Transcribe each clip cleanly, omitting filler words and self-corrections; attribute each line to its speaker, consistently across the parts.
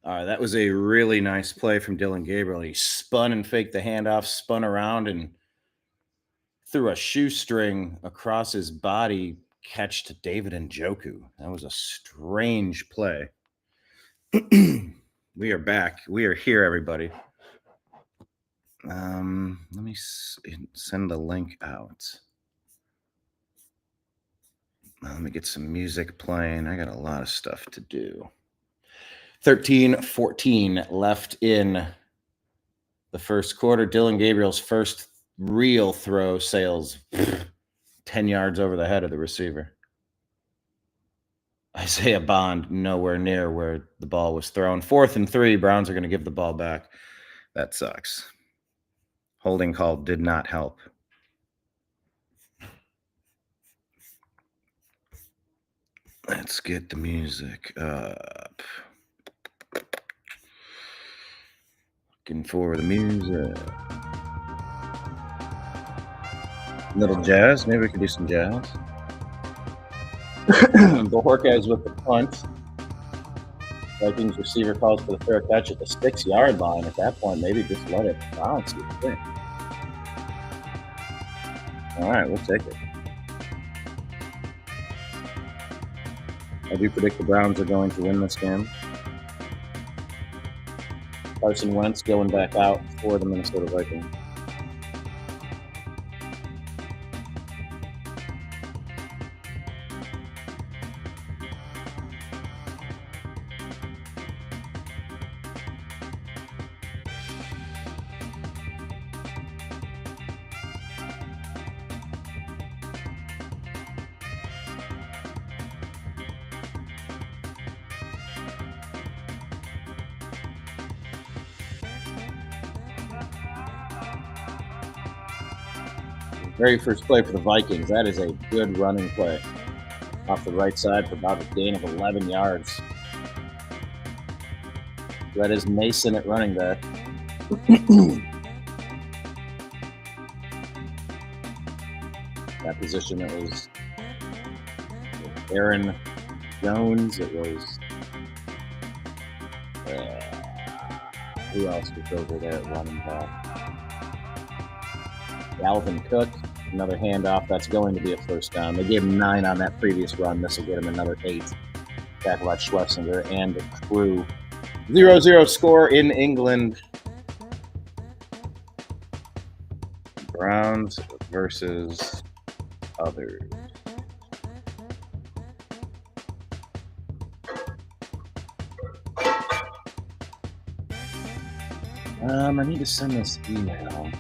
Speaker 1: All right, that was a really nice play from Dylan Gabriel. He spun and faked the handoff, spun around and threw a shoestring across his body, catch to David Njoku. That was a strange play. We are back. We are here, everybody. Let me send the link out. Let me get some music playing. I got a lot of stuff to do. 13-14 left in the first quarter. Dylan Gabriel's first real throw sails 10 yards over the head of the receiver. Isaiah Bond nowhere near where the ball was thrown. 4th and 3. Browns are going to give the ball back. That sucks. Holding call did not help. Let's get the music up. Looking for the music. Little jazz. Maybe we could do some jazz. Bojorquez with the punt. Vikings receiver calls for the fair catch at the 6-yard line. At that point, maybe just let it bounce. You think. All right, we'll take it. I do predict the Browns are going to win this game. Carson Wentz going back out for the Minnesota Vikings. Very first play for the Vikings. That is a good running play. Off the right side for about a gain of 11 yards. That is Mason at running back. That position, it was Aaron Jones. It was who else was over there at running back? Dalvin Cook, another handoff. That's going to be a first down. They gave him 9 on that previous run. This will get him another 8. Tackle by Schlesinger and the crew. 0-0 score in England. Browns versus others. I need to send this email.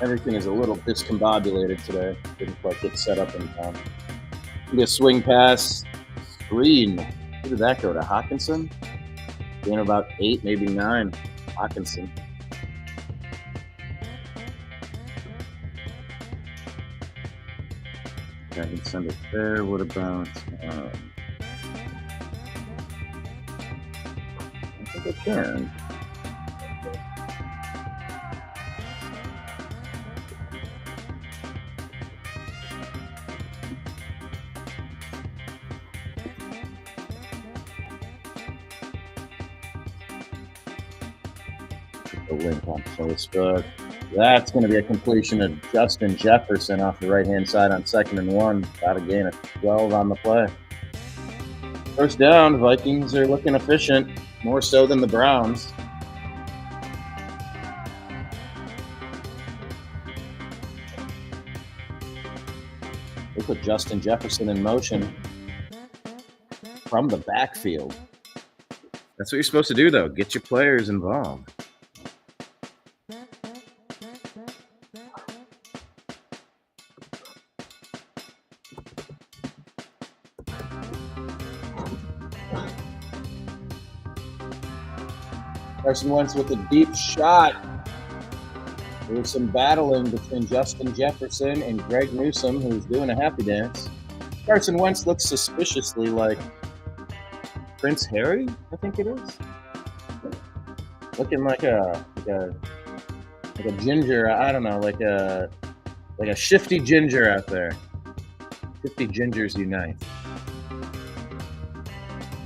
Speaker 1: Everything is a little discombobulated today. Didn't quite get set up in time. Be a swing pass screen. Who did that go to? Hawkinson? Gain about 8, maybe 9. Hawkinson. Okay, I can send it there. What about? I think I can. The link on Facebook. That's going to be a completion of Justin Jefferson off the right-hand side on 2nd and 1. Got a gain of 12 on the play. First down, Vikings are looking efficient, more so than the Browns. They put Justin Jefferson in motion from the backfield. That's what you're supposed to do, though. Get your players involved. Carson Wentz with a deep shot. There was some battling between Justin Jefferson and Greg Newsome, who was doing a happy dance. Carson Wentz looks suspiciously like Prince Harry, I think it is. Looking like a ginger, I don't know, like a shifty ginger out there. 50 gingers unite.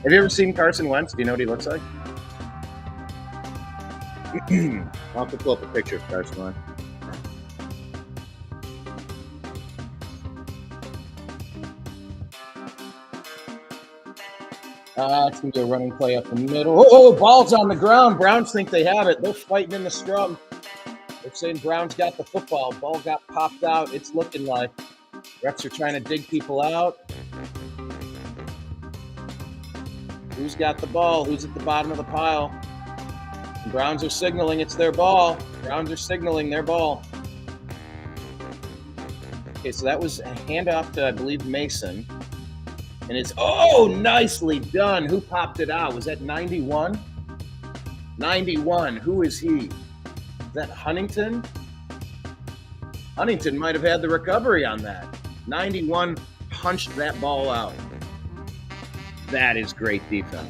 Speaker 1: Have you ever seen Carson Wentz? Do you know what he looks like? I'll have to pull up a picture of Carson Wentz. It's going to be a running play up the middle. Oh, ball's on the ground. Browns think they have it. They're fighting in the scrum. They're saying Browns got the football. Ball got popped out. It's looking like refs are trying to dig people out. Who's got the ball? Who's at the bottom of the pile? The Browns are signaling it's their ball. Browns are signaling their ball. Okay, so that was a handoff to, I believe, Mason. And it's, nicely done. Who popped it out? Was that 91? 91. Who is he? Is that Huntington? Huntington might have had the recovery on that. 91 punched that ball out. That is great defense.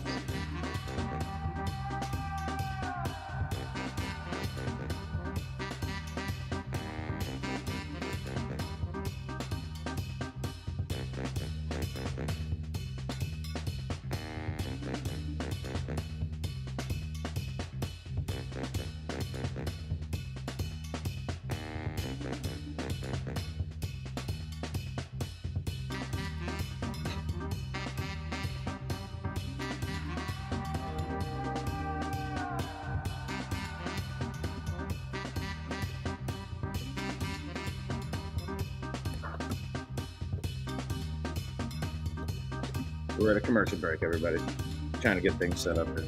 Speaker 1: We're at a commercial break, everybody. Trying to get things set up here.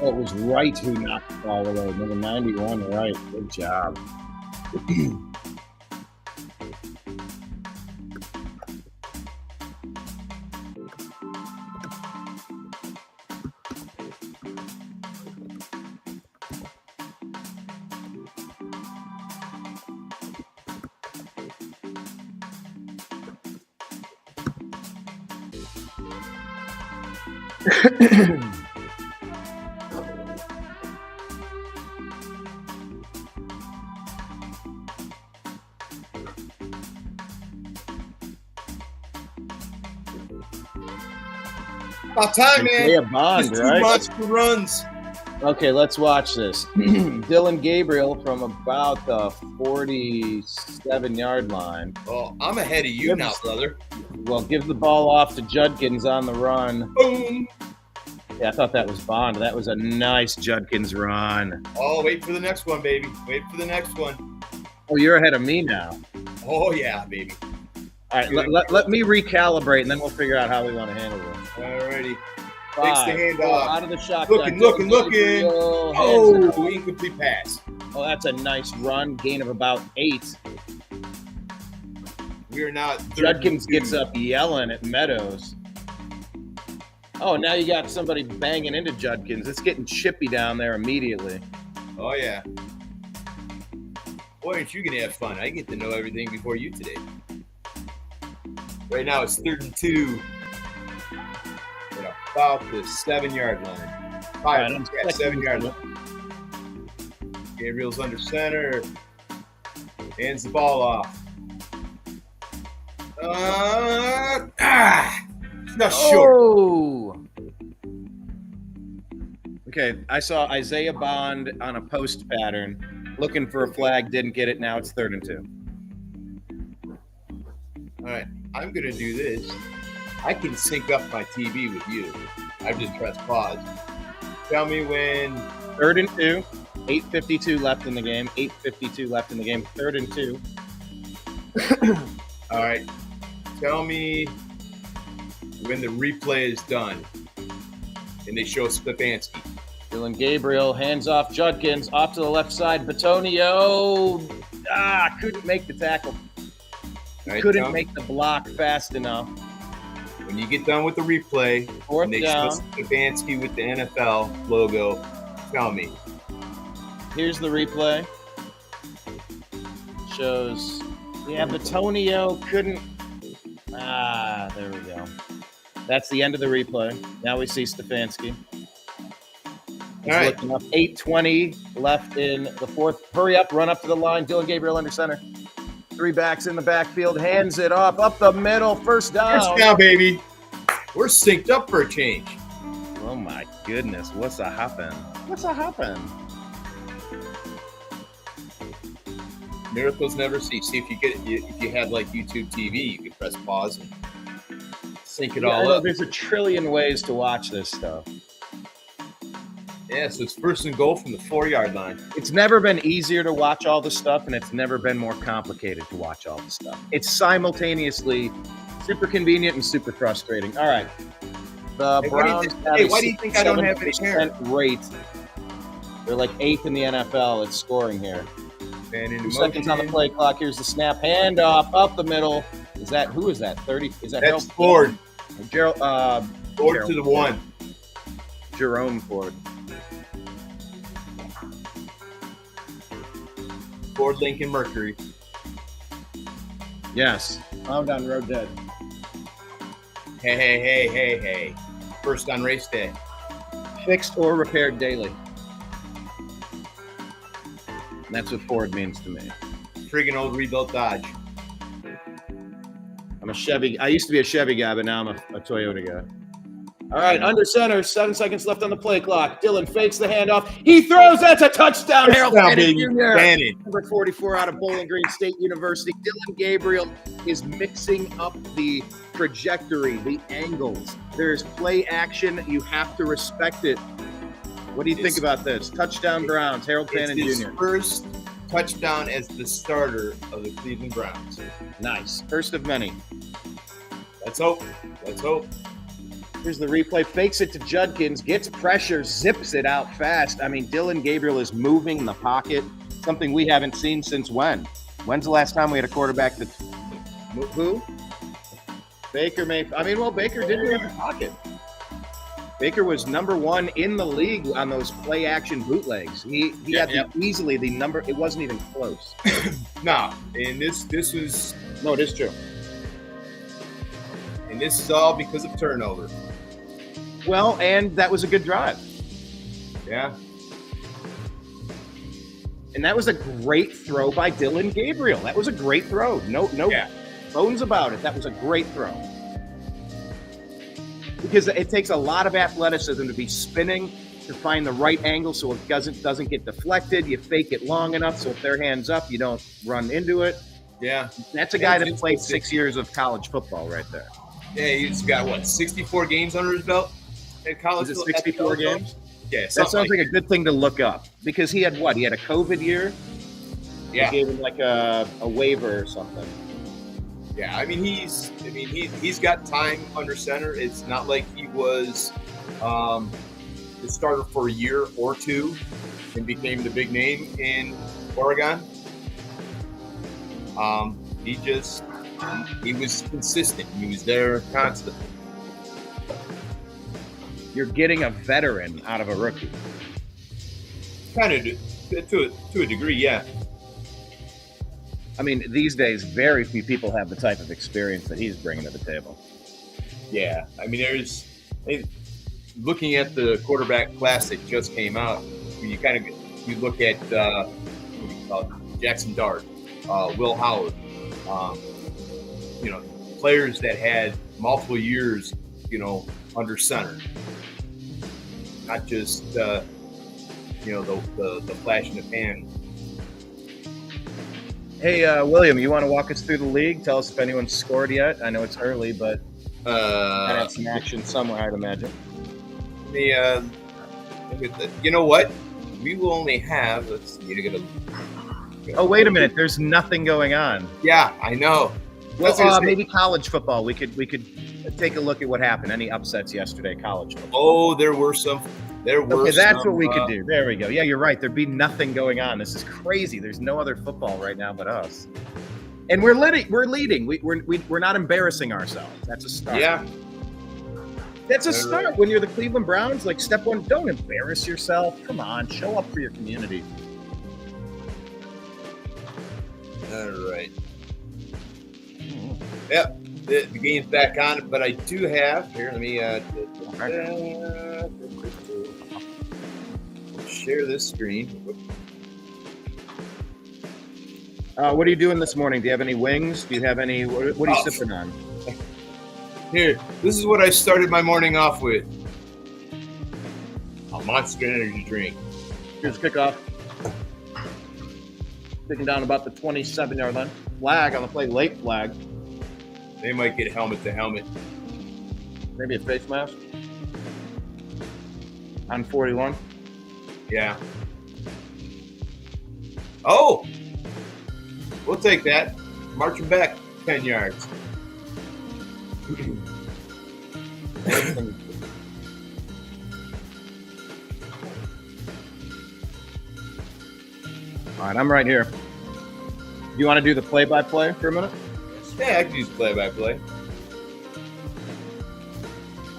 Speaker 1: Oh, it was Wright who knocked the ball away. Number 91, Wright. Good job.
Speaker 2: About time, man.
Speaker 1: They a bond,
Speaker 2: Just
Speaker 1: right?
Speaker 2: 2 months for runs.
Speaker 1: Okay, let's watch this. Dylan Gabriel from about the 47-yard line.
Speaker 2: Oh, I'm ahead of you now, brother.
Speaker 1: Well, give the ball off to Judkins on the run.
Speaker 2: Boom.
Speaker 1: Yeah, I thought that was Bond. That was a nice Judkins run.
Speaker 2: Oh, wait for the next one, baby. Wait for the next one.
Speaker 1: Oh, you're ahead of me now.
Speaker 2: Oh, yeah, baby.
Speaker 1: All right, let me recalibrate, and then we'll figure out how we want to handle this.
Speaker 2: All righty.
Speaker 1: Five,
Speaker 2: Takes the hand
Speaker 1: four,
Speaker 2: off.
Speaker 1: out of the shotgun.
Speaker 2: Looking.
Speaker 1: Gabriel, hands
Speaker 2: Oh,
Speaker 1: off.
Speaker 2: incomplete pass.
Speaker 1: Oh, that's a nice run. Gain of about 8.
Speaker 2: We are not.
Speaker 1: Judkins gets up yelling at Meadows. Oh, now you got somebody banging into Judkins. It's getting chippy down there immediately.
Speaker 2: Oh, yeah. Boy, aren't you going to have fun? I get to know everything before you today. Right now, it's 3rd and 2. At about the 7-yard line. 7-yard line. Gabriel's under center. Hands the ball off. Not sure.
Speaker 1: Oh! We Okay, I saw Isaiah Bond on a post pattern, looking for a flag, didn't get it. Now it's 3rd and 2.
Speaker 2: All right, I'm going to do this. I can sync up my TV with you. I just press pause. Tell me when.
Speaker 1: 3rd and 2. 8:52 left in the game. 8:52 left in the game. 3rd and 2.
Speaker 2: All right. Tell me when the replay is done and they show Stefanski.
Speaker 1: Dylan Gabriel, hands off Judkins, off to the left side. Batonio, couldn't make the tackle.
Speaker 2: Right,
Speaker 1: couldn't make the block fast enough.
Speaker 2: When you get done with the replay,
Speaker 1: Fourth
Speaker 2: and they
Speaker 1: down.
Speaker 2: show Stefanski with the NFL logo, tell me.
Speaker 1: Here's the replay. Shows, Batonio couldn't. There we go. That's the end of the replay. Now we see Stefanski. He's
Speaker 2: All right.
Speaker 1: looking up. 8:20 left in the fourth. Hurry up, run up to the line. Dylan Gabriel under center. 3 backs in the backfield. Hands it off. Up the middle. First down.
Speaker 2: First down, baby. We're synced up for a change.
Speaker 1: Oh, my goodness. What's a happen?
Speaker 2: Miracles never cease. See, if you had like YouTube TV, you could press pause and sync it all up.
Speaker 1: There's a trillion ways to watch this stuff.
Speaker 2: Yeah, so it's 1st and goal from the 4-yard line.
Speaker 1: It's never been easier to watch all the stuff, and it's never been more complicated to watch all the stuff. It's simultaneously super convenient and super frustrating. All right. The Browns
Speaker 2: why do you think I don't have any hair?
Speaker 1: Rate. They're like 8th in the NFL at scoring here. 2 seconds on the play clock. Here's the snap. Hand off up the middle. Who is that? 30? Is that
Speaker 2: That's Ford?
Speaker 1: Gerald,
Speaker 2: Ford to the 1.
Speaker 1: Jerome Ford.
Speaker 2: Ford Lincoln Mercury.
Speaker 1: Yes. Found on road dead.
Speaker 2: Hey. First on race day.
Speaker 1: Fixed or repaired daily. And that's what Ford means to me.
Speaker 2: Friggin' old rebuilt Dodge.
Speaker 1: I'm a Chevy. I used to be a Chevy guy, but now I'm a Toyota guy. All right, under center, 7 seconds left on the play clock. Dylan fakes the handoff. He throws. That's a touchdown. Harold Bannon Jr. Number 44 out of Bowling Green State University. Dylan Gabriel is mixing up the trajectory, the angles. There's play action. You have to respect it. What do you think about this? Touchdown Browns. Harold Bannon Jr.
Speaker 2: His first touchdown as the starter of the Cleveland Browns.
Speaker 1: Nice. First of many.
Speaker 2: Let's hope.
Speaker 1: Here's the replay. Fakes it to Judkins. Gets pressure. Zips it out fast. I mean, Dylan Gabriel is moving in the pocket. Something we haven't seen since when? When's the last time we had a quarterback that... Who? Baker Mayfield. Baker didn't have the pocket. Baker was number 1 in the league on those play action bootlegs. He had easily the number. It wasn't even close.
Speaker 2: No, and this was...
Speaker 1: No, it is true.
Speaker 2: And this is all because of turnover.
Speaker 1: Well, and that was a good drive.
Speaker 2: Yeah.
Speaker 1: And that was a great throw by Dylan Gabriel. That was a great throw. No bones about it. That was a great throw. Because it takes a lot of athleticism to be spinning, to find the right angle so it doesn't get deflected. You fake it long enough so if their hand's up, you don't run into it.
Speaker 2: Yeah.
Speaker 1: That's a guy that played 6 years of college football right there.
Speaker 2: Yeah, he's got, 64 games under his belt in college?
Speaker 1: Is it 64 games?
Speaker 2: Yeah,
Speaker 1: that sounds like a good thing to look up. Because he had what? He had a COVID year?
Speaker 2: Yeah.
Speaker 1: They gave him like a waiver or something.
Speaker 2: Yeah, he's got time under center. It's not like he was the starter for a year or two and became the big name in Oregon. He was consistent. He was there constantly.
Speaker 1: You're getting a veteran out of a rookie.
Speaker 2: Kind of to a degree, yeah.
Speaker 1: I mean, these days, very few people have the type of experience that he's bringing to the table.
Speaker 2: Yeah, looking at the quarterback class that just came out, you look at Jackson Dart, Will Howard, players that had multiple years, under center. not just the flash in the pan.
Speaker 1: Hey, William, you want to walk us through the league? Tell us if anyone's scored yet. I know it's early, but gotta have some action somewhere, I'd imagine.
Speaker 2: Let me look at the. You know what? We will only have. Let's see.
Speaker 1: Oh, wait a minute. There's nothing going on.
Speaker 2: Yeah, I know.
Speaker 1: Well, maybe college football. We could take a look at what happened. Any upsets yesterday, college football?
Speaker 2: Oh, there were some.
Speaker 1: Okay, that's what we could do. There we go. Yeah, you're right. There'd be nothing going on. This is crazy. There's no other football right now but us. And we're leading. We're not embarrassing ourselves. That's a start.
Speaker 2: Yeah.
Speaker 1: That's a start. When you're the Cleveland Browns, like step one, don't embarrass yourself. Come on, show up for your community.
Speaker 2: All right. Yep. The game's back on, but I do have here. Let me share this screen.
Speaker 1: What are you doing this morning? Do you have any wings? Do you have any? What are you sipping on?
Speaker 2: Here, this is what I started my morning off with. A Monster Energy drink.
Speaker 1: Here's kickoff. Sticking down about the 27-yard line. Flag on the play, late flag.
Speaker 2: They might get helmet to helmet.
Speaker 1: Maybe a face mask. On 41.
Speaker 2: Yeah. Oh! We'll take that. Marching back 10 yards.
Speaker 1: All right, I'm right here. Do you want to do the play-by-play for a minute?
Speaker 2: Yeah, I can use play-by-play.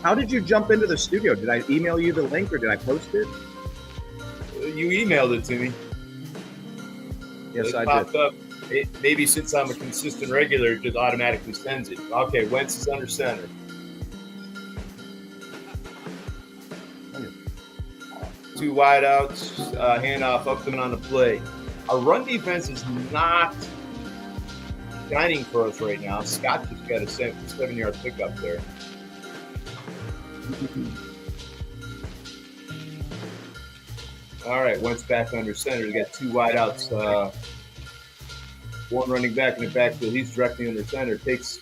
Speaker 1: How did you jump into the studio? Did I email you the link or did I post it?
Speaker 2: You emailed it to me.
Speaker 1: Yes,
Speaker 2: it
Speaker 1: I
Speaker 2: popped
Speaker 1: did.
Speaker 2: Up. Maybe since I'm a consistent regular, it just automatically sends it. Okay, Wentz is under center. Two wideouts, handoff up and on the play. Our run defense is not shining for us right now. Scott just got a 7-yard pickup there. All right, Wentz back under center. We got two wideouts. One running back in the backfield. He's directly under center. Takes.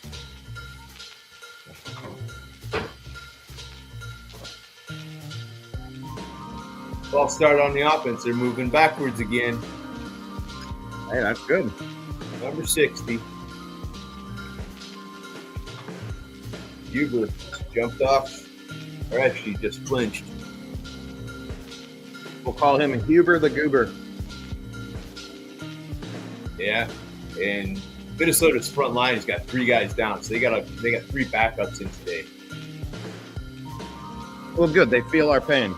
Speaker 2: Ball started on the offense. They're moving backwards again.
Speaker 1: Hey, that's good.
Speaker 2: Number 60. Huber jumped off. Or actually just flinched.
Speaker 1: We'll call him Huber the Goober.
Speaker 2: Yeah. And Minnesota's front line has got 3 guys down, so they got 3 backups in today.
Speaker 1: Well, good. They feel our pain.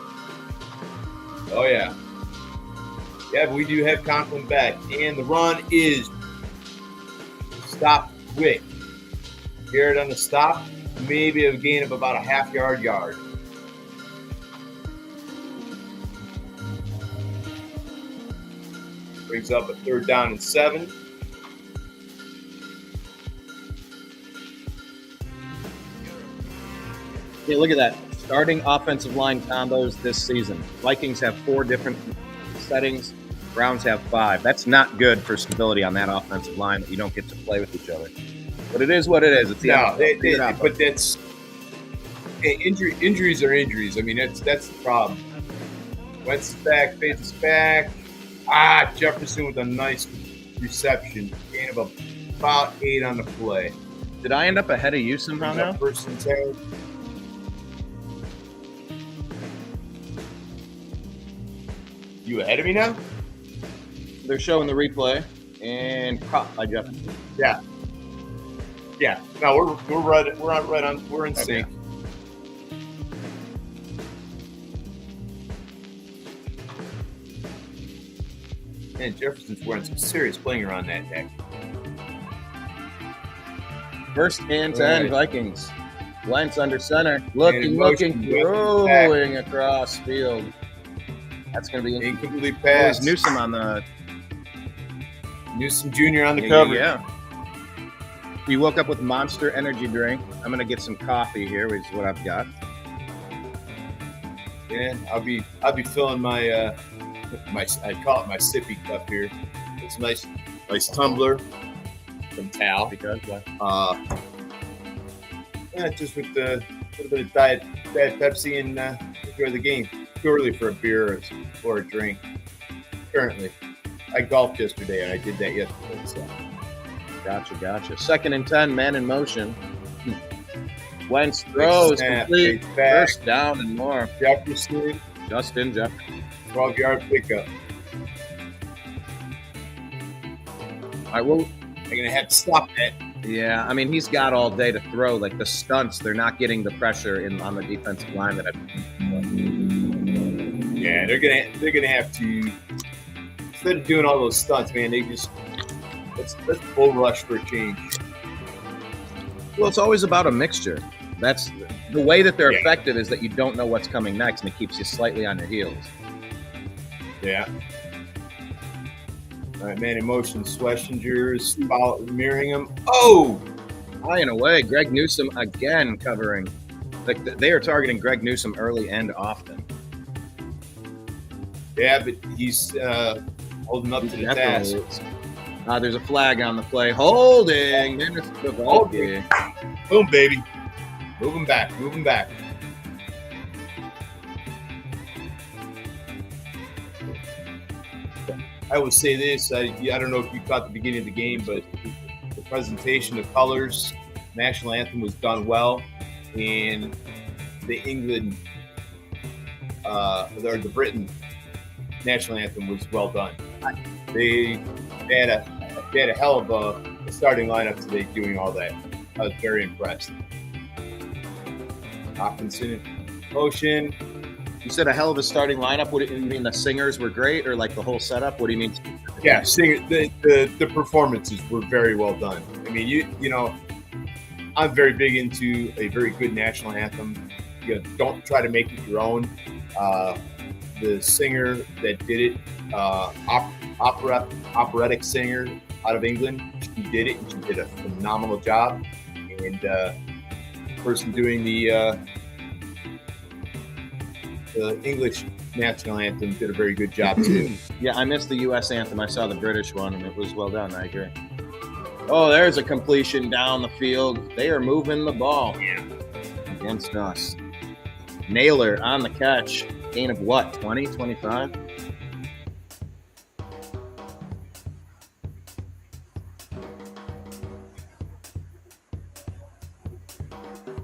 Speaker 2: Oh yeah, yeah. But we do have Conklin back, and the run is stopped quick. Garrett on the stop, maybe a gain of about a half-yard. Brings up a 3rd down and 7.
Speaker 1: Hey, look at that. Starting offensive line combos this season. Vikings have 4 different settings. Browns have 5. That's not good for stability on that offensive line that you don't get to play with each other. But it is what it is. It's the
Speaker 2: but that's injuries are injuries. I mean, that's the problem. Wentz is back, Bates is back. Jefferson with a nice reception. Gain of about 8 on the play.
Speaker 1: Did I end up ahead of you somehow now?
Speaker 2: First and 10. You ahead of me now?
Speaker 1: They're showing the replay and caught by Jefferson.
Speaker 2: Yeah. Yeah. No, we're right. We're in sync. Man, Jefferson's wearing some serious bling around that neck.
Speaker 1: First and 10 Vikings. Wentz under center. Looking, throwing across field. That's going to be
Speaker 2: incomplete pass.
Speaker 1: Newsom on the
Speaker 2: Newsom Jr. on the cover.
Speaker 1: Yeah. You woke up with Monster Energy drink. I'm going to get some coffee here, which is what I've got.
Speaker 2: Yeah, I'll be filling my I call it my sippy cup here. It's a nice tumbler from Tal.
Speaker 1: Because
Speaker 2: Yeah, just with a little bit of diet Pepsi and enjoy the game. Too early for a beer or a drink. Currently, I golfed yesterday and I did that yesterday. So.
Speaker 1: Gotcha. 2nd and 10, man in motion. Wentz throws complete. First down and more.
Speaker 2: Jefferson.
Speaker 1: Justin Jefferson.
Speaker 2: 12-yard pickup.
Speaker 1: All right, well,
Speaker 2: I'm going to have to stop that.
Speaker 1: yeah, I mean, he's got all day to throw. Like the stunts, they're not getting the pressure on the defensive line that
Speaker 2: Yeah, they're gonna have to, instead of doing all those stunts, man, they just let's bull rush for a change.
Speaker 1: Well, it's always about a mixture. That's the way that they're effective is that you don't know what's coming next, and it keeps you slightly on your heels.
Speaker 2: Yeah. All right, man in motion. Schlesinger's mirroring him. Oh!
Speaker 1: High and away. Greg Newsome again covering. Like they are targeting Greg Newsome early and often.
Speaker 2: Yeah, but he's holding up to the task.
Speaker 1: There's a flag on the play. Holding.
Speaker 2: Holding. Boom, baby. Moving back. I would say this. I don't know if you caught the beginning of the game, but the presentation, the colors, national anthem was done well, and the England or the Britain national anthem was well done. They had a hell of a starting lineup today doing all that. I was very impressed. Hopkinson in motion.
Speaker 1: You said a hell of a starting lineup. What do you mean? The singers were great, or like the whole setup? What do you mean?
Speaker 2: Yeah, the performances were very well done. I mean, you know, I'm very big into a very good national anthem. You know, don't try to make it your own. The singer that did it, operatic singer out of England, she did it, and she did a phenomenal job. And the person doing the English national anthem did a very good job too.
Speaker 1: Yeah, I missed the U.S. anthem. I saw the British one, and it was well done. I agree. Oh, there's a completion down the field. They are moving the ball against us. Naylor on the catch. Gain of what, 20, 25?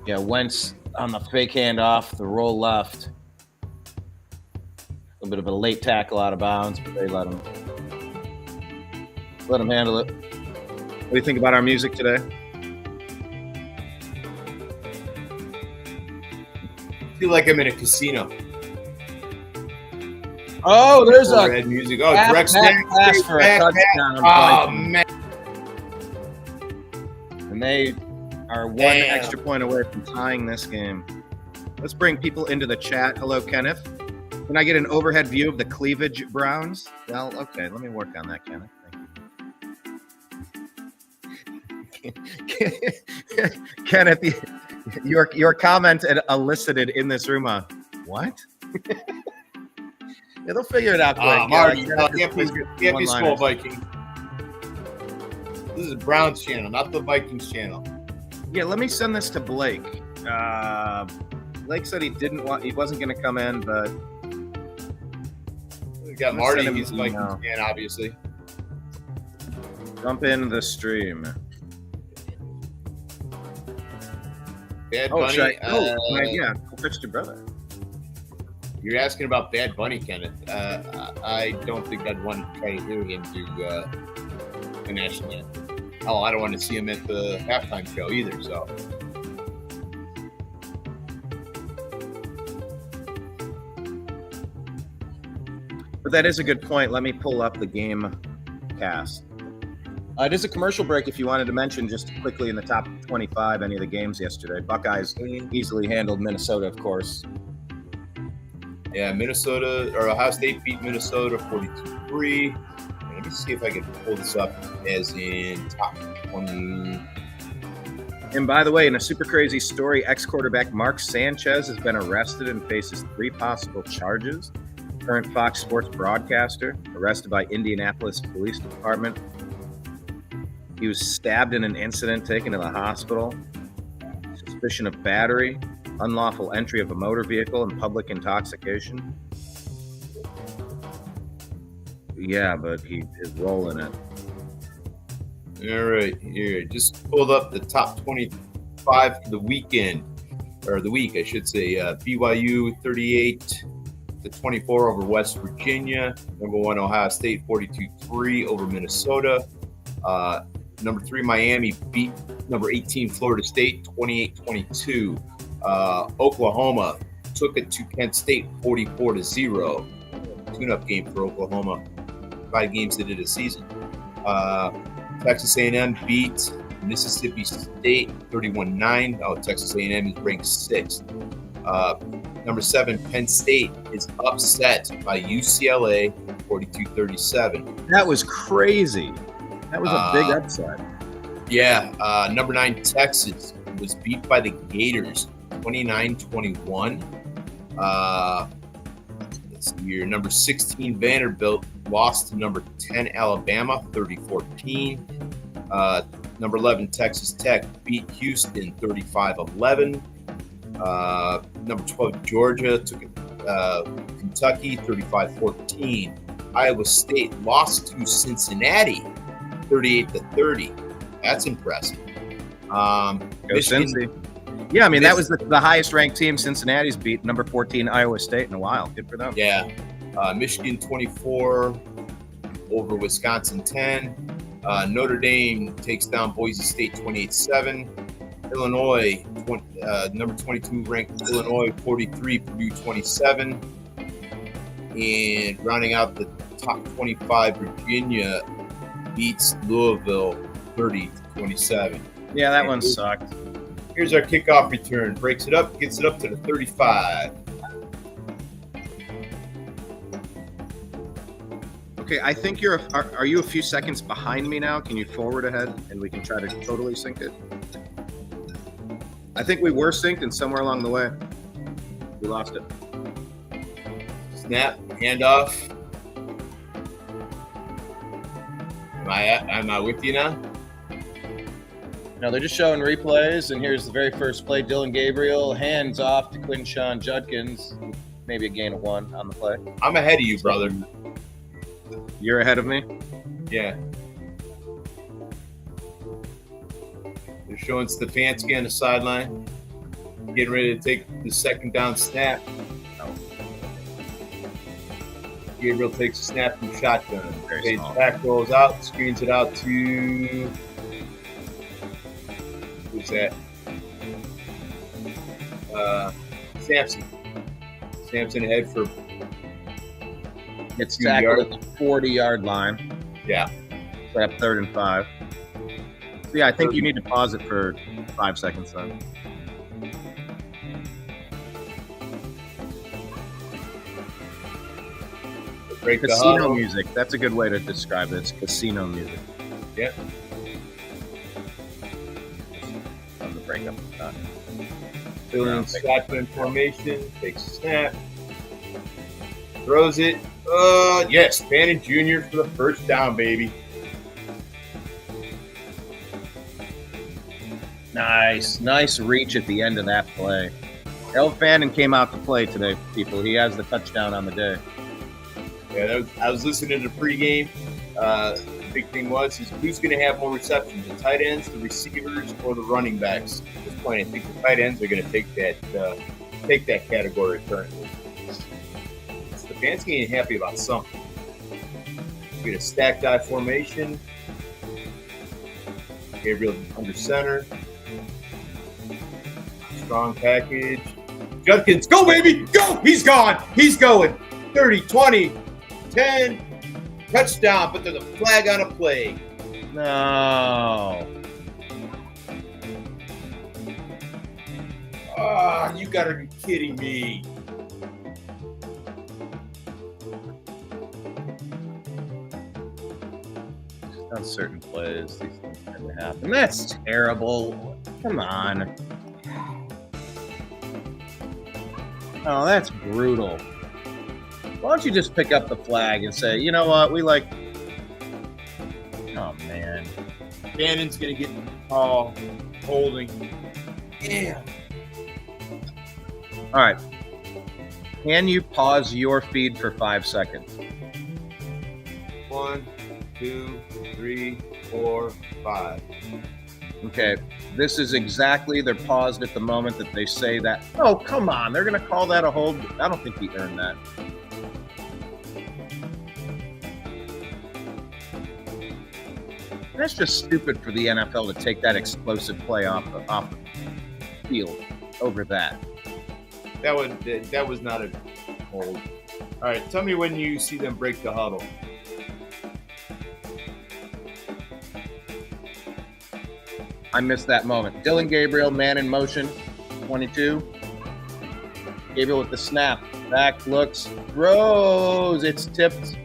Speaker 1: Yeah, Wentz on the fake handoff, the roll left. A bit of a late tackle out of bounds, but they let him handle it. What do you think about our music today?
Speaker 2: I feel like I'm in a casino.
Speaker 1: Oh, there's a
Speaker 2: red music. Oh, direct snap
Speaker 1: pass for a touchdown.
Speaker 2: Oh, man.
Speaker 1: And they are one extra point away from tying this game. Let's bring people into the chat. Hello, Kenneth. Can I get an overhead view of the cleavage Browns? Well, okay, let me work on that, Kenneth. Thank you. Kenneth, your comment elicited in this room what? Yeah, they'll figure it out quick.
Speaker 2: Marty, can't be small Viking. This is Brown's channel, not the Vikings channel.
Speaker 1: Yeah, let me send this to Blake. Blake said he wasn't going to come in, but
Speaker 2: we got Marty. He's Vikings fan, obviously.
Speaker 1: Jump in the stream.
Speaker 2: Bad Bunny.
Speaker 1: Yeah, go fetch your brother.
Speaker 2: You're asking about Bad Bunny, Kenneth. I don't think I'd want to try to hear him do the national anthem. Oh, I don't want to see him at the halftime show either. So,
Speaker 1: but that is a good point. Let me pull up the game cast. It is a commercial break. If you wanted to mention just quickly in the top 25 any of the games yesterday, Buckeyes easily handled Minnesota, of course.
Speaker 2: Yeah, Ohio State beat Minnesota 42-3. Let me see if I can pull this up as in top 20.
Speaker 1: And by the way, in a super crazy story, ex-quarterback Mark Sanchez has been arrested and faces 3 possible charges. Current Fox Sports broadcaster, arrested by Indianapolis Police Department. He was stabbed in an incident, taken to the hospital. Suspicion of battery, unlawful entry of a motor vehicle, and public intoxication. Yeah, but he is rolling it.
Speaker 2: All right, here, just pulled up the top 25 for the weekend, or the week, I should say. BYU 38-24 over West Virginia. Number 1, Ohio State 42-3 over Minnesota. Number 3, Miami beat number 18, Florida State 28-22. Oklahoma took it to Kent State 44-0. Tune-up game for Oklahoma. 5 games into the season. Texas A&M beat Mississippi State 31-9. Oh, Texas A&M is ranked 6th. Number 7, Penn State is upset by UCLA 42-37.
Speaker 1: That was crazy. That was a big upset.
Speaker 2: Yeah. Number 9, Texas was beat by the Gators 29-21. Let's see here. Number 16, Vanderbilt lost to number 10, Alabama 30-14. Number 11, Texas Tech beat Houston 35-11. Number 12, Georgia took Kentucky 35-14. Iowa State lost to Cincinnati 38-30. That's impressive.
Speaker 1: Michigan, yeah, I mean, that was the highest ranked team. Cincinnati's beat number 14 Iowa State in a while. Good for them.
Speaker 2: Yeah. Michigan 24 over Wisconsin 10. Notre Dame takes down Boise State 28-7. Illinois, number 22 ranked Illinois 43, Purdue 27. And rounding out the top 25, Virginia beats Louisville 30-27.
Speaker 1: Yeah, that one sucked.
Speaker 2: Here's our kickoff return. Breaks it up, gets it up to the 35.
Speaker 1: Okay, I think are you a few seconds behind me now? Can you forward ahead and we can try to totally sync it? I think we were synced and somewhere along the way we lost it.
Speaker 2: Snap, handoff. Am I with you now?
Speaker 1: No, they're just showing replays, and here's the very first play. Dylan Gabriel hands off to Quinshawn Judkins. Maybe a gain of 1 on the play.
Speaker 2: I'm ahead of you, brother.
Speaker 1: You're ahead of me?
Speaker 2: Yeah. They're showing Stefanski on the sideline. Getting ready to take the second down snap. Gabriel takes a snap from shotgun. Page back rolls out, screens it out to... Who's that? Sampson. Sampson ahead for...
Speaker 1: It's tackled at the 40-yard line.
Speaker 2: Yeah.
Speaker 1: Set up 3rd and 5. So yeah, I think you need to pause it for 5 seconds then. Casino music. That's a good way to describe it. It's casino music.
Speaker 2: Yeah.
Speaker 1: On the breakup.
Speaker 2: Filling in shotgun formation. Takes a snap. Throws it. Yes. Bannon Jr. for the first down, baby.
Speaker 1: Nice reach at the end of that play. El Fannin came out to play today, people. He has the touchdown on the day.
Speaker 2: Yeah, I was listening to the pregame. The big thing is who's going to have more receptions, the tight ends, the receivers, or the running backs? At this point, I think the tight ends are going to take that category currently. Stefanski ain't happy about something. We get a stacked eye formation. Gabriel under center. Strong package. Judkins, go baby, go! He's gone. He's going. 30, 20, 10. Touchdown, but there's a flag on a play.
Speaker 1: No.
Speaker 2: Ah, you gotta be kidding me.
Speaker 1: On certain plays, these things tend to happen. That's terrible. Come on. Oh, that's brutal. Why don't you just pick up the flag and say, you know what, we like... Oh, man.
Speaker 2: Cannon's going to get the call, holding. Damn.
Speaker 1: All right. Can you pause your feed for 5 seconds?
Speaker 2: 1, 2, 3, 4, 5.
Speaker 1: Okay. This is exactly, they're paused at the moment that they say that. Oh, come on. They're going to call that a hold. I don't think he earned that. That's just stupid for the NFL to take that explosive play off the field over that.
Speaker 2: That was not a hold. All right, tell me when you see them break the huddle.
Speaker 1: I missed that moment. Dylan Gabriel, man in motion, 22. Gabriel with the snap. Back, looks, throws. It's tipped.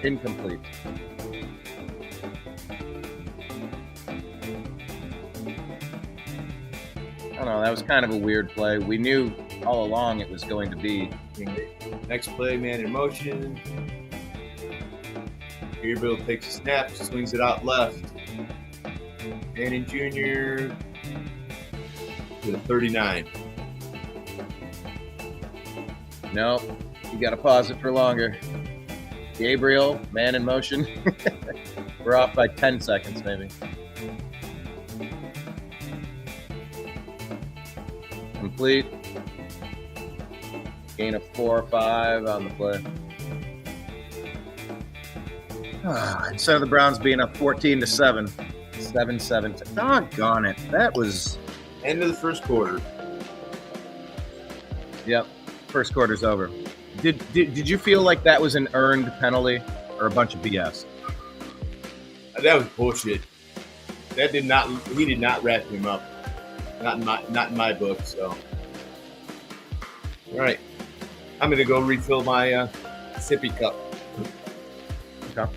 Speaker 1: Incomplete. I don't know. That was kind of a weird play. We knew all along it was going to be.
Speaker 2: Next play, man in motion. Gabriel takes a snap, swings it out left. Manning Jr. to 39.
Speaker 1: Nope. You got to pause it for longer. Gabriel, man in motion. We're off by 10 seconds, maybe. Complete. Gain of 4 or 5 on the play. Instead of the Browns being up 14-7, 7-7. Doggone it. That was...
Speaker 2: End of the first quarter.
Speaker 1: Yep. First quarter's over. Did you feel like that was an earned penalty or a bunch of BS?
Speaker 2: That was bullshit. He did not wrap him up. Not in my book, so. All right. I'm going to go refill my sippy cup.
Speaker 1: Okay.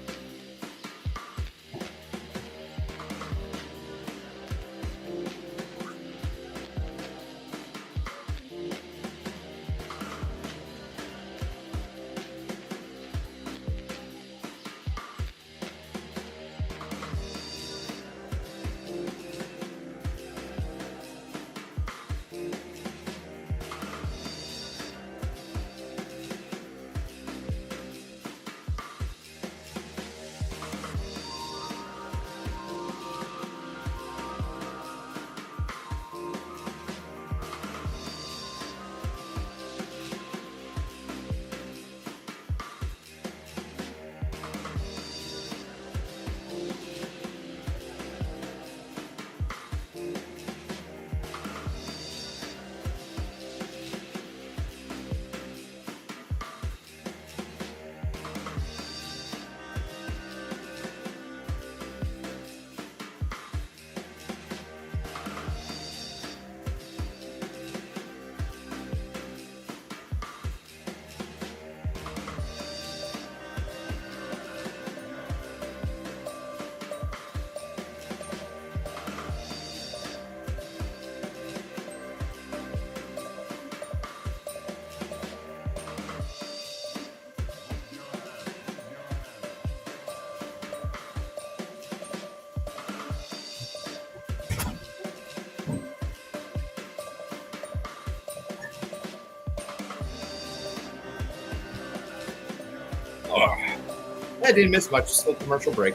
Speaker 2: I didn't miss much, just a commercial break.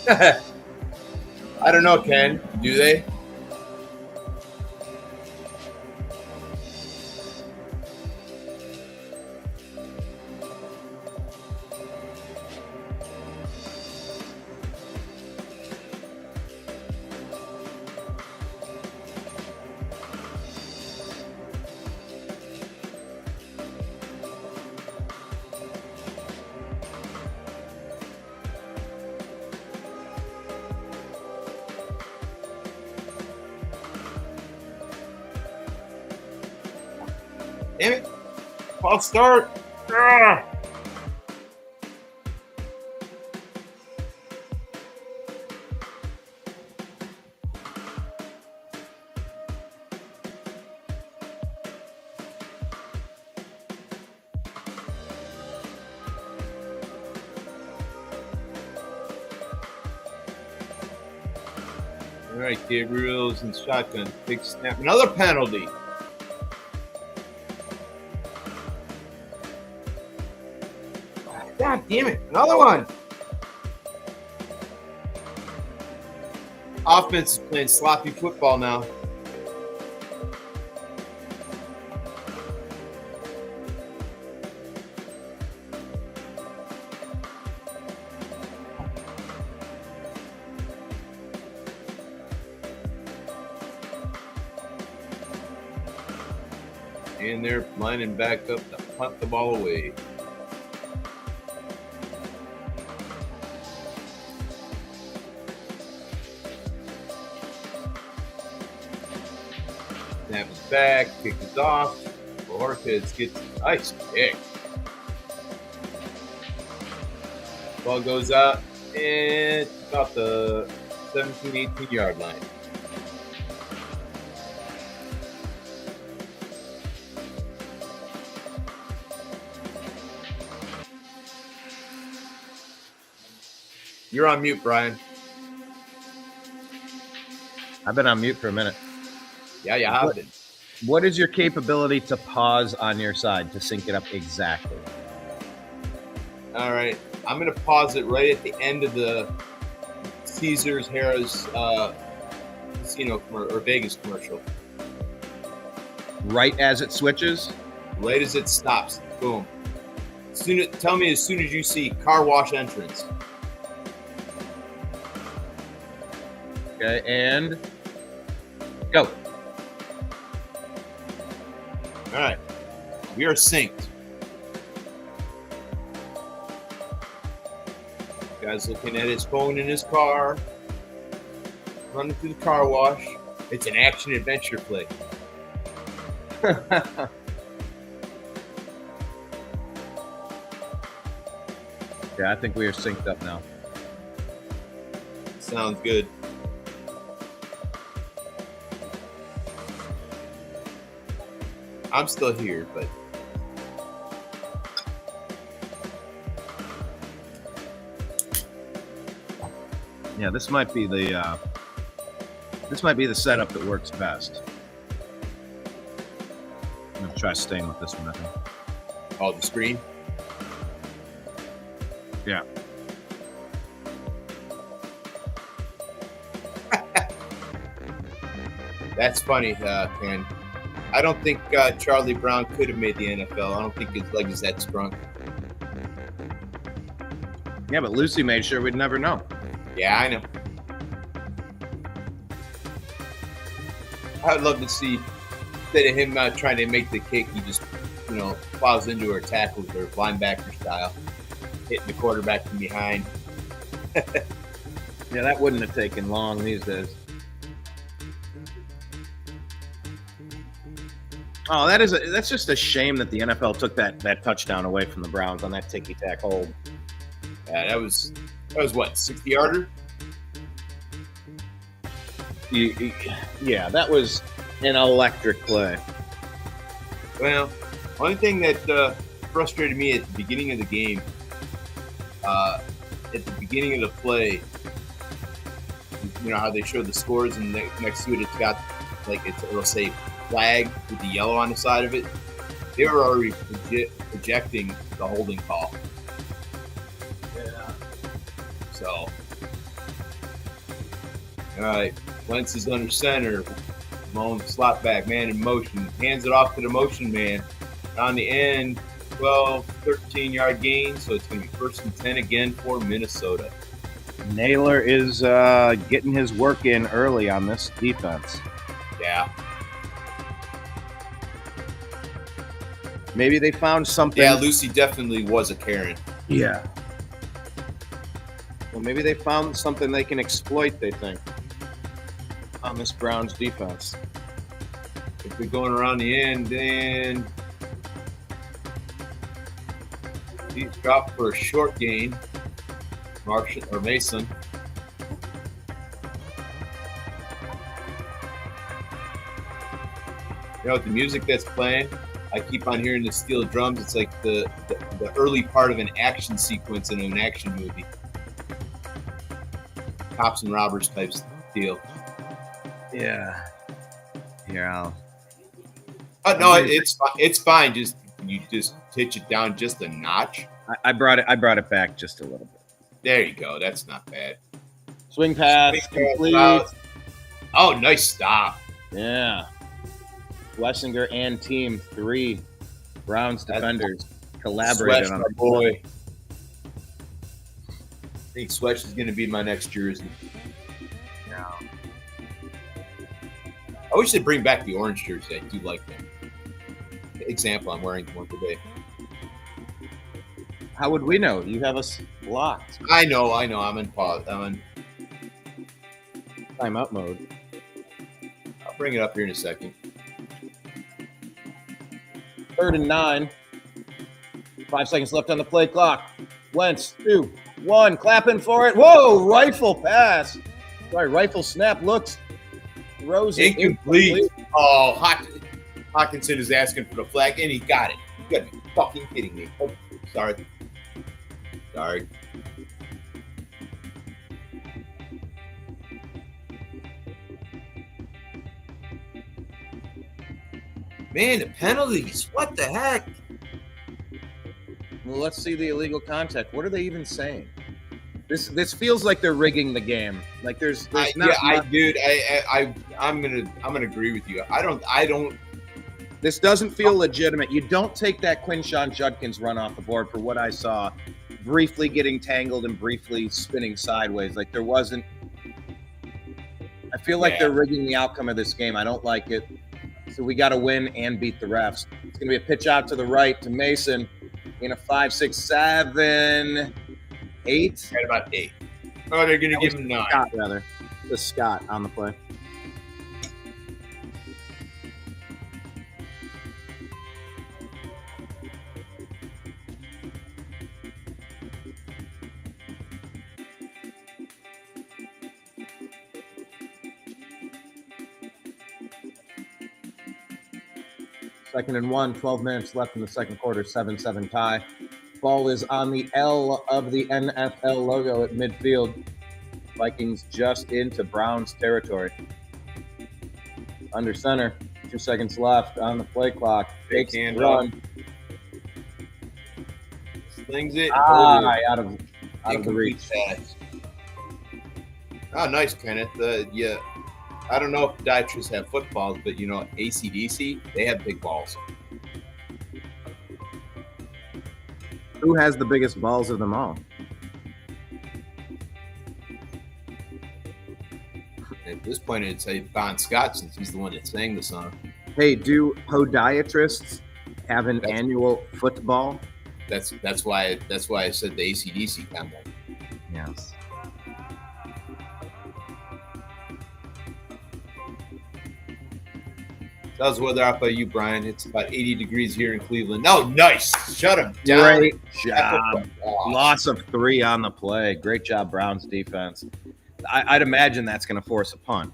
Speaker 2: I don't know, Ken. Do they? Damn it. False start. All right, Gabriel's in shotgun. Big snap. Another penalty. God damn it. Another one. Offense is playing sloppy football now. And they're lining back up to punt the ball away. Snap is back, kick is off. Ortiz gets a nice kick. Ball goes out and about the 17, 18-yard line. You're on mute, Brian.
Speaker 1: I've been on mute for a minute.
Speaker 2: Yeah, you have been.
Speaker 1: What is your capability to pause on your side to sync it up exactly?
Speaker 2: All right. I'm going to pause it right at the end of the Caesars Harrah's casino or Vegas commercial.
Speaker 1: Right as it switches?
Speaker 2: Right as it stops. Boom. Tell me as soon as you see car wash entrance.
Speaker 1: Okay, and go.
Speaker 2: All right. We are synced. Guy's looking at his phone in his car. Running through the car wash. It's an action-adventure play.
Speaker 1: Yeah, I think we are synced up now.
Speaker 2: Sounds good. I'm still here, but
Speaker 1: yeah, this might be the setup that works best. I'm gonna try staying with this one, I think.
Speaker 2: Oh, the screen?
Speaker 1: Yeah.
Speaker 2: That's funny, Ken. I don't think Charlie Brown could have made the NFL. I don't think his leg is that strong.
Speaker 1: Yeah, but Lucy made sure we'd never know.
Speaker 2: Yeah, I know. I'd love to see, instead of him trying to make the kick, he just, plows into her, tackles her, linebacker style, hitting the quarterback from behind.
Speaker 1: Yeah, that wouldn't have taken long these days. Oh, that's just a shame that the NFL took that touchdown away from the Browns on that ticky-tack hold.
Speaker 2: Yeah, that was what, 60-yarder?
Speaker 1: Yeah, that was an electric play.
Speaker 2: Well, only thing that frustrated me at the beginning of the game, at the beginning of the play, how they showed the scores and next to it, it's got it'll say flag with the yellow on the side of it. They were already projecting the holding call. Yeah. So, all right, Wentz is under center. Malone slot back, man in motion. Hands it off to the motion man. On the end, 12, 13-yard gain. So it's going to be 1st and 10 again for Minnesota.
Speaker 1: Naylor is getting his work in early on this defense.
Speaker 2: Yeah.
Speaker 1: Maybe they found something.
Speaker 2: Yeah, Lucy definitely was a Karen.
Speaker 1: Yeah. Well, maybe they found something they can exploit, they think, on this Browns defense.
Speaker 2: If they're going around the end, then he's dropped for a short gain. Mason. The music that's playing, I keep on hearing the steel drums. It's like the early part of an action sequence in an action movie. Cops and robbers types Deal.
Speaker 1: Yeah. Here, I'll.
Speaker 2: Oh no, it's fine. You just pitch it down just a notch.
Speaker 1: I brought it back just a little bit.
Speaker 2: There you go. That's not bad.
Speaker 1: Swing pass complete.
Speaker 2: Oh, nice stop.
Speaker 1: Yeah. Wessinger and team 3 Browns defenders collaborated on
Speaker 2: my boy. I think Swetch is going to be my next jersey.
Speaker 1: Yeah.
Speaker 2: I wish they'd bring back the orange jersey. I do like them. Example, I'm wearing one today.
Speaker 1: How would we know? You have us blocked.
Speaker 2: I know. I'm in pause. I'm in
Speaker 1: timeout mode.
Speaker 2: I'll bring it up here in a second.
Speaker 1: 3rd and 9. 5 seconds left on the play clock. Wentz, 2, 1, clapping for it. Whoa, rifle pass. Sorry, rifle snap looks. Throws it
Speaker 2: incomplete. Oh, Hawkinson is asking for the flag, and he got it. You gotta be fucking kidding me. Oh, sorry. Man, the penalties. What the heck?
Speaker 1: Well, let's see the illegal contact. What are they even saying? This feels like they're rigging the game. Like there's not.
Speaker 2: Yeah, I'm gonna agree with you. I don't.
Speaker 1: This doesn't feel legitimate. You don't take that Quinshon Judkins run off the board for what I saw, briefly getting tangled and briefly spinning sideways. Like there wasn't. I feel like they're rigging the outcome of this game. I don't like it. So we got to win and beat the refs. It's gonna be a pitch out to the right to Mason in a 5, 6, 7, 8.
Speaker 2: Right about 8. Oh, they're gonna give him 9.
Speaker 1: Scott, rather. The Scott on the play. Second and 1, 12 minutes left in the second quarter, 7-7 tie. Ball is on the L of the NFL logo at midfield. Vikings just into Browns territory. Under center, 2 seconds left on the play clock. Takes the run.
Speaker 2: Slings it.
Speaker 1: Out of the reach.
Speaker 2: Pass. Oh, nice, Kenneth. Yeah. I don't know if podiatrists have footballs, but AC/DC, they have big balls.
Speaker 1: Who has the biggest balls of them all?
Speaker 2: At this point, I'd say Bon Scott, since he's the one that sang the song.
Speaker 1: Hey, do podiatrists have an annual football?
Speaker 2: That's why I said the AC/DC combo.
Speaker 1: Yes.
Speaker 2: How's the weather out by you, Brian? It's about 80 degrees here in Cleveland. No, nice. Shut him down.
Speaker 1: Great job. Loss of 3 on the play. Great job, Browns defense. I'd imagine that's going to force a punt.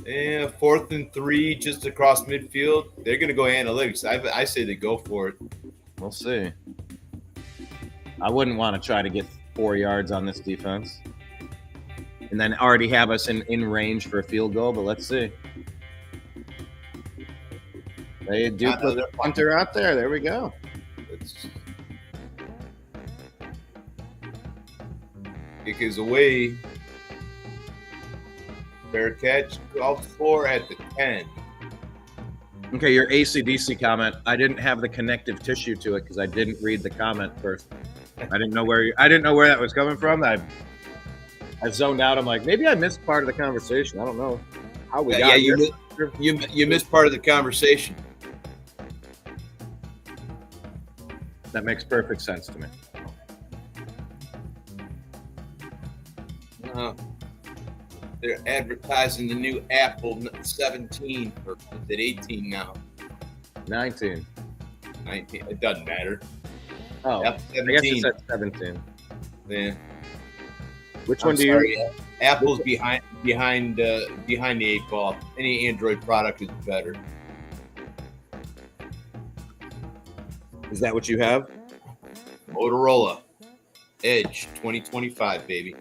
Speaker 2: Yeah, 4th and 3 just across midfield. They're going to go analytics. I say they go for it.
Speaker 1: We'll see. I wouldn't want to try to get 4 yards on this defense and then already have us in range for a field goal, but let's see. They do put the punter out there. There we go.
Speaker 2: Kick is away. Fair catch. Golf 4 at the 10.
Speaker 1: Okay, your AC/DC comment. I didn't have the connective tissue to it because I didn't read the comment first. I didn't know where that was coming from. I zoned out. I'm like, maybe I missed part of the conversation. I don't know how we got here.
Speaker 2: You missed part of the conversation.
Speaker 1: That makes perfect sense to me.
Speaker 2: They're advertising the new Apple 17. Or is it 18 now?
Speaker 1: 19.
Speaker 2: 19. It doesn't matter.
Speaker 1: Oh, I guess it said 17.
Speaker 2: Yeah.
Speaker 1: Which one do you?
Speaker 2: Apple's behind the 8 ball. Any Android product is better.
Speaker 1: Is that what you have?
Speaker 2: Motorola Edge 2025, baby.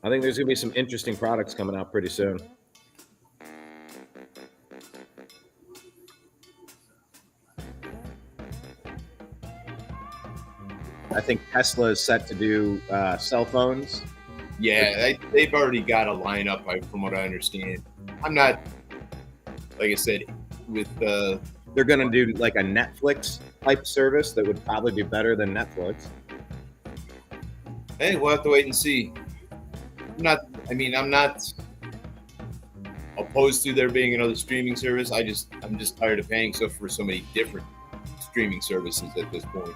Speaker 1: I think there's going to be some interesting products coming out pretty soon. I think Tesla is set to do cell phones.
Speaker 2: Yeah, they've already got a lineup, from what I understand. I'm not, like I said, with
Speaker 1: they're going to do like a Netflix type service that would probably be better than Netflix.
Speaker 2: Hey, we'll have to wait and see. I'm not opposed to there being another streaming service. I'm just tired of paying for so many different streaming services at this point.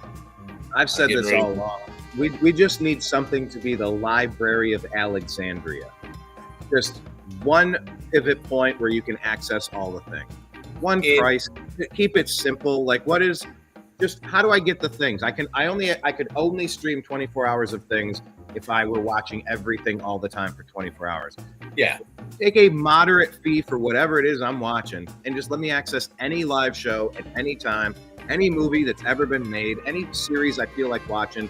Speaker 1: I've said this all along. We just need something to be the Library of Alexandria. Just one pivot point where you can access all the things. One price. Keep it simple. Like, what is? Just how do I get the things? I could only stream 24 hours of things if I were watching everything all the time for 24 hours.
Speaker 2: Yeah.
Speaker 1: Take a moderate fee for whatever it is I'm watching, and just let me access any live show at any time. Any movie that's ever been made, any series I feel like watching.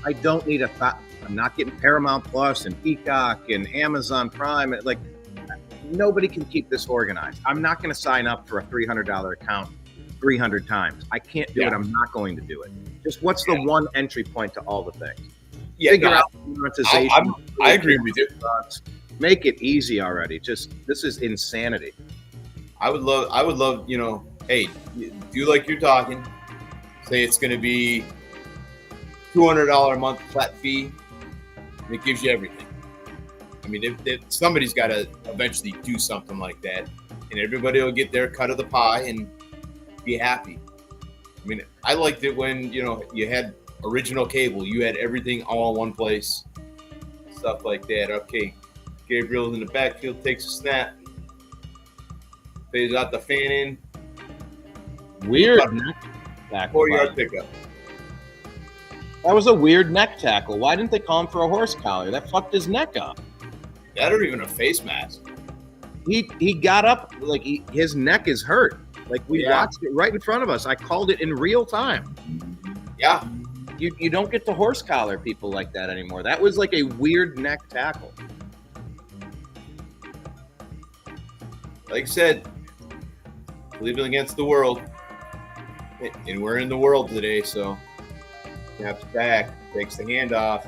Speaker 1: I don't need I'm not getting Paramount Plus and Peacock and Amazon Prime. Like, nobody can keep this organized. I'm not going to sign up for a $300 account 300 times. I can't do it. I'm not going to do it. Just what's the one entry point to all the things? Figure out monetization.
Speaker 2: I agree with you.
Speaker 1: Make it easy already. This is insanity.
Speaker 2: I would love, hey, do like you're talking. Say it's going to be $200 a month flat fee. And it gives you everything. I mean, if somebody's got to eventually do something like that, and everybody will get their cut of the pie and be happy. I mean, I liked it when, you had original cable. You had everything all in one place. Stuff like that. Okay, Gabriel in the backfield takes a snap. Fades out the fan in.
Speaker 1: Weird neck tackle.
Speaker 2: 4-yard pickup.
Speaker 1: That was a weird neck tackle. Why didn't they call him for a horse collar? That fucked his neck up.
Speaker 2: That or even a face mask.
Speaker 1: He got up like his neck is hurt. Like we watched it right in front of us. I called it in real time.
Speaker 2: Yeah.
Speaker 1: You don't get to horse collar people like that anymore. That was like a weird neck tackle.
Speaker 2: Like I said, living against the world. And we're in the world today, so snaps back, takes the handoff.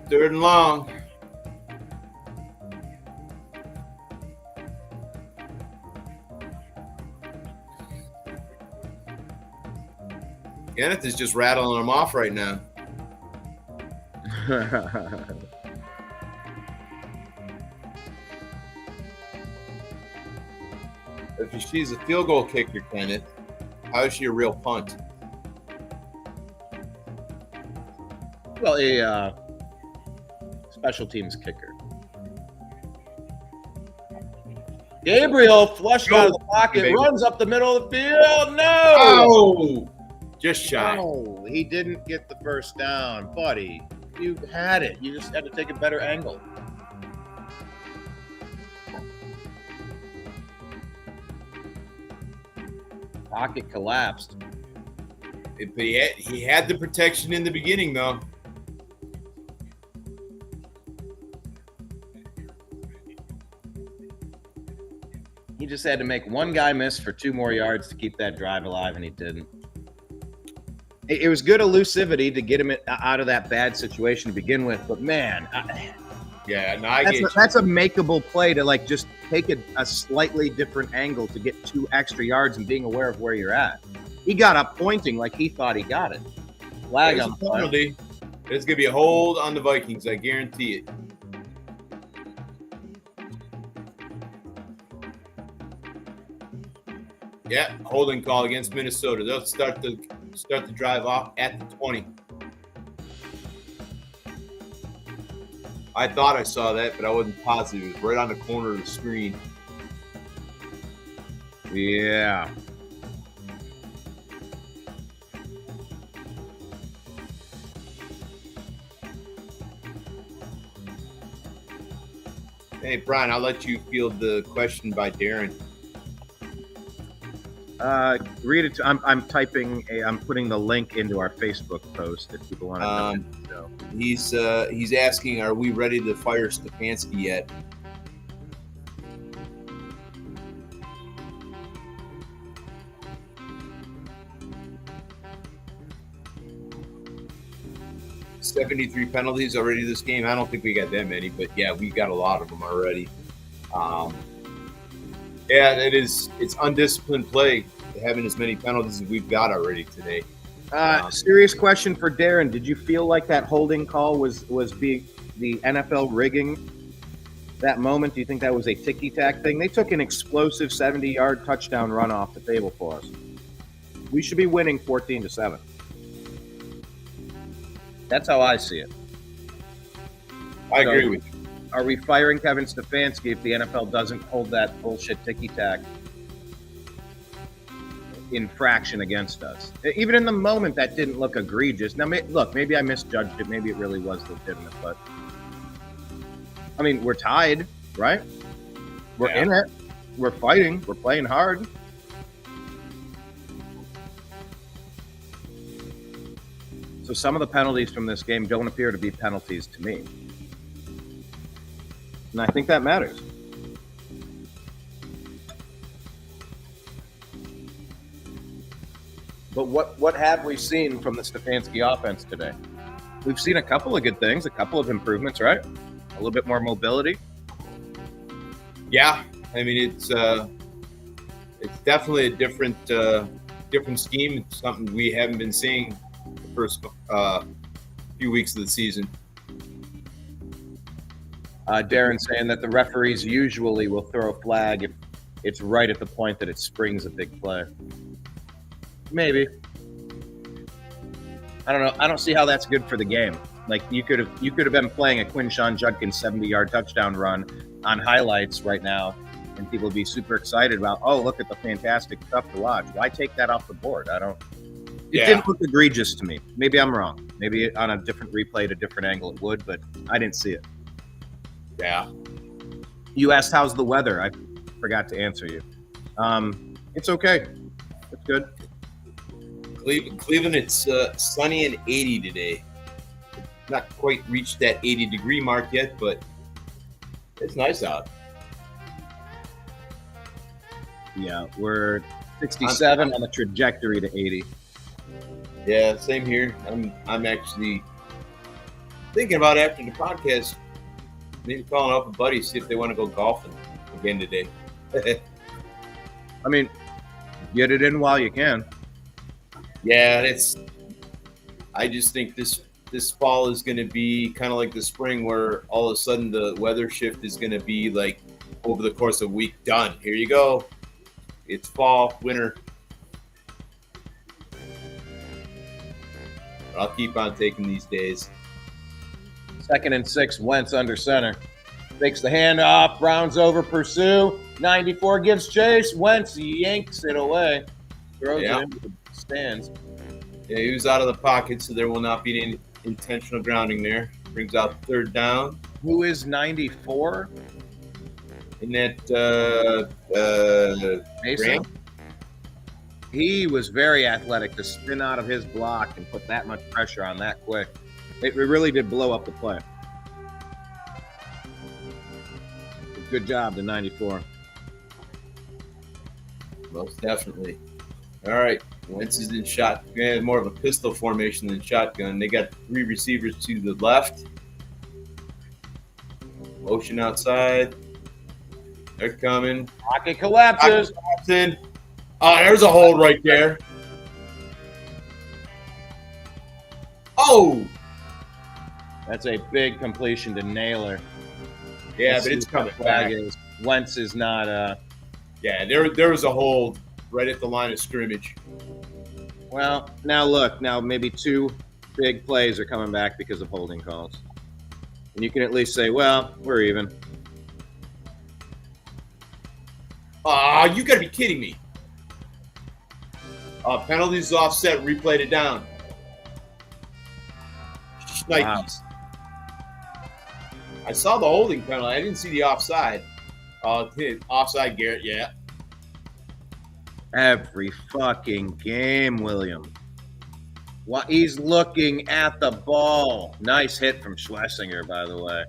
Speaker 2: Third and long. Kenneth is just rattling them off right now. If she's a field goal kicker, Kenneth, how is she a real punt?
Speaker 1: Well, a special teams kicker. Gabriel flushed out of the pocket, runs up the middle of the field. No!
Speaker 2: Oh! Just shy.
Speaker 1: No, he didn't get the first down, buddy. You had it. You just had to take a better angle. Pocket collapsed.
Speaker 2: He had the protection in the beginning, though.
Speaker 1: He just had to make one guy miss for 2 more yards to keep that drive alive, and he didn't. It was good elusivity to get him out of that bad situation to begin with, but man, that's a makeable play to like just take a slightly different angle to get 2 extra yards and being aware of where you're at. He got up pointing like he thought he got it. Flag on the
Speaker 2: penalty. There's gonna be a hold on the Vikings. I guarantee it. Yeah, holding call against Minnesota. They'll start the drive off at the 20. I thought I saw that, but I wasn't positive. It was right on the corner of the screen.
Speaker 1: Yeah.
Speaker 2: Hey, Brian, I'll let you field the question by Darren.
Speaker 1: Read it. I'm typing. I'm putting the link into our Facebook post if people want to know. So.
Speaker 2: He's asking, are we ready to fire Stefanski yet? $73 penalties already this game. I don't think we got that many, but yeah, we got a lot of them already. Yeah, it's undisciplined play having as many penalties as we've got already today.
Speaker 1: Serious question for Darren. Did you feel like that holding call was being the NFL rigging that moment? Do you think that was a ticky-tack thing? They took an explosive 70-yard touchdown run off the table for us. We should be winning 14-7. That's how I see it.
Speaker 2: I agree with you.
Speaker 1: Are we firing Kevin Stefanski if the NFL doesn't hold that bullshit ticky-tack infraction against us? Even in the moment, that didn't look egregious. Now, look, maybe I misjudged it. Maybe it really was legitimate. But, I mean, we're tied, right? We're in it. We're fighting. We're playing hard. So some of the penalties from this game don't appear to be penalties to me. And I think that matters. But what have we seen from the Stefanski offense today? We've seen a couple of good things, a couple of improvements, right? A little bit more mobility.
Speaker 2: Yeah, I mean it's definitely a different scheme. It's something we haven't been seeing the first few weeks of the season.
Speaker 1: Darren saying that the referees usually will throw a flag if it's right at the point that it springs a big play. Maybe. I don't know. I don't see how that's good for the game. Like you could have been playing a Quinshon Judkins 70-yard touchdown run on highlights right now, and people would be super excited about, oh, look at the fantastic stuff to watch. Why take that off the board? It didn't look egregious to me. Maybe I'm wrong. Maybe on a different replay at a different angle it would, but I didn't see it.
Speaker 2: Yeah.
Speaker 1: You asked how's the weather. I forgot to answer you. It's okay. It's good.
Speaker 2: Cleveland, it's sunny and 80 today. Not quite reached that 80-degree mark yet, but it's nice out.
Speaker 1: Yeah, we're 67 on the trajectory to 80.
Speaker 2: Yeah, same here. I'm actually thinking about after the podcast, maybe calling up a buddy, see if they want to go golfing again today.
Speaker 1: I mean, get it in while you can.
Speaker 2: Yeah, I just think this fall is going to be kind of like the spring, where all of a sudden the weather shift is going to be like over the course of a week. Done. Here you go. It's fall, winter. I'll keep on taking these days.
Speaker 1: 2nd and 6, Wentz under center. Takes the handoff, Browns over, pursue. 94 gives chase. Wentz yanks it away. Throws it into the stands.
Speaker 2: Yeah, he was out of the pocket, so there will not be any intentional grounding there. Brings out 3rd down.
Speaker 1: Who is 94?
Speaker 2: And that
Speaker 1: Mason? He was very athletic to spin out of his block and put that much pressure on that quick. It really did blow up the play. Good job to 94.
Speaker 2: Most definitely. All right. Wentz is in shotgun, more of a pistol formation than shotgun. They got 3 receivers to the left. Motion outside. They're coming.
Speaker 1: Pocket collapses.
Speaker 2: Oh, there's a hold right there. Oh!
Speaker 1: That's a big completion to Naylor.
Speaker 2: Yeah, but it's coming back.
Speaker 1: Wentz is not
Speaker 2: Yeah, there was a hold right at the line of scrimmage.
Speaker 1: Well, now look. Now maybe 2 big plays are coming back because of holding calls. And you can at least say, well, we're even.
Speaker 2: You got to be kidding me. Penalties offset, replayed it down. Shnikes. Wow. I saw the holding penalty. I didn't see the offside. Offside, Garrett, yeah.
Speaker 1: Every fucking game, William. He's looking at the ball. Nice hit from Schlesinger, by the way.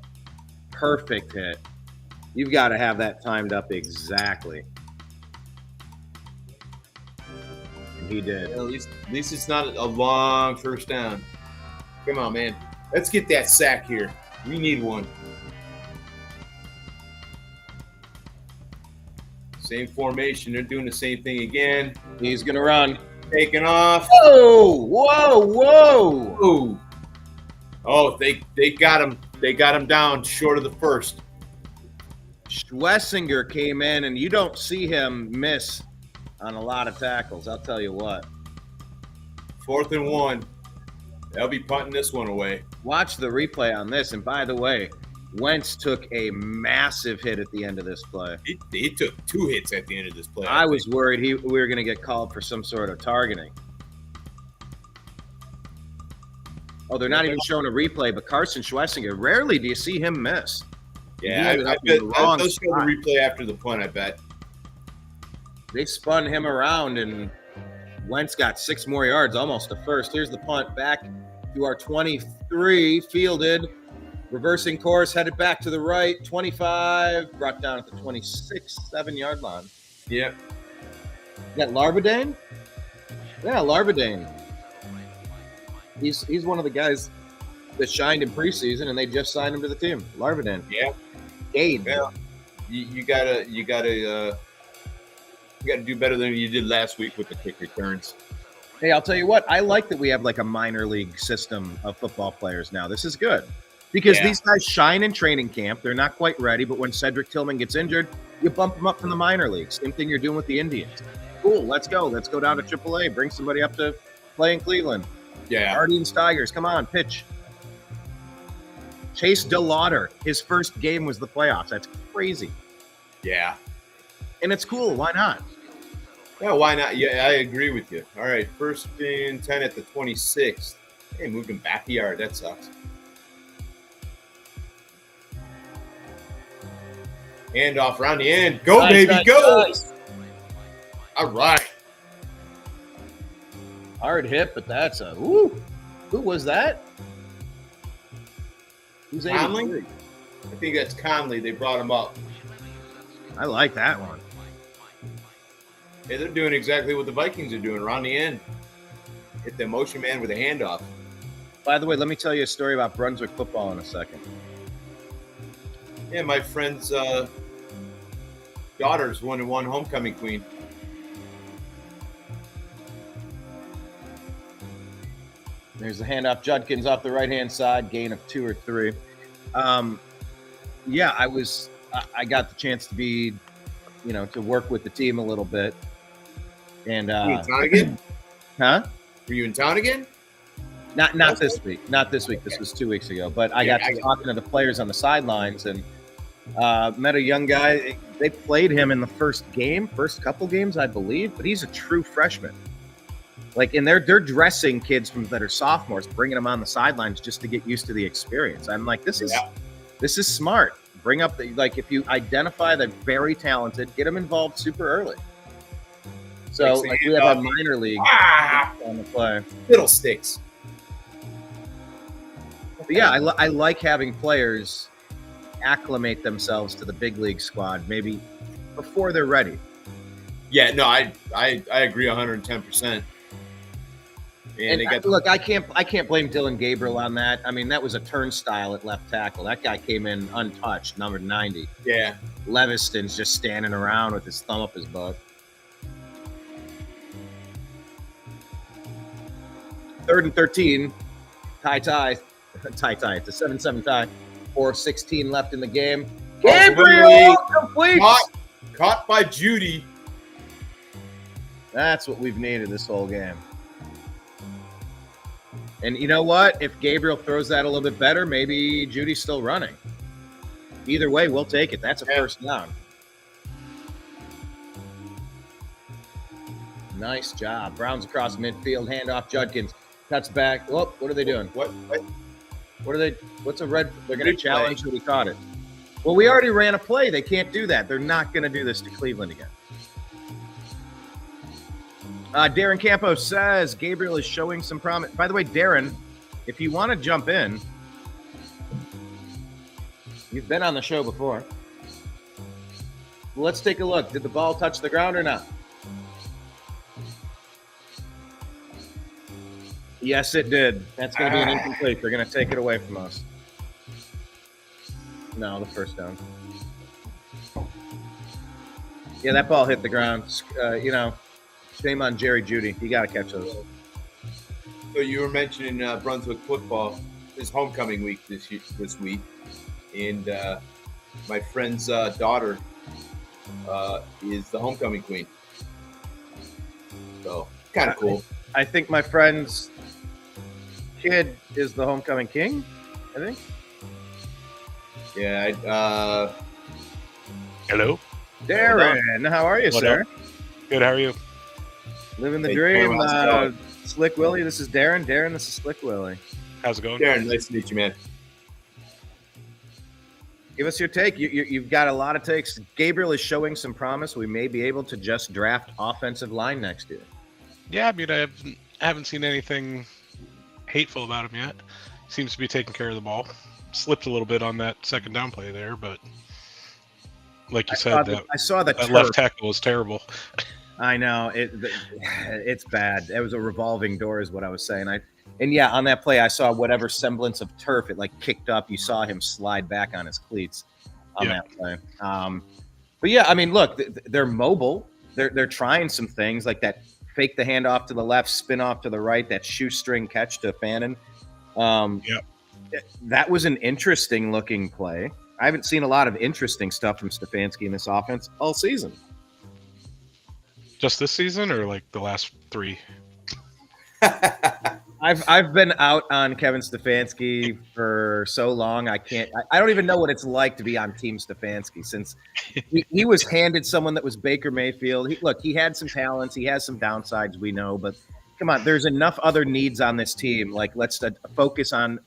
Speaker 1: Perfect hit. You've got to have that timed up exactly. And he did.
Speaker 2: Well, at least it's not a long first down. Come on, man. Let's get that sack here. We need one. Same formation. They're doing the same thing again.
Speaker 1: He's going to run.
Speaker 2: Taking off.
Speaker 1: Oh, whoa.
Speaker 2: Ooh. Oh, they got him. They got him down short of the first.
Speaker 1: Schlesinger came in, and you don't see him miss on a lot of tackles. I'll tell you what.
Speaker 2: 4th and 1. They'll be punting this one away.
Speaker 1: Watch the replay on this. And by the way, Wentz took a massive hit at the end of this play.
Speaker 2: He took 2 hits at the end of this play.
Speaker 1: I was worried we were going to get called for some sort of targeting. Oh, they're not even showing a replay, but Carson Schlesinger, rarely do you see him miss.
Speaker 2: Yeah, I bet they'll show the replay after the punt, I bet.
Speaker 1: They spun him around, and Wentz got 6 more yards, almost a first. Here's the punt back to our 23, fielded. Reversing course, headed back to the right, 25, brought down at the 26, 7-yard line.
Speaker 2: Yep.
Speaker 1: You got Larvadane? Yeah, Larvadane. He's one of the guys that shined in preseason, and they just signed him to the team. Larvadane.
Speaker 2: Yeah.
Speaker 1: Gade.
Speaker 2: Well, you gotta do better than you did last week with the kick returns.
Speaker 1: Hey, I'll tell you what. I like that we have like a minor league system of football players now. This is good. Because these guys shine in training camp. They're not quite ready, but when Cedric Tillman gets injured, you bump them up from the minor leagues. Same thing you're doing with the Indians. Cool, let's go. Let's go down to AAA. Bring somebody up to play in Cleveland.
Speaker 2: Yeah.
Speaker 1: Guardians, Tigers, come on, pitch. Chase DeLauder, his first game was the playoffs. That's crazy.
Speaker 2: Yeah.
Speaker 1: And it's cool. Why not?
Speaker 2: Yeah, why not? Yeah, I agree with you. All right, 1st and 10 at the 26th. Hey, moved him back a yard. That sucks. Handoff around the end. Go,
Speaker 1: nice,
Speaker 2: baby,
Speaker 1: nice,
Speaker 2: go.
Speaker 1: Nice.
Speaker 2: All right.
Speaker 1: Hard hit, but that's a woo. Who was that? Who's
Speaker 2: Conley? I think that's Conley. They brought him up.
Speaker 1: I like that one.
Speaker 2: Yeah, they're doing exactly what the Vikings are doing around the end. Hit the motion man with a handoff.
Speaker 1: By the way, let me tell you a story about Brunswick football in a second.
Speaker 2: Yeah, my friend's daughter's won homecoming queen.
Speaker 1: There's the handoff. Judkins off the right-hand side, gain of 2 or 3. Yeah, I got the chance to be, to work with the team a little bit. And
Speaker 2: Were you in town again?
Speaker 1: Huh?
Speaker 2: Were you in town again?
Speaker 1: Not this week. Not this week. This was 2 weeks ago. But I got to talking to the players on the sidelines and met a young guy. They played him in the first couple games, I believe. But he's a true freshman. And they're dressing kids that are sophomores, bringing them on the sidelines just to get used to the experience. I'm like, this is smart. Bring up if you identify they're very talented, get them involved super early. So we have our minor league on the play.
Speaker 2: Fiddlesticks.
Speaker 1: But yeah, I like having players acclimate themselves to the big league squad maybe before they're ready.
Speaker 2: Yeah, no, I agree 110%. And
Speaker 1: look, I can't blame Dylan Gabriel on that. I mean, that was a turnstile at left tackle. That guy came in untouched, number 90.
Speaker 2: Yeah.
Speaker 1: Leviston's just standing around with his thumb up his butt. 3rd and 13. Tie. It's a 7-7 tie. 4:16 left in the game. Gabriel completes.
Speaker 2: Caught by Judy.
Speaker 1: That's what we've needed this whole game. And you know what? If Gabriel throws that a little bit better, maybe Judy's still running. Either way, we'll take it. That's a first down. Nice job. Browns across midfield. Handoff. Judkins cuts back. Oh, what are they doing?
Speaker 2: What
Speaker 1: are they? What's a red? They're going to challenge who we caught it. Well, we already ran a play. They can't do that. They're not going to do this to Cleveland again. Darren Campos says Gabriel is showing some promise. By the way, Darren, if you want to jump in, you've been on the show before. Let's take a look. Did the ball touch the ground or not? Yes, it did. That's going to be an incomplete. They're going to take it away from us. No, the first down. Yeah, that ball hit the ground. Shame on Jerry Jeudy. You got to catch those.
Speaker 2: So you were mentioning Brunswick football. It's homecoming week this week, and my friend's daughter is the homecoming queen. So kind of cool.
Speaker 1: I think my friend's kid is the homecoming king. I think.
Speaker 2: Yeah.
Speaker 3: Hello.
Speaker 1: Darren, how are you, sir?
Speaker 3: Up? Good. How are you?
Speaker 1: Living the dream. Slick Willie, this is Darren. Darren, this is Slick Willie.
Speaker 3: How's it going?
Speaker 2: Darren, nice to meet you, man.
Speaker 1: Give us your take. You've got a lot of takes. Gabriel is showing some promise. We may be able to just draft offensive line next year.
Speaker 3: Yeah, I mean, I haven't seen anything hateful about him yet. Seems to be taking care of the ball. Slipped a little bit on that second down play there, but like you said, that left tackle was terrible.
Speaker 1: I know it's bad. It was a revolving door, is what I was saying. On that play, I saw whatever semblance of turf. It kicked up. You saw him slide back on his cleats on that play. But yeah, I mean, look, they're mobile. They're trying some things like that. Fake the handoff to the left, spin off to the right. That shoestring catch to Fannin. That was an interesting looking play. I haven't seen a lot of interesting stuff from Stefanski in this offense all season.
Speaker 3: Just this season, or like the last 3?
Speaker 1: I've been out on Kevin Stefanski for so long. I don't even know what it's like to be on Team Stefanski since he was handed someone that was Baker Mayfield. He had some talents. He has some downsides, we know, but come on, there's enough other needs on this team. Let's focus on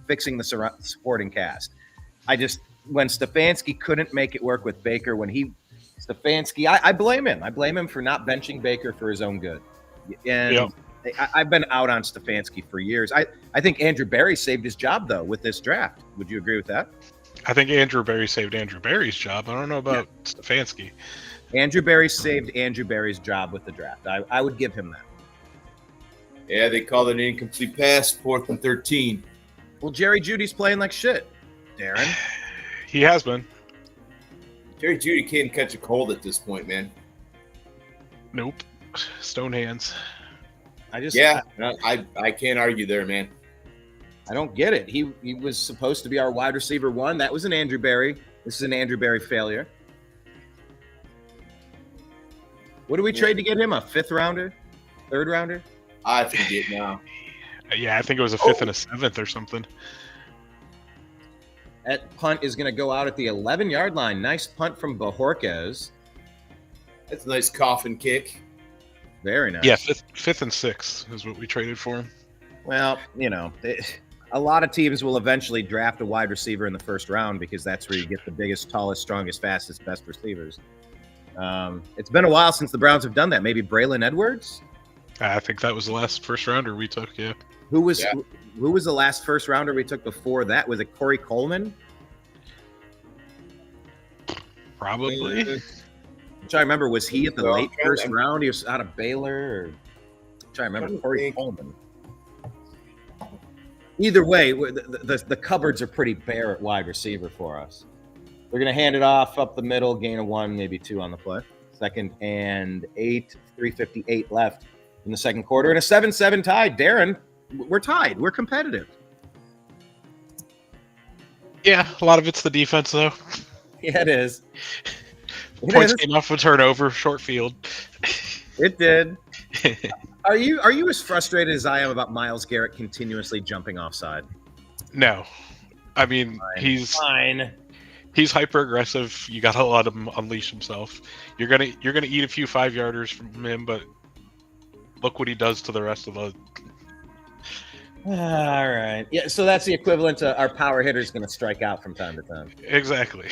Speaker 1: fixing the supporting cast. When Stefanski couldn't make it work with Baker, I blame him. I blame him for not benching Baker for his own good. And I've been out on Stefanski for years. I think Andrew Berry saved his job, though, with this draft. Would you agree with that?
Speaker 3: I think Andrew Berry saved Andrew Berry's job. I don't know about Stefanski.
Speaker 1: Andrew Berry saved Andrew Berry's job with the draft. I would give him that.
Speaker 2: Yeah, they called it an incomplete pass, 4th and 13.
Speaker 1: Well, Jerry Jeudy's playing like shit, Darren.
Speaker 3: He has been.
Speaker 2: Jerry Jeudy can't catch a cold at this point, man.
Speaker 3: Nope. Stone hands.
Speaker 2: I can't argue there, man.
Speaker 1: I don't get it. He was supposed to be our wide receiver 1. That was an Andrew Berry. This is an Andrew Berry failure. What do we trade to get him? A 5th rounder? 3rd rounder?
Speaker 2: I forget now.
Speaker 3: Yeah, I think it was a 5th and a 7th or something.
Speaker 1: That punt is going to go out at the 11-yard line. Nice punt from Bojorquez.
Speaker 2: That's a nice coffin kick.
Speaker 1: Very nice.
Speaker 3: Yeah, 5th and 6th is what we traded for him.
Speaker 1: Well, a lot of teams will eventually draft a wide receiver in the 1st round because that's where you get the biggest, tallest, strongest, fastest, best receivers. It's been a while since the Browns have done that. Maybe Braylon Edwards?
Speaker 3: I think that was the last 1st rounder we took, yeah.
Speaker 1: Who was the last 1st rounder we took before that? Was it Corey Coleman?
Speaker 3: Probably.
Speaker 1: I'm trying to remember. Was he at the late 1st round? He was out of Baylor. Or... I'm trying to remember. Corey Coleman. Either way, the cupboards are pretty bare at wide receiver for us. They're going to hand it off up the middle, gain of 1, maybe 2 on the play. 2nd and 8, 3:58 left in the 2nd quarter, and a 7-7 tie. Darren, we're tied. We're competitive.
Speaker 3: Yeah, a lot of it's the defense, though.
Speaker 1: Yeah, it is.
Speaker 3: Points came off a turnover, short field.
Speaker 1: It did. Are you as frustrated as I am about Myles Garrett continuously jumping offside?
Speaker 3: No. I mean, he's hyper aggressive. You got to let him unleash himself. You're gonna eat a few 5-yarders from him, but look what he does to the rest of the.
Speaker 1: All right. Yeah. So that's the equivalent to our power hitters going to strike out from time to time.
Speaker 3: Exactly.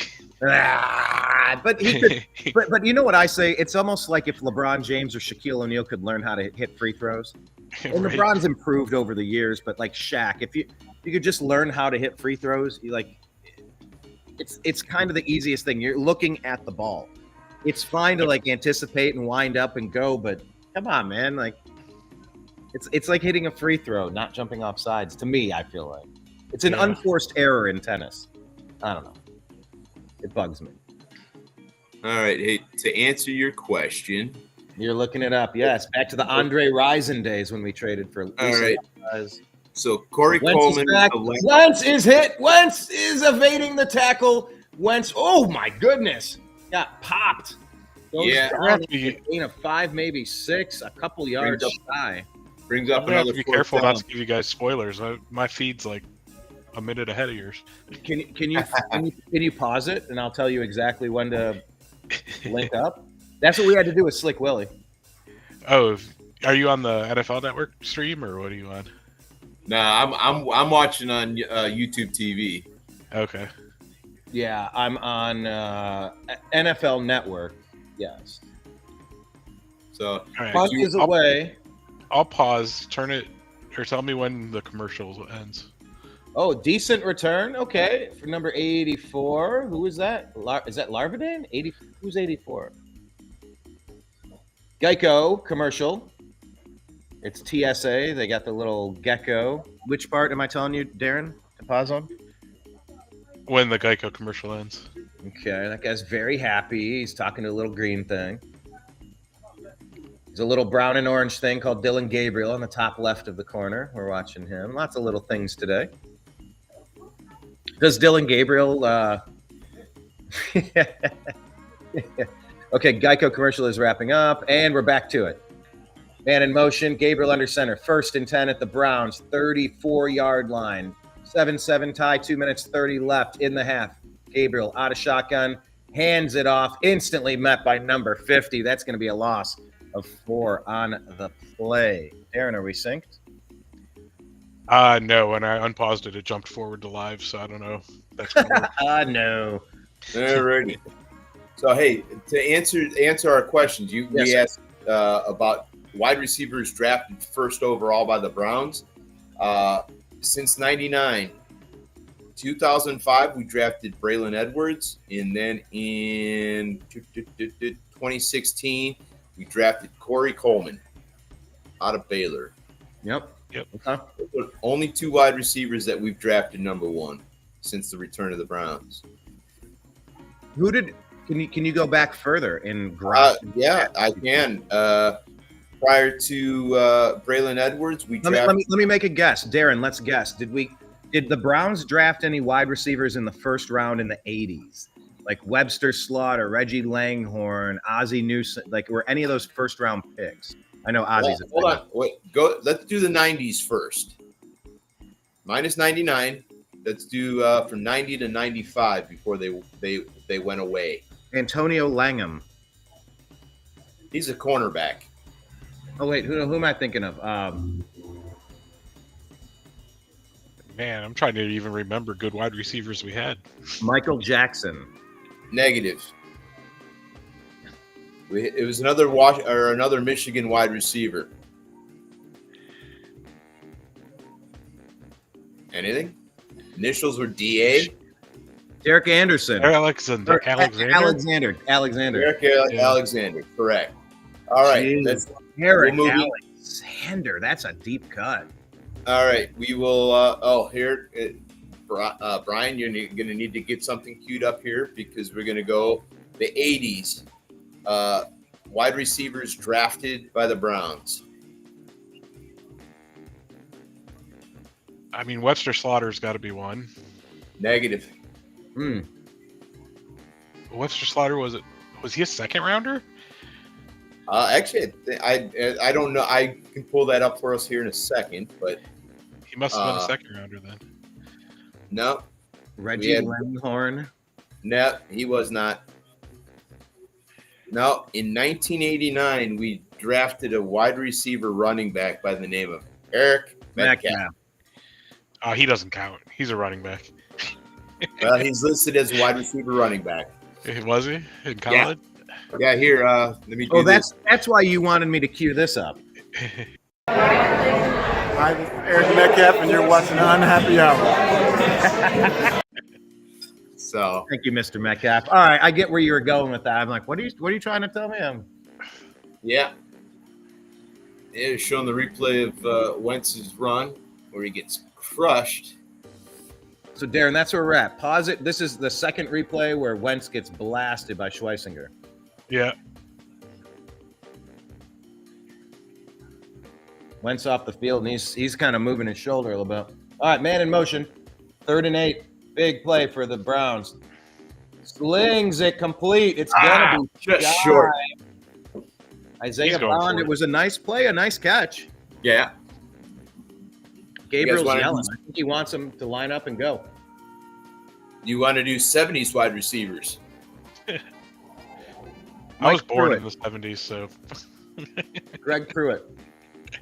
Speaker 1: but he could. but you know what I say? It's almost like if LeBron James or Shaquille O'Neal could learn how to hit free throws. And
Speaker 3: Right.
Speaker 1: LeBron's improved over the years, but like Shaq, if you could just learn how to hit free throws, it's kind of the easiest thing. You're looking at the ball. It's fine to like anticipate and wind up and go, but come on, man, like it's like hitting a free throw, not jumping off sides. To me, I feel like it's an unforced error in tennis. I don't know. It bugs me.
Speaker 2: All right. Hey, to answer your question.
Speaker 1: You're looking it up. Yes. Back to the Andre Rison days when we traded for
Speaker 2: All right.
Speaker 1: Guys.
Speaker 2: So Corey
Speaker 1: Wentz
Speaker 2: Coleman.
Speaker 1: is back. Wentz is hit. Wentz is evading the tackle. Wentz. Oh, my goodness. Got popped. Goes down a gain of 5, maybe 6, a couple yards shy.
Speaker 2: Brings up
Speaker 3: another.
Speaker 2: Be
Speaker 3: careful not to give you guys spoilers. My feed's like a minute ahead of yours.
Speaker 1: Can you pause it and I'll tell you exactly when to link up? That's what we had to do with Slick Willie.
Speaker 3: Oh, are you on the NFL Network stream or what are you on?
Speaker 2: Nah, I'm watching on YouTube TV.
Speaker 3: Okay.
Speaker 1: Yeah, I'm on NFL Network. Yes.
Speaker 2: So
Speaker 1: Punt is away.
Speaker 3: I'll pause. Turn it, or tell me when the commercial ends.
Speaker 1: Oh, decent return. Okay, for number 84. Who is that? Is that Larvadan? 80. Who's 84? Geico commercial. It's TSA. They got the little gecko. Which part am I telling you, Darren, to pause on?
Speaker 3: When the Geico commercial ends.
Speaker 1: Okay, that guy's very happy. He's talking to a little green thing. There's a little brown and orange thing called Dylan Gabriel on the top left of the corner. We're watching him. Lots of little things today. Does Dylan Gabriel... Okay, Geico commercial is wrapping up, and we're back to it. Man in motion, Gabriel under center. 1st and 10 at the Browns, 34-yard line. 7-7 tie, 2 minutes 30 left in the half. Gabriel out of shotgun, hands it off, instantly met by number 50. That's going to be a loss of 4 on the play. Darren, are we synced?
Speaker 3: No, when I unpaused it, it jumped forward to live, so I don't know. That's gonna work.
Speaker 1: No.
Speaker 2: Alrighty. So hey, to answer our questions, we asked about wide receivers drafted first overall by the Browns. Since '99, 2005 we drafted Braylon Edwards, and then in 2016 we drafted Corey Coleman out of Baylor.
Speaker 1: Yep.
Speaker 2: Okay. Only 2 wide receivers that we've drafted number 1 since the return of the Browns.
Speaker 1: Who did? Can you go back further in?
Speaker 2: Yeah, I can. Prior to Braylon Edwards,
Speaker 1: let me make a guess, Darren. Let's guess. Did the Browns draft any wide receivers in the first round in the 80s, like Webster Slaughter, Reggie Langhorne, Ozzie Newsome? Like, were any of those first round picks? I know Ozzie's.
Speaker 2: Hold on, wait. Go. Let's do the 90s first. Minus 99. Let's do from 90 to 95 before they went away.
Speaker 1: Antonio Langham.
Speaker 2: He's a cornerback.
Speaker 1: Oh wait, who am I thinking of?
Speaker 3: Man, I'm trying to even remember good wide receivers we had.
Speaker 1: Michael Jackson.
Speaker 2: Negative. It was another Michigan wide receiver. Anything? Initials were DA.
Speaker 1: Derek Anderson.
Speaker 3: Alexander.
Speaker 1: Alexander.
Speaker 2: Derek Alexander. Correct. All right.
Speaker 1: Derek Alexander. That's a deep cut.
Speaker 2: All right. We will. Brian, you're going to need to get something queued up here because we're going to go the 80s. Wide receivers drafted by the Browns.
Speaker 3: I mean, Webster Slaughter's got to be one.
Speaker 2: Negative.
Speaker 3: Webster Slaughter, was he a second rounder?
Speaker 2: Actually, I don't know. I can pull that up for us here in a second, but
Speaker 3: he must have been a second rounder then.
Speaker 2: No.
Speaker 1: Reggie Langhorne.
Speaker 2: No, he was not. No, in 1989, we drafted a wide receiver running back by the name of Eric Metcalf.
Speaker 3: He doesn't count. He's a running back.
Speaker 2: Well, he's listed as a wide receiver running back.
Speaker 3: Was he in college?
Speaker 2: Yeah, here, let me do
Speaker 1: this. That's why you wanted me to cue this up.
Speaker 4: Hi, this is Eric Metcalf, and you're watching Unhappy Hour.
Speaker 2: So
Speaker 1: thank you, Mr. Metcalf. All right, I get where you were going with that. I'm like, what are you trying to tell me?
Speaker 2: Yeah, it's showing the replay of Wentz's run where he gets crushed.
Speaker 1: So, Darren, that's where we're at. Pause it. This is the second replay where Wentz gets blasted by Schweissinger.
Speaker 3: Yeah.
Speaker 1: Wentz off the field, and he's kind of moving his shoulder a little bit. All right, man in motion. 3rd and 8. Big play for the Browns. Slings it complete. It's going to be
Speaker 2: just short.
Speaker 1: Isaiah Bond, it was a nice play, a nice catch.
Speaker 2: Yeah.
Speaker 1: Gabriel's yelling. I think he wants him to line up and go.
Speaker 2: You want to do 70s wide receivers?
Speaker 3: I was born in the 70s, so.
Speaker 1: Greg Pruitt.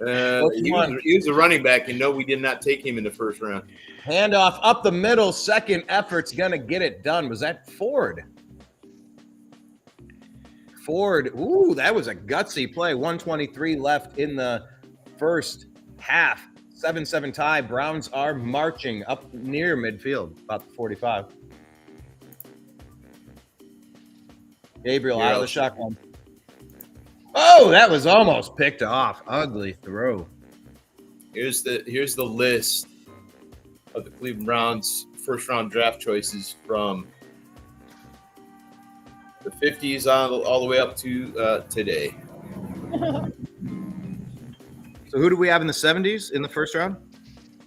Speaker 2: He was a running back, and no, we did not take him in the first round.
Speaker 1: Handoff up the middle. Second effort's going to get it done. Was that Ford? Ooh, that was a gutsy play. 1:23 left in the first half. 7-7 tie. Browns are marching up near midfield, about 45. Gabriel out of the shotgun. Oh, that was almost picked off. Ugly throw.
Speaker 2: Here's the list of the Cleveland Browns first round draft choices from the 50s all the way up to today.
Speaker 1: So who do we have in the 70s in the first round?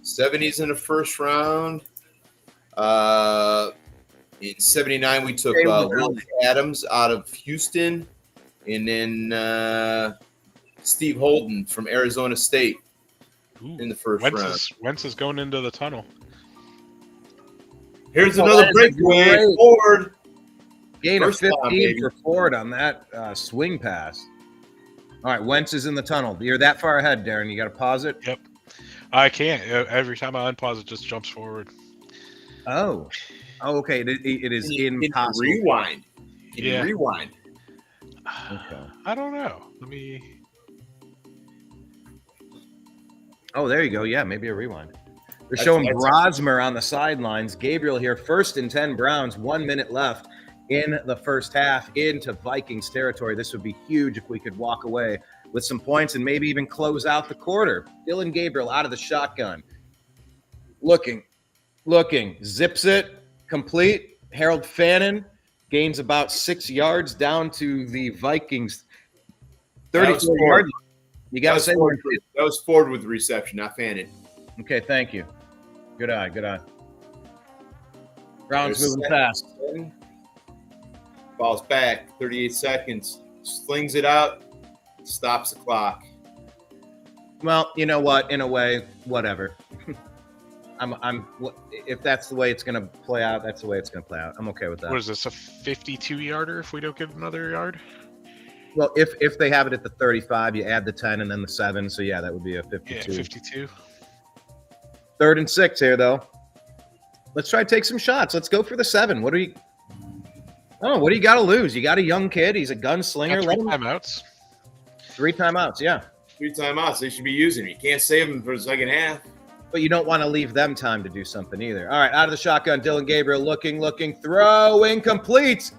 Speaker 2: 70s in the first round. In 79, we took Will Adams out of Houston, and then Steve Holden from Arizona State in the first round.
Speaker 3: Wentz is going into the tunnel.
Speaker 2: Here's another breakaway. Ford.
Speaker 1: Gain of 15 for Ford on that swing pass. All right, Wentz is in the tunnel. You're that far ahead, Darren. You got to pause it?
Speaker 3: Yep. I can't. Every time I unpause it, just jumps forward.
Speaker 1: Oh, okay. It is impossible.
Speaker 2: Rewind. Can you rewind?
Speaker 1: Okay.
Speaker 3: I don't know. Let me.
Speaker 1: Oh, there you go. Yeah, maybe a rewind. They're showing Brosmer on the sidelines. Gabriel here, 1st and 10 Browns, 1 minute left in the first half into Vikings territory. This would be huge if we could walk away with some points and maybe even close out the quarter. Dylan Gabriel out of the shotgun. Looking, zips it, complete. Harold Fannin gains about 6 yards down to the Vikings 34 yard line. You got to say
Speaker 2: that was Ford with the reception, not Fannin.
Speaker 1: Okay, thank you. Good eye. Browns moving fast.
Speaker 2: Falls back, 38 seconds, slings it out, stops the clock.
Speaker 1: Well, you know what? In a way, whatever. If that's the way it's going to play out, that's the way it's going to play out. I'm okay with that.
Speaker 3: What is this, a 52-yarder if we don't get another yard?
Speaker 1: Well, if they have it at the 35, you add the 10 and then the 7. So, yeah, that would be a 52.
Speaker 3: Yeah, 52.
Speaker 1: 3rd and 6 here, though. Let's try to take some shots. Let's go for the 7. What do you got to lose? You got a young kid. He's a gunslinger.
Speaker 3: Three timeouts.
Speaker 1: 3 timeouts, yeah.
Speaker 2: 3 timeouts. They should be using him. You can't save them for the second half.
Speaker 1: But you don't want to leave them time to do something either. All right, out of the shotgun, Dylan Gabriel looking, throw, incomplete.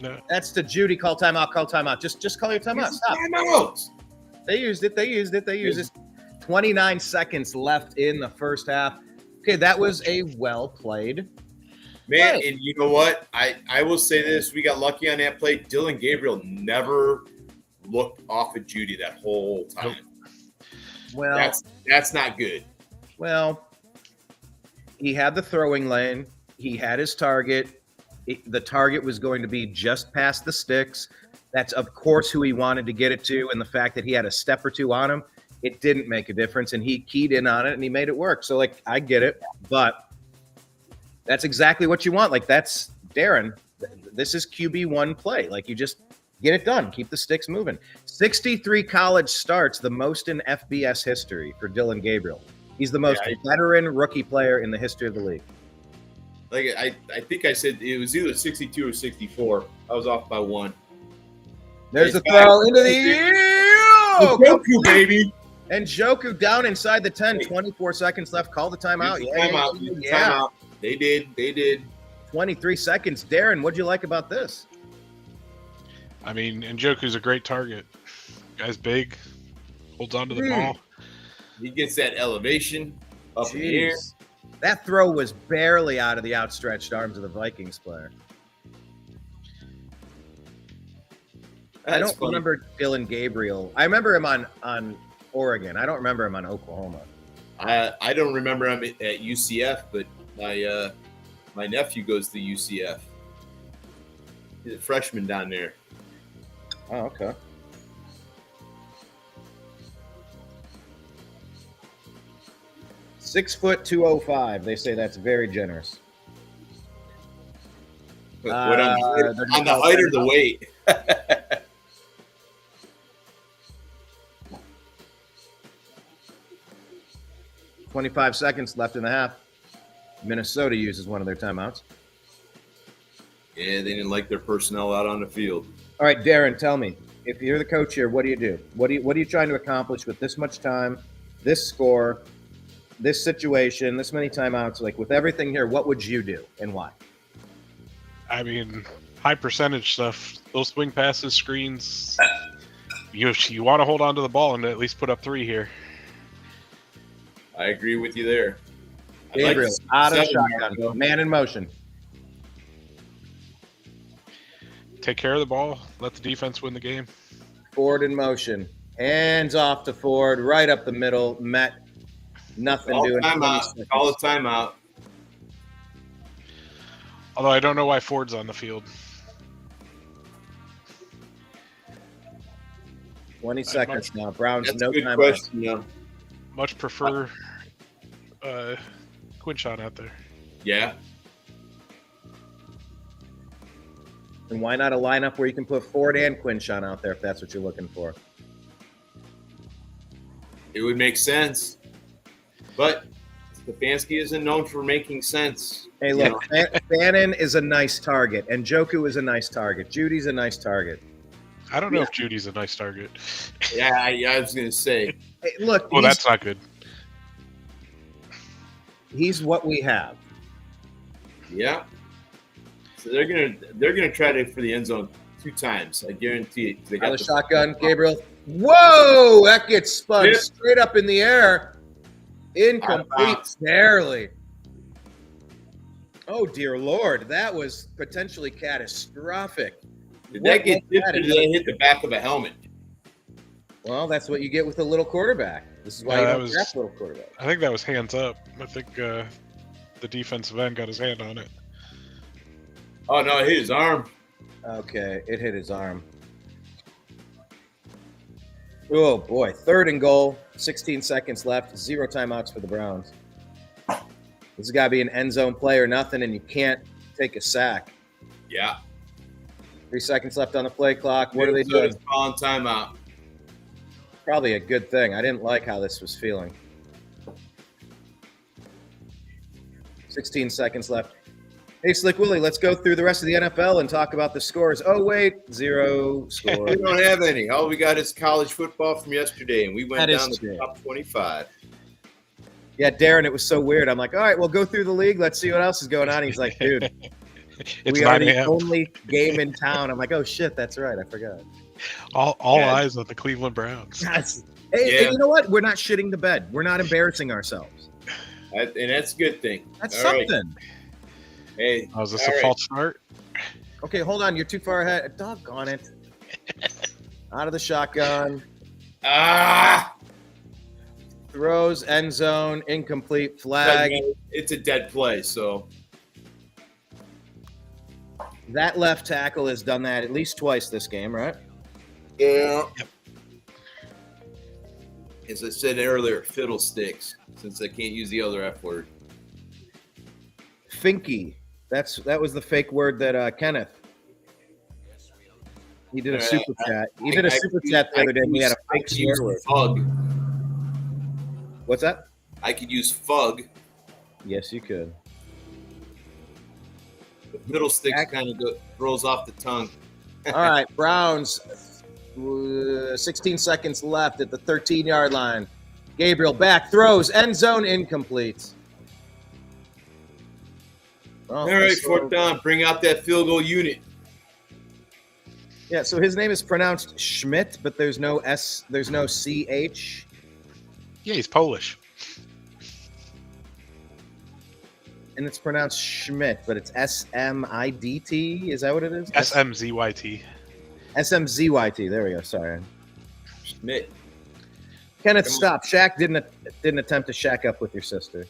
Speaker 3: No.
Speaker 1: That's to Judy. Call timeout. Just call your timeout. Stop.
Speaker 2: Timeouts.
Speaker 1: They used it. 29 seconds left in the first half. Okay, that was a well-played
Speaker 2: man. And you know what? I will say this. We got lucky on that play. Dylan Gabriel never looked off of Judy that whole time. Well, that's not good.
Speaker 1: Well, he had the throwing lane. He had his target. The target was going to be just past the sticks. That's, of course, who he wanted to get it to. And the fact that he had a step or two on him, it didn't make a difference. And he keyed in on it, and he made it work. So, I get it. But that's exactly what you want. That's Darren. This is QB1 play. You just get it done. Keep the sticks moving. 63 college starts, the most in FBS history for Dylan Gabriel. He's the most veteran rookie player in the history of the league.
Speaker 2: Like I think I said it was either 62 or 64. I was off by 1.
Speaker 1: There's a throw into the
Speaker 2: Joku, baby.
Speaker 1: And Joku down inside the 10. 24 seconds left. Call the timeout.
Speaker 2: Timeout. They did.
Speaker 1: 23 seconds. Darren, what'd you like about this?
Speaker 3: I mean, Njoku's a great target. Guy's big, holds onto the ball.
Speaker 2: He gets that elevation up in the air.
Speaker 1: That throw was barely out of the outstretched arms of the Vikings player. I don't remember Dylan Gabriel. I remember him on Oregon. I don't remember him on Oklahoma.
Speaker 2: I don't remember him at UCF, but my nephew goes to UCF. He's a freshman down there.
Speaker 1: Oh, okay. "6'2", 205. They say that's very generous.
Speaker 2: On the height or the weight?
Speaker 1: 25 seconds left in the half. Minnesota uses one of their timeouts.
Speaker 2: Yeah, they didn't like their personnel out on the field.
Speaker 1: All right, Darren, tell me, if you're the coach here, what do you do? What are you trying to accomplish with this much time, this score, this situation, this many timeouts? Like, with everything here, what would you do and why?
Speaker 3: I mean, high percentage stuff. Those swing passes, screens. You want to hold on to the ball and at least put up 3 here.
Speaker 2: I agree with you there.
Speaker 1: Gabriel, out of shotgun. Man in motion.
Speaker 3: Take care of the ball. Let the defense win the game.
Speaker 1: Ford in motion. Hands off to Ford. Right up the middle. Met. Nothing doing.
Speaker 2: Call a timeout.
Speaker 3: Although I don't know why Ford's on the field.
Speaker 1: 20 seconds now. Browns,
Speaker 2: That's
Speaker 1: no
Speaker 2: a good
Speaker 1: time
Speaker 2: question, yeah.
Speaker 3: Much prefer Quinshon out there.
Speaker 2: Yeah.
Speaker 1: And why not a lineup where you can put Ford and Quinshon out there if that's what you're looking for?
Speaker 2: It would make sense. But Stefanski isn't known for making sense.
Speaker 1: Hey, look, Bannon is a nice target, and Njoku is a nice target. Judy's a nice target.
Speaker 3: I don't know if Judy's a nice target.
Speaker 2: Yeah, I was going to say.
Speaker 1: Hey, look.
Speaker 3: Well, that's not good.
Speaker 1: He's what we have.
Speaker 2: Yeah. So they're gonna try to for the end zone 2 times. I guarantee it. They got
Speaker 1: the shotgun, Gabriel. Whoa! That gets spun straight up in the air. Incomplete, barely. Oh dear Lord, that was potentially catastrophic.
Speaker 2: Did that get tipped or did that hit the back of a helmet?
Speaker 1: Well, that's what you get with a little quarterback. This is why you don't draft little quarterback.
Speaker 3: I think that was hands up. I think the defensive end got his hand on it.
Speaker 2: Oh no, it hit his arm.
Speaker 1: Okay, it hit his arm. Oh boy, 3rd and goal, 16 seconds left, 0 timeouts for the Browns. This has got to be an end zone play or nothing, and you can't take a sack.
Speaker 2: Yeah.
Speaker 1: 3 seconds left on the play clock. What are they doing?
Speaker 2: Calling timeout.
Speaker 1: Probably a good thing. I didn't like how this was feeling. 16 seconds left. Hey, Slick Willie, let's go through the rest of the NFL and talk about the scores. Oh, wait, 0 score.
Speaker 2: We don't have any. All we got is college football from yesterday, and we went down to the top 25.
Speaker 1: Yeah, Darren, it was so weird. I'm like, all right, we'll go through the league. Let's see what else is going on. He's like, dude, we are the only game in town. I'm like, oh, shit, that's right. I forgot.
Speaker 3: All eyes on the Cleveland Browns.
Speaker 1: Hey, you know what? We're not shitting the bed. We're not embarrassing ourselves.
Speaker 2: And that's a good thing.
Speaker 1: That's something.
Speaker 2: Right. Hey,
Speaker 3: was this a false start?
Speaker 1: Okay, hold on. You're too far ahead. Doggone it. Out of the shotgun. Throws, end zone, incomplete, flag.
Speaker 2: It's a dead play, so.
Speaker 1: That left tackle has done that at least twice this game, right?
Speaker 2: Yeah. Yep. As I said earlier, fiddlesticks, since I can't use the other F word.
Speaker 1: Finky. That was the fake word that Kenneth. He did a super chat. He did a super chat the other day. He had a fake swear word.
Speaker 2: Fug.
Speaker 1: What's that?
Speaker 2: I could use fug.
Speaker 1: Yes, you could.
Speaker 2: The middle stick kind of rolls off the tongue.
Speaker 1: All right, Browns. 16 seconds left at the 13-yard line. Gabriel back, throws, end zone, incomplete. Well,
Speaker 2: All right, fourth down. Bring out that field goal unit.
Speaker 1: Yeah, so his name is pronounced Schmidt, but there's no S, there's no CH.
Speaker 3: Yeah, he's Polish.
Speaker 1: And it's pronounced Schmidt, but it's SMIDT. Is that what it is?
Speaker 3: SMZYT.
Speaker 1: SMZYT. There we go. Sorry.
Speaker 2: Schmidt.
Speaker 1: Kenneth, stop. Shaq didn't attempt to shack up with your sister.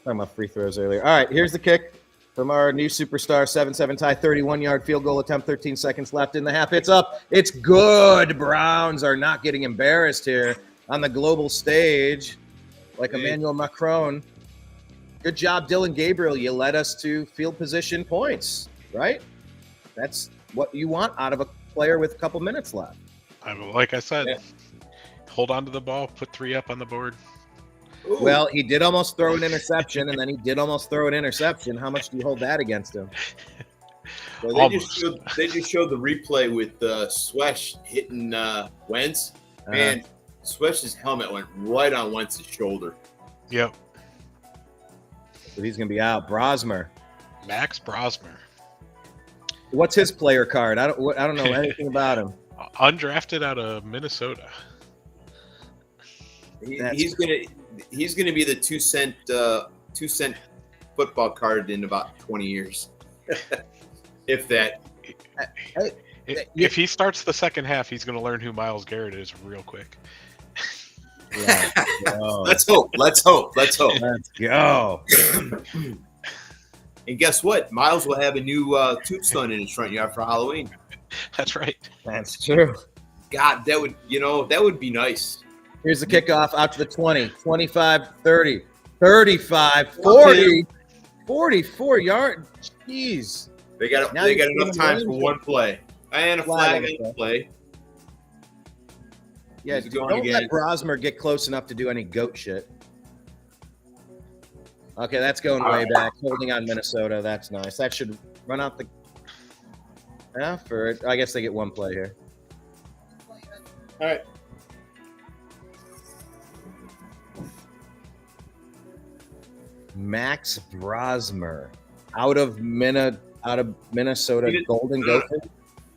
Speaker 1: Talking about free throws earlier. All right, here's the kick from our new superstar. 7-7 tie, 31-yard field goal attempt. 13 seconds left in the half. It's up. It's good. Browns are not getting embarrassed here on the global stage, like Emmanuel Macron. Good job, Dylan Gabriel. You led us to field position points, right? That's what you want out of a player with a couple minutes left.
Speaker 3: Like I said, hold on to the ball, put 3 up on the board.
Speaker 2: Ooh.
Speaker 1: Well, he did almost throw an interception, and then he did almost throw an interception. How much do you hold that against him?
Speaker 2: Well, they just showed the replay with Swesh hitting Wentz. Man, Swesh's helmet went right on Wentz's shoulder.
Speaker 3: Yep.
Speaker 1: So he's going to be out. Brosmer.
Speaker 3: Max Brosmer.
Speaker 1: What's his player card? I don't know anything about him.
Speaker 3: Undrafted out of Minnesota.
Speaker 2: He's gonna be the 2-cent football card in about 20 years, if that.
Speaker 3: If he starts the second half, he's going to learn who Myles Garrett is real quick.
Speaker 1: Yeah.
Speaker 2: Let's hope. Let's go. And guess what? Miles will have a new tombstone in his front yard for Halloween.
Speaker 3: That's right.
Speaker 1: That's true.
Speaker 2: God, that would be nice.
Speaker 1: Here's the kickoff out to the 20, 25, 30, 35, 40, 44 yard. Jeez.
Speaker 2: They got enough time for one play. And a flag on the play.
Speaker 1: Yeah, don't let Brosmer get close enough to do any goat shit. Okay, that's going way back. Holding on Minnesota. That's nice. That should run out the... Yeah, I guess they get one play here.
Speaker 2: All right.
Speaker 1: Max Brosmer out of Minnesota Golden Gophers.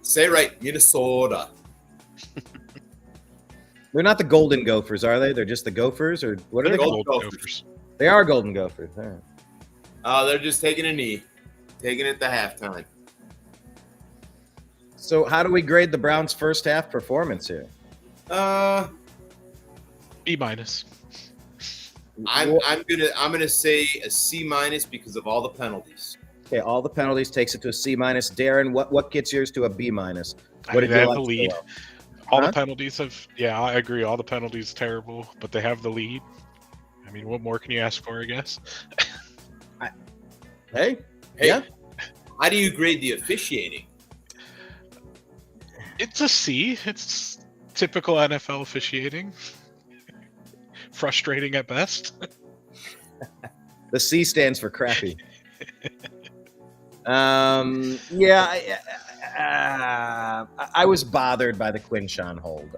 Speaker 2: Say it right, Minnesota.
Speaker 1: They're not the Golden Gophers, are they? They're just the Gophers, or what are they called?
Speaker 2: Gophers.
Speaker 1: They are Golden Gophers.
Speaker 2: They're just taking a knee, taking it to halftime.
Speaker 1: So, how do we grade the Browns' first half performance here?
Speaker 3: B-.
Speaker 2: I'm gonna say a C- because of all the penalties.
Speaker 1: Okay, all the penalties takes it to a C-. Darren, what gets yours to a B-? What
Speaker 3: did you have the lead? All the penalties I agree. All the penalties terrible, but they have the lead. I mean, what more can you ask for, I guess?
Speaker 1: Hey,
Speaker 2: yeah. How do you grade the officiating?
Speaker 3: It's a C. It's typical NFL officiating. Frustrating at best.
Speaker 1: The C stands for crappy. I was bothered by the Quinshawn hold.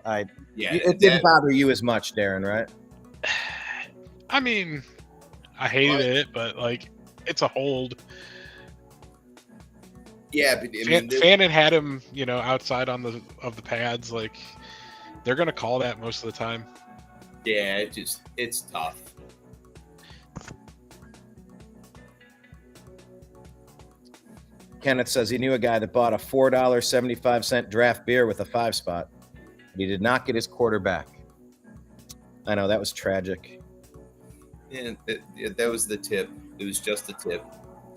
Speaker 1: It didn't bother you as much, Darren, right?
Speaker 3: I mean, I hated it, but it's a hold.
Speaker 2: Yeah, but
Speaker 3: Fannin had him, outside of the pads. They're gonna call that most of the time.
Speaker 2: Yeah, it's tough.
Speaker 1: Kenneth says he knew a guy that bought a $4.75 draft beer with a 5 spot. He did not get his quarterback. I know, that was tragic.
Speaker 2: Yeah, that was the tip. It was just the tip.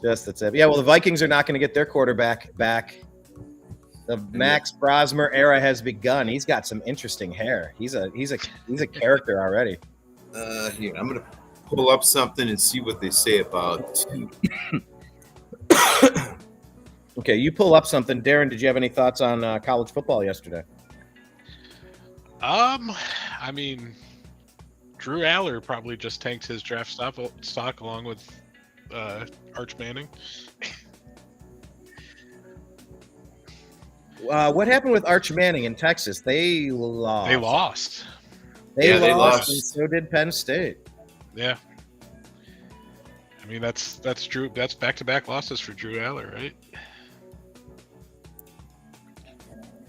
Speaker 1: Just the tip. Yeah, well, the Vikings are not going to get their quarterback back. The Max Brosmer era has begun. He's got some interesting hair. He's a character already.
Speaker 2: Here, I'm going to pull up something and see what they say about.
Speaker 1: Okay, you pull up something. Darren, did you have any thoughts on college football yesterday?
Speaker 3: I mean, Drew Aller probably just tanked his draft stock along with Arch Manning.
Speaker 1: What happened with Arch Manning in Texas? They lost. They lost, and so did Penn State.
Speaker 3: Yeah. I mean, that's Drew. That's back-to-back losses for Drew Aller, right?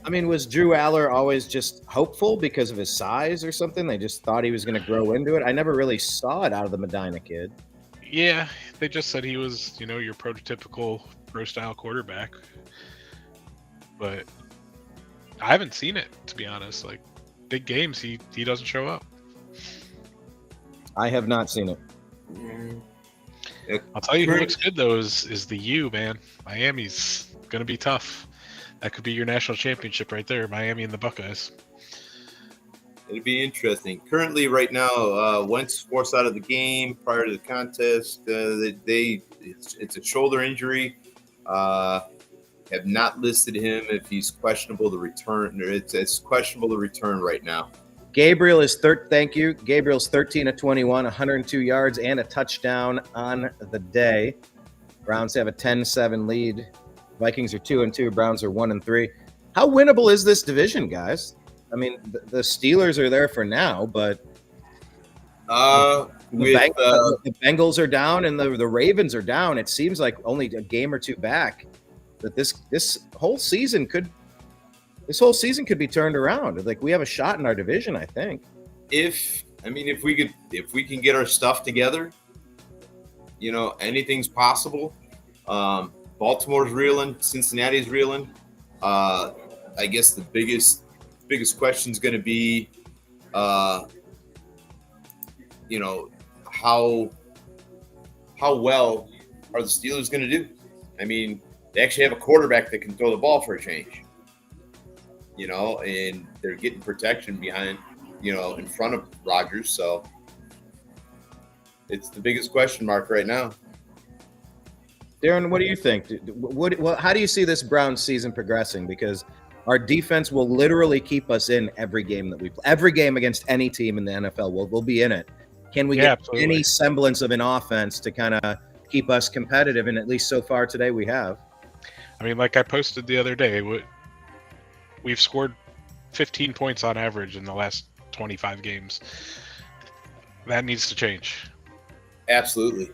Speaker 1: I mean, was Drew Aller always just hopeful because of his size or something? They just thought he was going to grow into it. I never really saw it out of the Medina kid.
Speaker 3: Yeah, they just said he was, your prototypical pro-style quarterback. But I haven't seen it, to be honest. Like, big games, he doesn't show up.
Speaker 1: I have not seen it.
Speaker 3: I'll tell you who looks good, though, is the U, man. Miami's going to be tough. That could be your national championship right there, Miami and the Buckeyes.
Speaker 2: It'd be interesting. Currently, right now, Wentz forced out of the game prior to the contest. It's a shoulder injury. Have not listed him if he's questionable to return. It's questionable to return right now.
Speaker 1: Gabriel is Thank you. Gabriel's 13 of 21, 102 yards and a touchdown on the day. Browns have a 10-7 lead. Vikings are 2-2. Browns are 1-3. How winnable is this division, guys? I mean, the Steelers are there for now, but the Bengals are down and the Ravens are down. It seems like only a game or two back. But this whole season could be turned around. Like, we have a shot in our division, I think.
Speaker 2: If we can get our stuff together, anything's possible. Baltimore's reeling, Cincinnati's reeling. I guess the biggest question is going to be, how well are the Steelers going to do? I mean, they actually have a quarterback that can throw the ball for a change, and they're getting protection behind, in front of Rodgers. So it's the biggest question mark right now.
Speaker 1: Darren, what do you think? How do you see this Browns season progressing? Because our defense will literally keep us in every game that we play. Every game against any team in the NFL, we'll be in it. Can we get any semblance of an offense to kind of keep us competitive? And at least so far today, we have.
Speaker 3: I mean, like I posted the other day, we've scored 15 points on average in the last 25 games. That needs to change.
Speaker 2: Absolutely.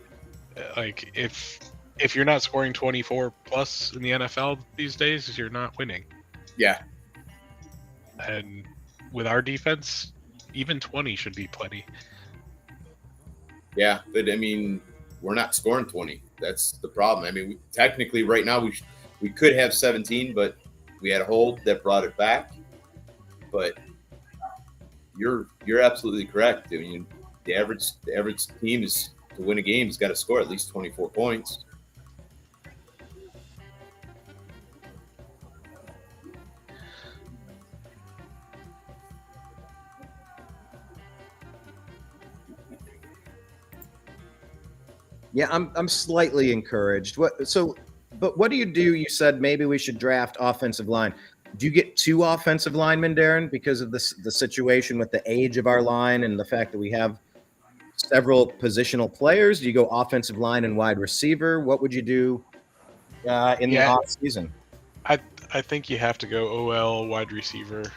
Speaker 3: Like, if you're not scoring 24 plus in the NFL these days, you're not winning.
Speaker 2: Yeah.
Speaker 3: And with our defense, even 20 should be plenty.
Speaker 2: Yeah, but I mean, we're not scoring 20. That's the problem. I mean, technically right now we could have 17, but we had a hold that brought it back. But you're absolutely correct. I mean, the average team is to win a game has got to score at least 24 points.
Speaker 1: Yeah, I'm slightly encouraged. But what do? You said maybe we should draft offensive line. Do you get two offensive linemen, Darren, because of the situation with the age of our line and the fact that we have several positional players? Do you go offensive line and wide receiver? What would you do in the off season?
Speaker 3: I think you have to go OL wide receiver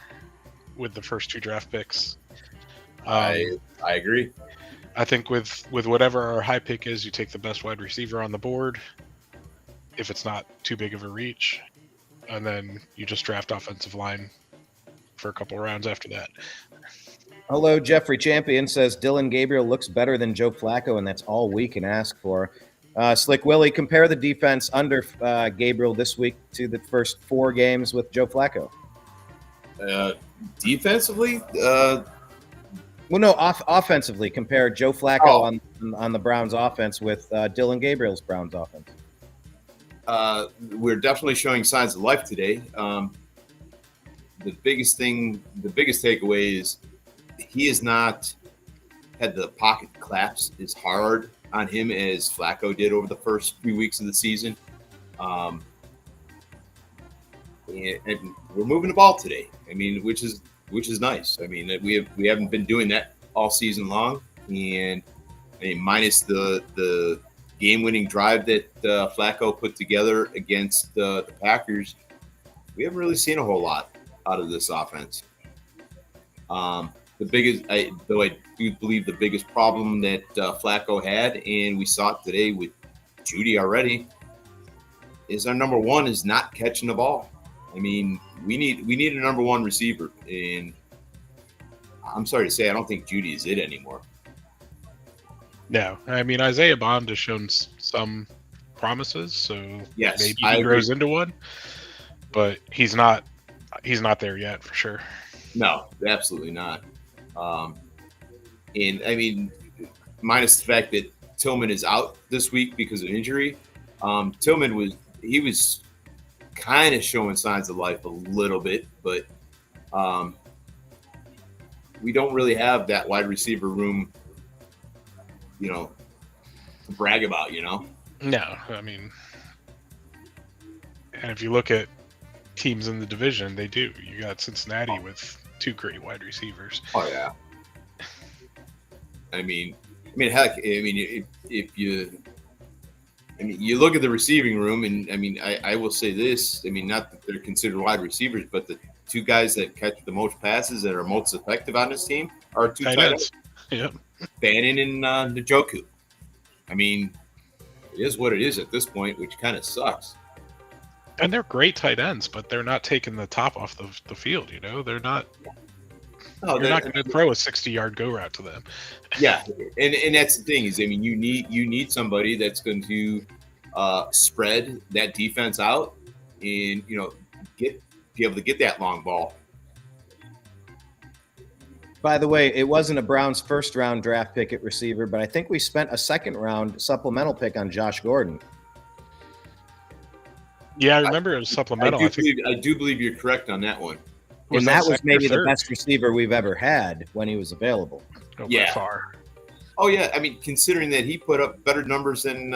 Speaker 3: with the first two draft picks.
Speaker 2: I agree.
Speaker 3: I think with whatever our high pick is, you take the best wide receiver on the board, if it's not too big of a reach, and then you just draft offensive line for a couple rounds after that.
Speaker 1: Hello, Jeffrey Champion says Dylan Gabriel looks better than Joe Flacco, and that's all we can ask for. Slick Willie, compare the defense under Gabriel this week to the first 4 games with Joe Flacco.
Speaker 2: Defensively?
Speaker 1: Well, no, offensively, compare Joe Flacco on the Browns offense with Dylan Gabriel's Browns offense.
Speaker 2: We're definitely showing signs of life today. The biggest takeaway is he has not had the pocket collapse as hard on him as Flacco did over the first few weeks of the season. And we're moving the ball today. I mean, which is nice. I mean, we haven't been doing that all season long, and I mean, minus the game-winning drive that Flacco put together against the Packers, we haven't really seen a whole lot out of this offense. The biggest, though I do believe the biggest problem that Flacco had, and we saw it today with Judy already, is our number one is not catching the ball. I mean, we need a number one receiver, and I'm sorry to say, I don't think Judy is it anymore.
Speaker 3: No, I mean Isaiah Bond has shown some promises, so
Speaker 2: yes,
Speaker 3: maybe he grows into one, but he's not there yet for sure.
Speaker 2: No, absolutely not. And I mean, minus the fact that Tillman is out this week because of injury, Tillman was kind of showing signs of life a little bit, but we don't really have that wide receiver room, to brag about,
Speaker 3: No, I mean, and if you look at teams in the division, they do. You got Cincinnati with 2 great wide receivers.
Speaker 2: Oh yeah. I mean, heck, if you look at the receiving room, and I will say this. Not that they're considered wide receivers, but the 2 guys that catch the most passes that are most effective on this team are 2 tight ends.
Speaker 3: Yep.
Speaker 2: Bannon and Njoku. It is what it is at this point, which kind of sucks.
Speaker 3: And they're great tight ends, but they're not taking the top off the field. They're not. You're not going to throw a 60-yard go route to them.
Speaker 2: Yeah, and that's the thing is, you need somebody that's going to spread that defense out and be able to get that long ball.
Speaker 5: By the way, it wasn't a Browns first-round draft pick at receiver, but I think we spent a second-round supplemental pick on Josh Gordon.
Speaker 3: Yeah, I remember it was supplemental.
Speaker 2: I do believe you're correct on that one.
Speaker 5: And that was maybe the best receiver we've ever had when he was available.
Speaker 3: Oh, by far.
Speaker 2: Oh, yeah. Considering that he put up better numbers than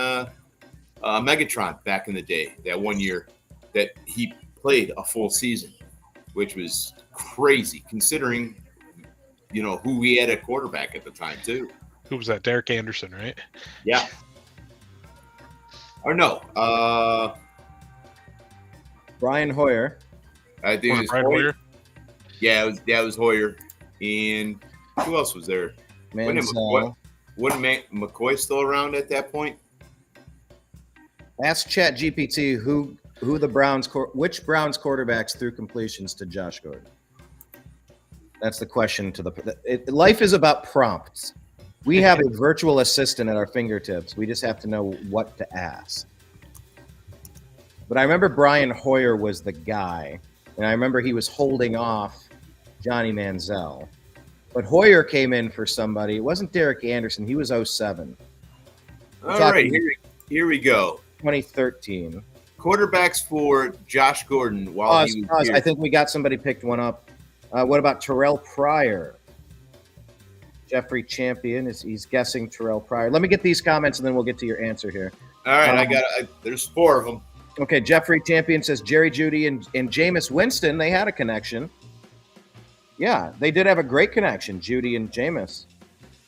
Speaker 2: Megatron back in the day, that one year that he played a full season, which was crazy considering, who we had at quarterback at the time, too.
Speaker 3: Who was that? Derek Anderson, right?
Speaker 2: Yeah. Or no.
Speaker 5: Brian Hoyer.
Speaker 2: I think it was
Speaker 3: Hoyer.
Speaker 2: Yeah, that was Hoyer. And who else was there?
Speaker 5: Manziel.
Speaker 2: Wasn't McCoy still around at that point?
Speaker 5: Ask ChatGPT which Browns quarterbacks threw completions to Josh Gordon. That's the question life is about prompts. We have a virtual assistant at our fingertips. We just have to know what to ask. But I remember Brian Hoyer was the guy, and I remember he was holding off Johnny Manziel. But Hoyer came in for somebody. It wasn't Derek Anderson. He was 07.
Speaker 2: All right, here we go.
Speaker 5: 2013.
Speaker 2: Quarterbacks for Josh Gordon he was here.
Speaker 5: I think we got somebody picked one up. What about Terrell Pryor? Jeffrey Champion he's guessing Terrell Pryor. Let me get these comments and then we'll get to your answer here.
Speaker 2: All right, there's 4 of them.
Speaker 5: Okay, Jeffrey Champion says Jerry Jeudy and Jameis Winston, they had a connection. Yeah, they did have a great connection, Jeudy and Jameis.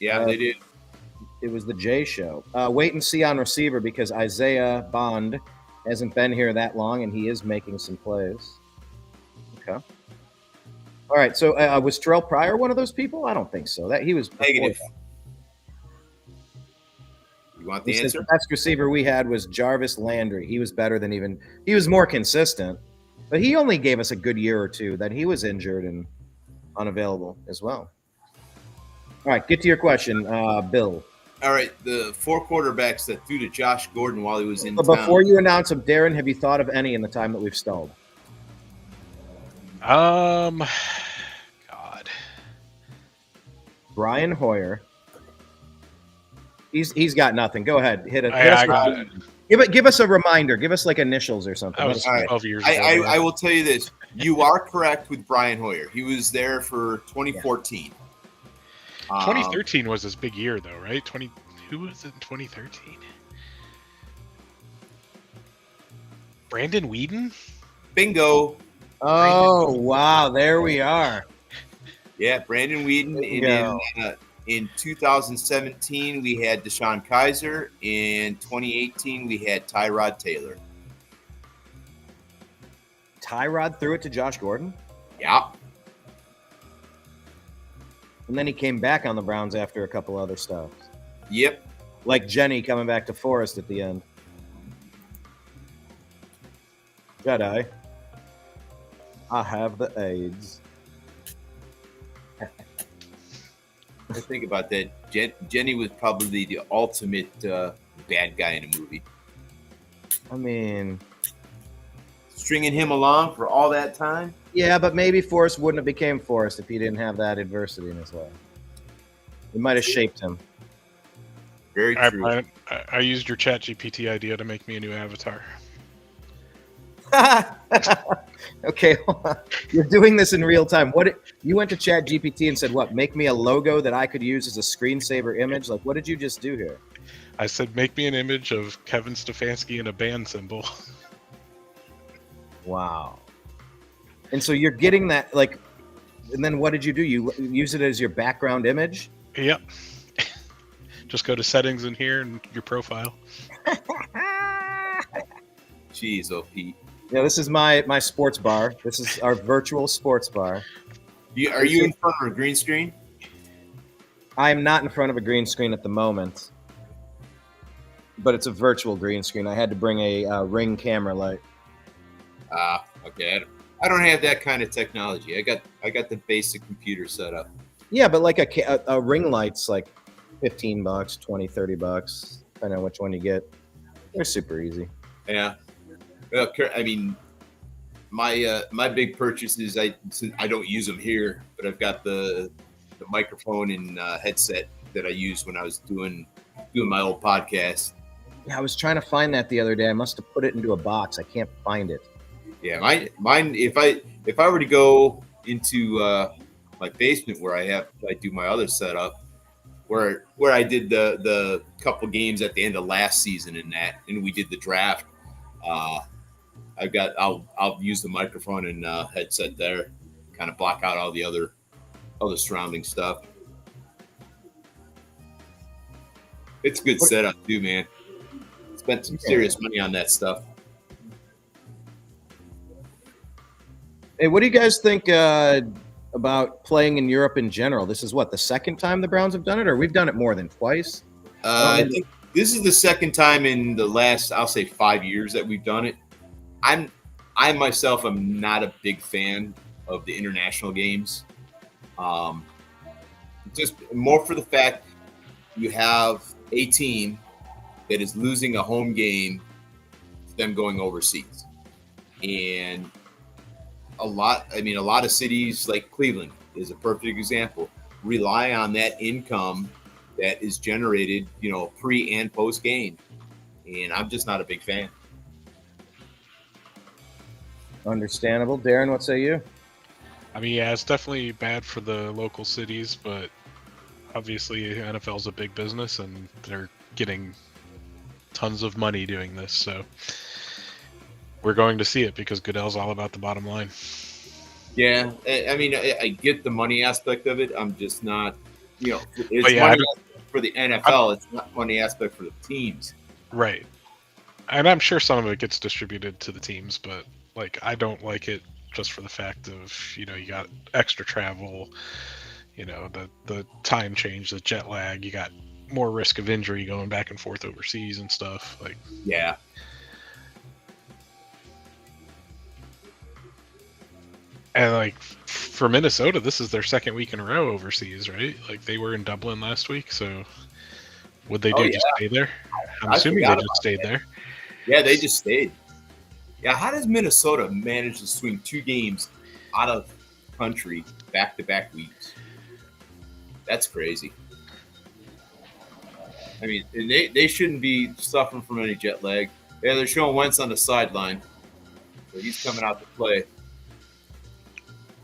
Speaker 2: Yeah, they did.
Speaker 5: It was the J show. Wait and see on receiver because Isaiah Bond hasn't been here that long and he is making some plays. Okay. All right, so was Terrell Pryor one of those people? I don't think so. That he was
Speaker 2: negative. You want the answer?
Speaker 5: The best receiver we had was Jarvis Landry. He was better than he was more consistent, but he only gave us a good year or two. Then he was injured and unavailable as well. All right, get to your question, Bill.
Speaker 2: All right, the 4 quarterbacks that threw to Josh Gordon while he was in
Speaker 5: town. Before you announce them, Darren, have you thought of any in the time that we've stalled?
Speaker 3: God.
Speaker 5: Brian Hoyer. He's got nothing. Go ahead, hit it. Give us a reminder. Give us like initials or something.
Speaker 3: I was 12 years
Speaker 2: old. I will tell you this. You are correct with Brian Hoyer. He was there for 2014.
Speaker 3: 2013 was his big year, though, right? Who was it in 2013? Brandon Whedon?
Speaker 2: Bingo.
Speaker 5: Oh, wow. There we are.
Speaker 2: Yeah, Brandon Whedon. In 2017, we had Deshaun Kaiser. In 2018, we had Tyrod Taylor.
Speaker 5: Tyrod threw it to Josh Gordon?
Speaker 2: Yeah.
Speaker 5: And then he came back on the Browns after a couple other stuff.
Speaker 2: Yep.
Speaker 5: Like Jenny coming back to Forrest at the end. Jedi. I have the AIDS.
Speaker 2: I think about that. Jenny was probably the ultimate bad guy in a movie.
Speaker 5: I mean,
Speaker 2: Stringing him along for all that time.
Speaker 5: yeah, but maybe Forrest wouldn't have became Forrest if he didn't have that adversity in his life. It might have shaped him.
Speaker 2: Very
Speaker 3: All right,
Speaker 2: true.
Speaker 3: Brian, I used your ChatGPT idea to make me a new avatar.
Speaker 5: Okay, hold on. You're doing this in real time. You went to ChatGPT and said, what, make me a logo that I could use as a screensaver image? Like, what did you just do here?
Speaker 3: I said, make me an image of Kevin Stefanski in a band symbol.
Speaker 5: Wow. And so you're getting that, like, and then what did you do? You use it as your background image?
Speaker 3: Yep. Just go to settings in here and your profile.
Speaker 2: Jeez, oh Pete.
Speaker 5: Yeah, this is my sports bar. This is our virtual sports bar.
Speaker 2: Are you in front of a green screen?
Speaker 5: I am not in front of a green screen at the moment, but it's a virtual green screen. I had to bring a Ring camera light.
Speaker 2: Okay. I don't have that kind of technology. I got the basic computer set up.
Speaker 5: Yeah, but like a ring light's like $15, $20, $30, depending on which one you get. They're super easy.
Speaker 2: Yeah. Well, I mean, my big purchases, I don't use them here, but I've got the microphone and headset that I used when I was doing my old podcast.
Speaker 5: Yeah, I was trying to find that the other day. I must have put it into a box. I can't find it.
Speaker 2: Yeah, mine. If I were to go into my basement where I do my other setup, where I did the couple games at the end of last season and we did the draft. I'll use the microphone and headset there, kind of block out all the other surrounding stuff. It's a good setup too, man. Spent some serious money on that stuff.
Speaker 5: Hey, what do you guys think about playing in Europe in general? This is what, the second time the Browns have done it, or we've done it more than twice?
Speaker 2: I think this is the second time in the last, I'll say, 5 years that we've done it. I myself am not a big fan of the international games. Just more for the fact you have a team that is losing a home game to them going overseas. And a lot of cities like Cleveland is a perfect example, rely on that income that is generated, pre and post game. And I'm just not a big fan.
Speaker 5: Understandable. Darren, what say you?
Speaker 3: I mean, yeah, it's definitely bad for the local cities, but obviously NFL is a big business and they're getting tons of money doing this. So we're going to see it because Goodell's all about the bottom line.
Speaker 2: Yeah, I mean, I get the money aspect of it. I'm just not, it's money for the NFL. It's not money aspect for the teams.
Speaker 3: Right. And I'm sure some of it gets distributed to the teams, but I don't like it just for the fact of, you got extra travel, the time change, the jet lag, you got more risk of injury going back and forth overseas and stuff.
Speaker 2: Yeah.
Speaker 3: And for Minnesota, this is their second week in a row overseas, right? They were in Dublin last week, so would they just stay there? I'm assuming they just stayed there.
Speaker 2: Yeah, they just stayed. Yeah, how does Minnesota manage to swing 2 games out of country back-to-back weeks? That's crazy. I mean, they shouldn't be suffering from any jet lag. Yeah, they're showing Wentz on the sideline, so he's coming out to play.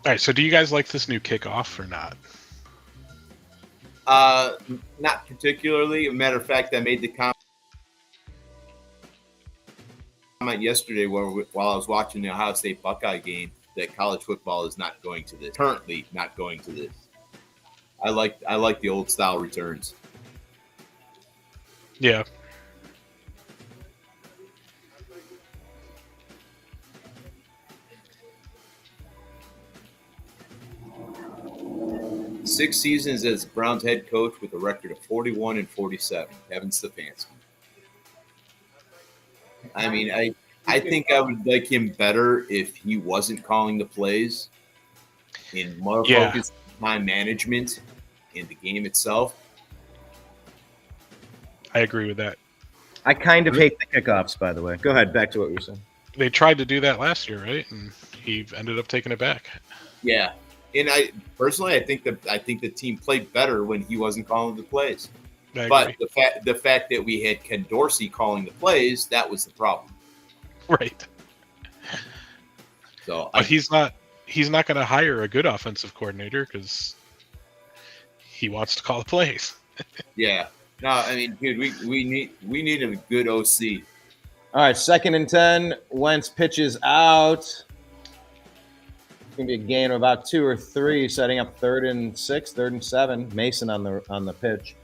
Speaker 3: All right, so do you guys like this new kickoff or not?
Speaker 2: Not particularly. As a matter of fact, I made the comment yesterday while I was watching the Ohio State Buckeye game that college football is not going to this. Currently not going to this. I like the old style returns.
Speaker 3: Yeah.
Speaker 2: 6 seasons as Browns head coach with a record of 41-47. Kevin Stefanski. I mean, I think I would like him better if he wasn't calling the plays and more focused on time management in the game itself.
Speaker 3: I agree with that.
Speaker 5: I kind of hate the kickoffs, by the way. Go ahead, back to what you were saying.
Speaker 3: They tried to do that last year, right? And he ended up taking it back.
Speaker 2: Yeah. And I think the team played better when he wasn't calling the plays. But the fact that we had Ken Dorsey calling the plays, that was the problem.
Speaker 3: Right.
Speaker 2: So,
Speaker 3: but he's not going to hire a good offensive coordinator because he wants to call the plays.
Speaker 2: Yeah. No, I mean, dude, we need a good OC.
Speaker 5: All right, 2nd and 10. Wentz pitches out. It's going to be a gain of about 2 or 3, setting up 3rd and 6, 3rd and 7. Mason on the pitch.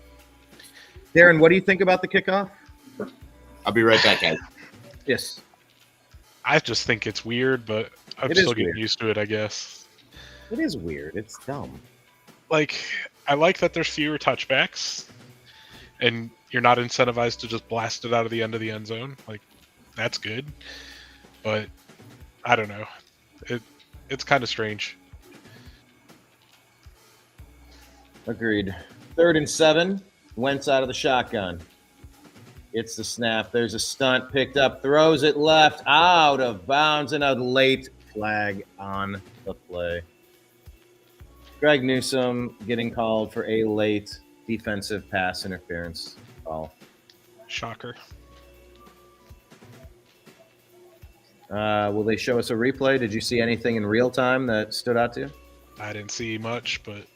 Speaker 5: Darren, what do you think about the kickoff?
Speaker 2: I'll be right back, guys.
Speaker 5: Yes.
Speaker 3: I just think it's weird, but I'm still getting used to it, I guess.
Speaker 5: It is weird. It's dumb.
Speaker 3: Like, I like that there's fewer touchbacks, and you're not incentivized to just blast it out of the end of the end zone. Like, that's good. But I don't know. It's kind of strange.
Speaker 5: Agreed. 3rd and 7. Wentz out of the shotgun. It's the snap. There's a stunt picked up. Throws it left. Out of bounds. And a late flag on the play. Greg Newsome getting called for a late defensive pass interference call.
Speaker 3: Shocker.
Speaker 5: Will they show us a replay? Did you see anything in real time that stood out to you?
Speaker 3: I didn't see much, but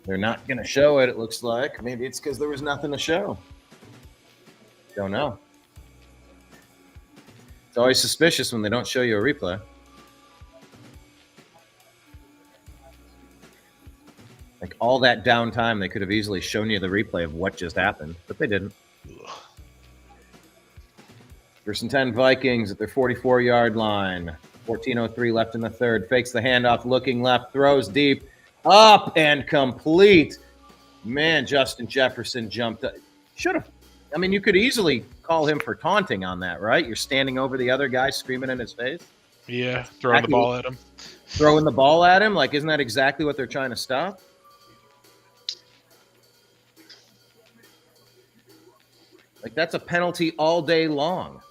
Speaker 5: they're not going to show it, it looks like. Maybe it's because there was nothing to show. Don't know. It's always suspicious when they don't show you a replay. Like all that downtime, they could have easily shown you the replay of what just happened, but they didn't. 1st and 10 Vikings at their 44-yard line. 14:03 left in the 3rd. Fakes the handoff, looking left, throws deep, up and complete. Man, Justin Jefferson jumped up. Should have. I mean, you could easily call him for taunting on that, right? You're standing over the other guy, screaming in his face.
Speaker 3: Yeah, throwing the ball at him.
Speaker 5: Throwing the ball at him? Like, isn't that exactly what they're trying to stop? Like, that's a penalty all day long.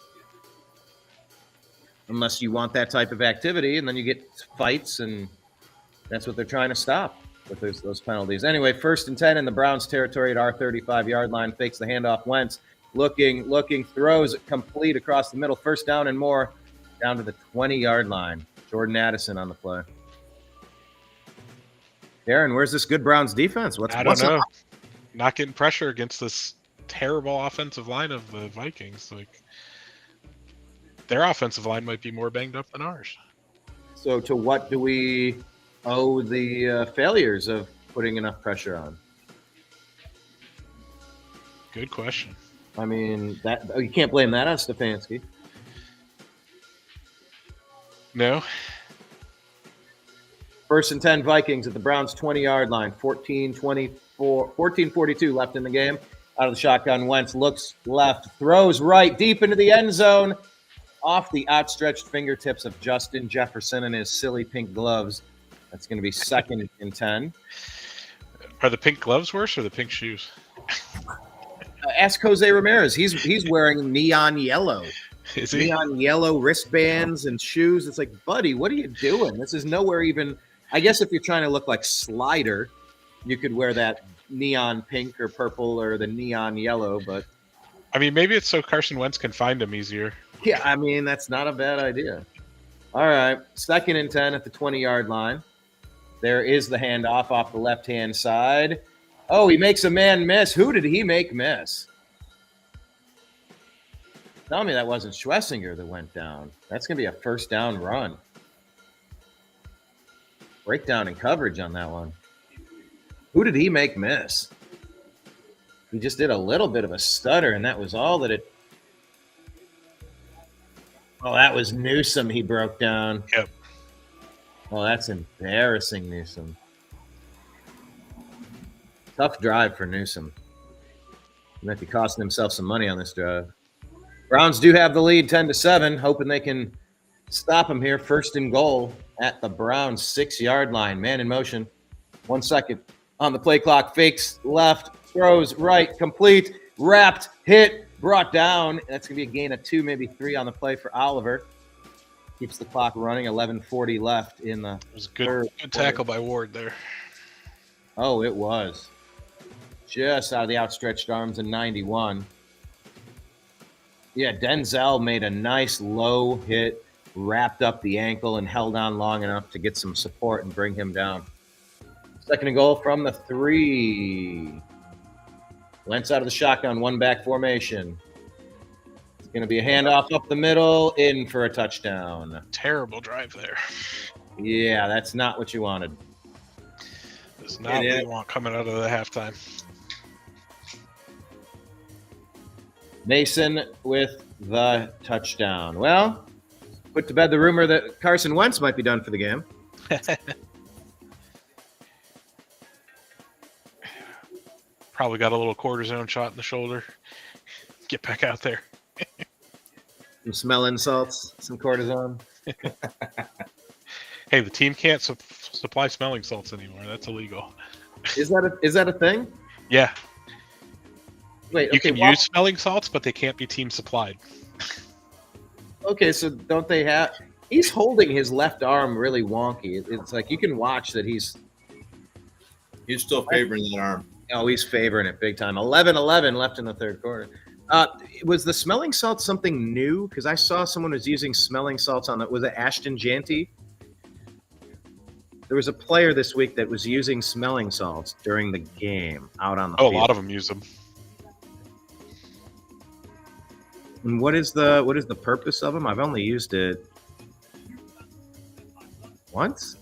Speaker 5: Unless you want that type of activity, and then you get fights, and that's what they're trying to stop with those penalties. Anyway, 1st and 10 in the Browns territory at our 35-yard line. Fakes the handoff. Wentz looking, throws it complete across the middle. 1st down and more, down to the 20-yard line. Jordan Addison on the play. Darren, where's this good Browns defense?
Speaker 3: I don't know. Not getting pressure against this terrible offensive line of the Vikings. Like, their offensive line might be more banged up than ours.
Speaker 5: So to what do we owe the failures of putting enough pressure on?
Speaker 3: Good question.
Speaker 5: I mean, you can't blame that on Stefanski.
Speaker 3: No.
Speaker 5: 1st and 10 Vikings at the Browns 20-yard line. 14:42 left in the game. Out of the shotgun, Wentz looks left, throws right, deep into the end zone. Off the outstretched fingertips of Justin Jefferson and his silly pink gloves. That's going to be 2nd and 10.
Speaker 3: Are the pink gloves worse or the pink shoes?
Speaker 5: Ask Jose Ramirez. He's wearing neon yellow.
Speaker 3: Is he?
Speaker 5: Neon yellow wristbands and shoes. It's like, buddy, what are you doing? This is nowhere even. I guess if you're trying to look like Slider, you could wear that neon pink or purple or the neon yellow. But
Speaker 3: I mean, maybe it's so Carson Wentz can find him easier.
Speaker 5: Yeah, I mean, that's not a bad idea. All right, 2nd and 10 at the 20-yard line. There is the handoff off the left-hand side. Oh, he makes a man miss. Who did he make miss? Tell me that wasn't Schlesinger that went down. That's going to be a 1st down run. Breakdown in coverage on that one. Who did he make miss? He just did a little bit of a stutter, and that was all that it. Oh, that was Newsome he broke down.
Speaker 3: Yep.
Speaker 5: Oh, that's embarrassing, Newsom. Tough drive for Newsom. He might be costing himself some money on this drive. Browns do have the lead 10-7, hoping they can stop him here. First and goal at the Browns 6-yard line. Man in motion. 1 second on the play clock. Fakes left, throws right, complete, wrapped, hit, brought down. That's going to be a gain of 2, maybe 3 on the play for Oliver. Keeps the clock running. 11:40 left in the.
Speaker 3: It was a good tackle by Ward there.
Speaker 5: Oh, it was. Just out of the outstretched arms in 91. Yeah, Denzel made a nice low hit, wrapped up the ankle, and held on long enough to get some support and bring him down. Second and goal from the 3. Wentz out of the shotgun, one back formation. It's going to be a handoff up the middle, in for a touchdown.
Speaker 3: Terrible drive there.
Speaker 5: Yeah, that's not what you wanted.
Speaker 3: It's not what you want coming out of the halftime.
Speaker 5: Mason with the touchdown. Well, put to bed the rumor that Carson Wentz might be done for the game.
Speaker 3: Probably got a little cortisone shot in the shoulder. Get back out there.
Speaker 5: Some smelling salts, some cortisone.
Speaker 3: Hey, the team can't supply smelling salts anymore. That's illegal.
Speaker 5: Is that a thing?
Speaker 3: Yeah.
Speaker 5: Wait,
Speaker 3: you can use smelling salts, but they can't be team supplied.
Speaker 5: Okay, so don't they have? He's holding his left arm really wonky. It's like you can watch that he's
Speaker 2: still favoring that arm.
Speaker 5: Oh, he's favoring it big time. 11-11 left in the third quarter. Was the smelling salt something new? Because I saw someone was using smelling salts on it. Was it Ashton Janty? There was a player this week that was using smelling salts during the game out on the field.
Speaker 3: A lot of them use them.
Speaker 5: And what is the purpose of them? I've only used it once.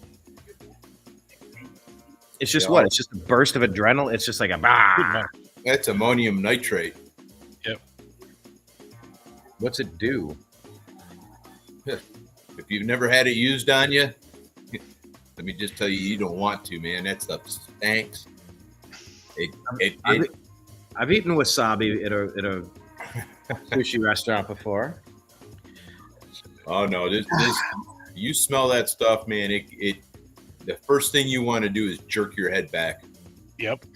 Speaker 5: It's just what? It's just a burst of adrenaline. It's just like a bah.
Speaker 2: That's ammonium nitrate.
Speaker 3: Yep.
Speaker 5: What's it do?
Speaker 2: If you've never had it used on you, let me just tell you, you don't want to, man. That stuff stinks.
Speaker 5: I've eaten wasabi at a sushi restaurant before.
Speaker 2: Oh no, this you smell that stuff, man. It the first thing you want to do is jerk your head back.
Speaker 3: Yep.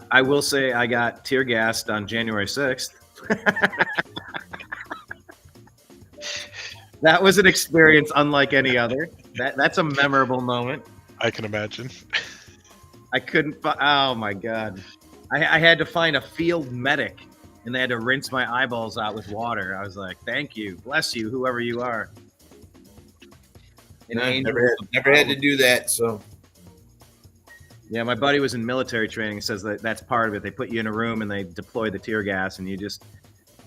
Speaker 5: I will say I got tear gassed on January 6th. That was an experience unlike any other. That's a memorable moment.
Speaker 3: I can imagine.
Speaker 5: I couldn't. Oh my god! I had to find a field medic, and they had to rinse my eyeballs out with water. I was like, "Thank you, bless you, whoever you are."
Speaker 2: Never had to do that. So,
Speaker 5: yeah, my buddy was in military training. Says that's part of it. They put you in a room and they deploy the tear gas, and you just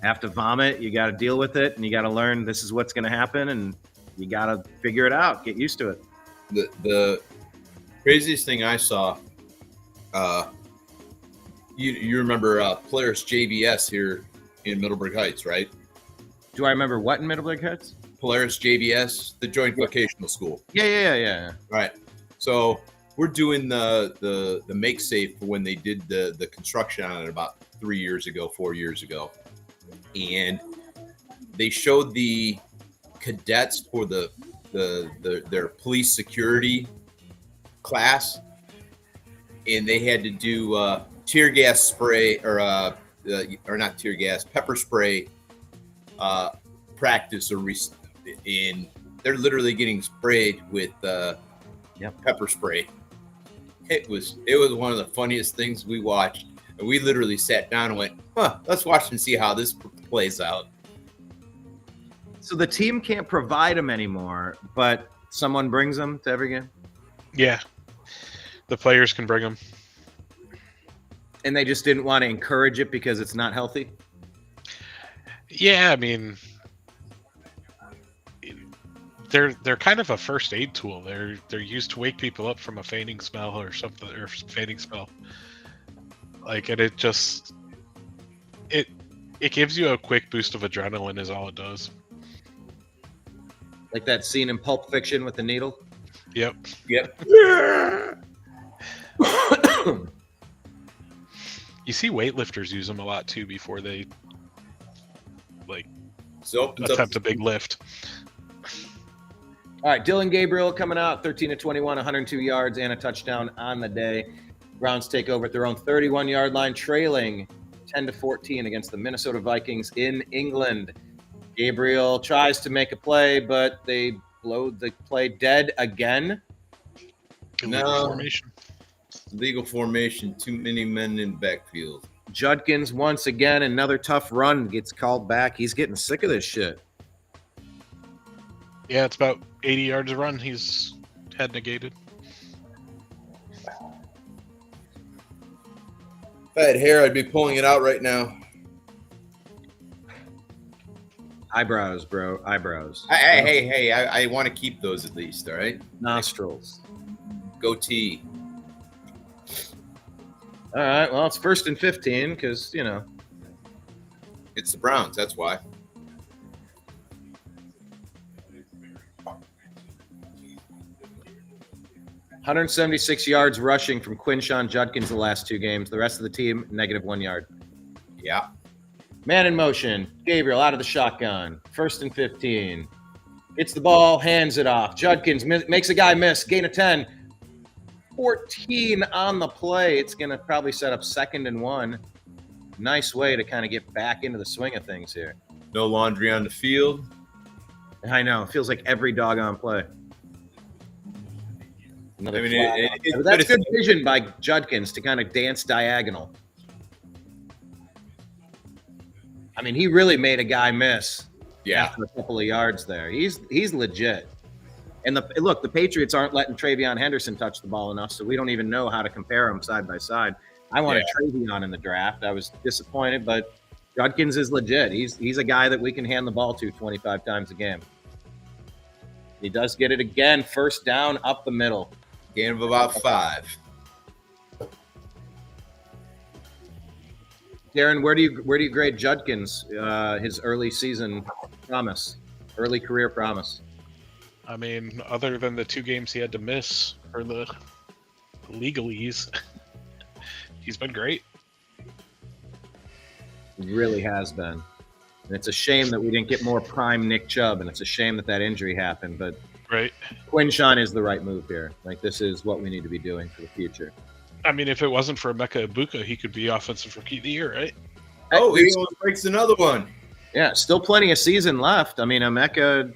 Speaker 5: have to vomit. You got to deal with it, and you got to learn this is what's going to happen, and you got to figure it out. Get used to it.
Speaker 2: The craziest thing I saw, you remember Polaris JVS here in Middleburg Heights, right?
Speaker 5: Do I remember what in Middleburg Heights?
Speaker 2: Polaris JVS, the Joint Vocational School.
Speaker 5: Yeah.
Speaker 2: Right. So we're doing the make safe for when they did the construction on it about 4 years ago. And they showed the cadets for their police security class, and they had to do tear gas spray or not tear gas, pepper spray practice and they're literally getting sprayed with pepper spray. It was one of the funniest things we watched, and we literally sat down and went, let's watch and see how this plays out.
Speaker 5: So the team can't provide them anymore, but someone brings them to every game?
Speaker 3: Yeah. The players can bring them.
Speaker 5: And they just didn't want to encourage it because it's not healthy?
Speaker 3: Yeah, I mean, they're kind of a first aid tool. They're used to wake people up from a fainting spell or something, or fainting spell. Like, and it gives you a quick boost of adrenaline is all it does.
Speaker 5: Like that scene in Pulp Fiction with the needle.
Speaker 3: Yep.
Speaker 2: Yep.
Speaker 3: You see weightlifters use them a lot too before they
Speaker 2: So
Speaker 3: attempt a big lift.
Speaker 5: All right, Dylan Gabriel coming out 13 to 21, 102 yards and a touchdown on the day. Browns take over at their own 31-yard line, trailing 10 to 14 against the Minnesota Vikings in England. Gabriel tries to make a play, but they blow the play dead again.
Speaker 3: Illegal formation.
Speaker 2: Legal formation. Too many men in backfield.
Speaker 5: Judkins once again, another tough run gets called back. He's getting sick of this shit.
Speaker 3: Yeah, it's about 80 yards a run. He's had negated.
Speaker 2: If I had hair, I'd be pulling it out right now.
Speaker 5: Eyebrows, bro. Eyebrows.
Speaker 2: Hey, I want to keep those at least, all right?
Speaker 5: Nostrils.
Speaker 2: Goatee.
Speaker 5: All right, well, it's 1st and 15 because, you know.
Speaker 2: It's the Browns, that's why.
Speaker 5: $176 yards rushing from Quinshon Judkins the last 2 games. The rest of the team, -1 yard.
Speaker 2: Yeah.
Speaker 5: Man in motion. Gabriel out of the shotgun. 1st and 15. Hits the ball, hands it off. Judkins makes a guy miss. Gain of 10. 14 on the play. It's going to probably set up 2nd and 1. Nice way to kind of get back into the swing of things here.
Speaker 2: No laundry on the field.
Speaker 5: I know. It feels like every doggone play. Another
Speaker 2: But
Speaker 5: that's good vision by Judkins to kind of dance diagonal. I mean, he really made a guy miss.
Speaker 2: Yeah.
Speaker 5: After a couple of yards there. He's legit. And the Patriots aren't letting Travion Henderson touch the ball enough, so we don't even know how to compare them side by side. I wanted Travion in the draft. I was disappointed, but Judkins is legit. He's a guy that we can hand the ball to 25 times a game. He does get it again. 1st down up the middle.
Speaker 2: Gain of about 5.
Speaker 5: Darren, where do you grade Judkins, his early season promise, early career promise?
Speaker 3: I mean, other than the 2 games he had to miss for the legalese, he's been great.
Speaker 5: He really has been. And it's a shame that we didn't get more prime Nick Chubb, and it's a shame that injury happened, but
Speaker 3: Right.
Speaker 5: Quinshon is the right move here. Like, this is what we need to be doing for the future.
Speaker 3: I mean, if it wasn't for Emeka Egbuka, he could be Offensive Rookie of the Year, right?
Speaker 2: Oh, he almost breaks another one.
Speaker 5: Yeah, still plenty of season left. I mean, Emeka,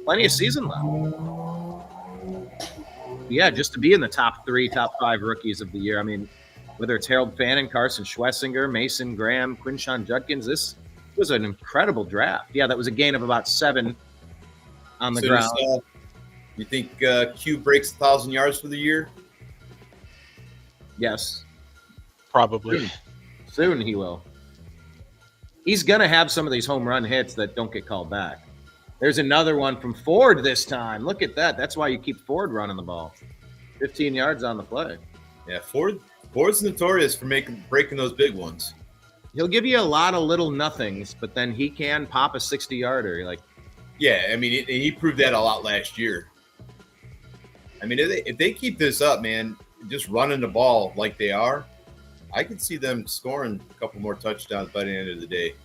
Speaker 5: plenty of season left. Yeah, just to be in the top 3, top 5 rookies of the year. I mean, whether it's Harold Fannin, Carson Schwessinger, Mason Graham, Quinshon Judkins, this was an incredible draft. Yeah, that was a gain of about 7 on the ground.
Speaker 2: You think Q breaks 1,000 yards for the year?
Speaker 5: Yes.
Speaker 3: Probably.
Speaker 5: Soon he will. He's going to have some of these home run hits that don't get called back. There's another one from Ford this time. Look at that. That's why you keep Ford running the ball. 15 yards on the play.
Speaker 2: Yeah, Ford's notorious for breaking those big ones.
Speaker 5: He'll give you a lot of little nothings, but then he can pop a 60-yarder.
Speaker 2: Yeah, I mean, he proved that a lot last year. I mean, if they keep this up, man, just running the ball like they are, I could see them scoring a couple more touchdowns by the end of the day.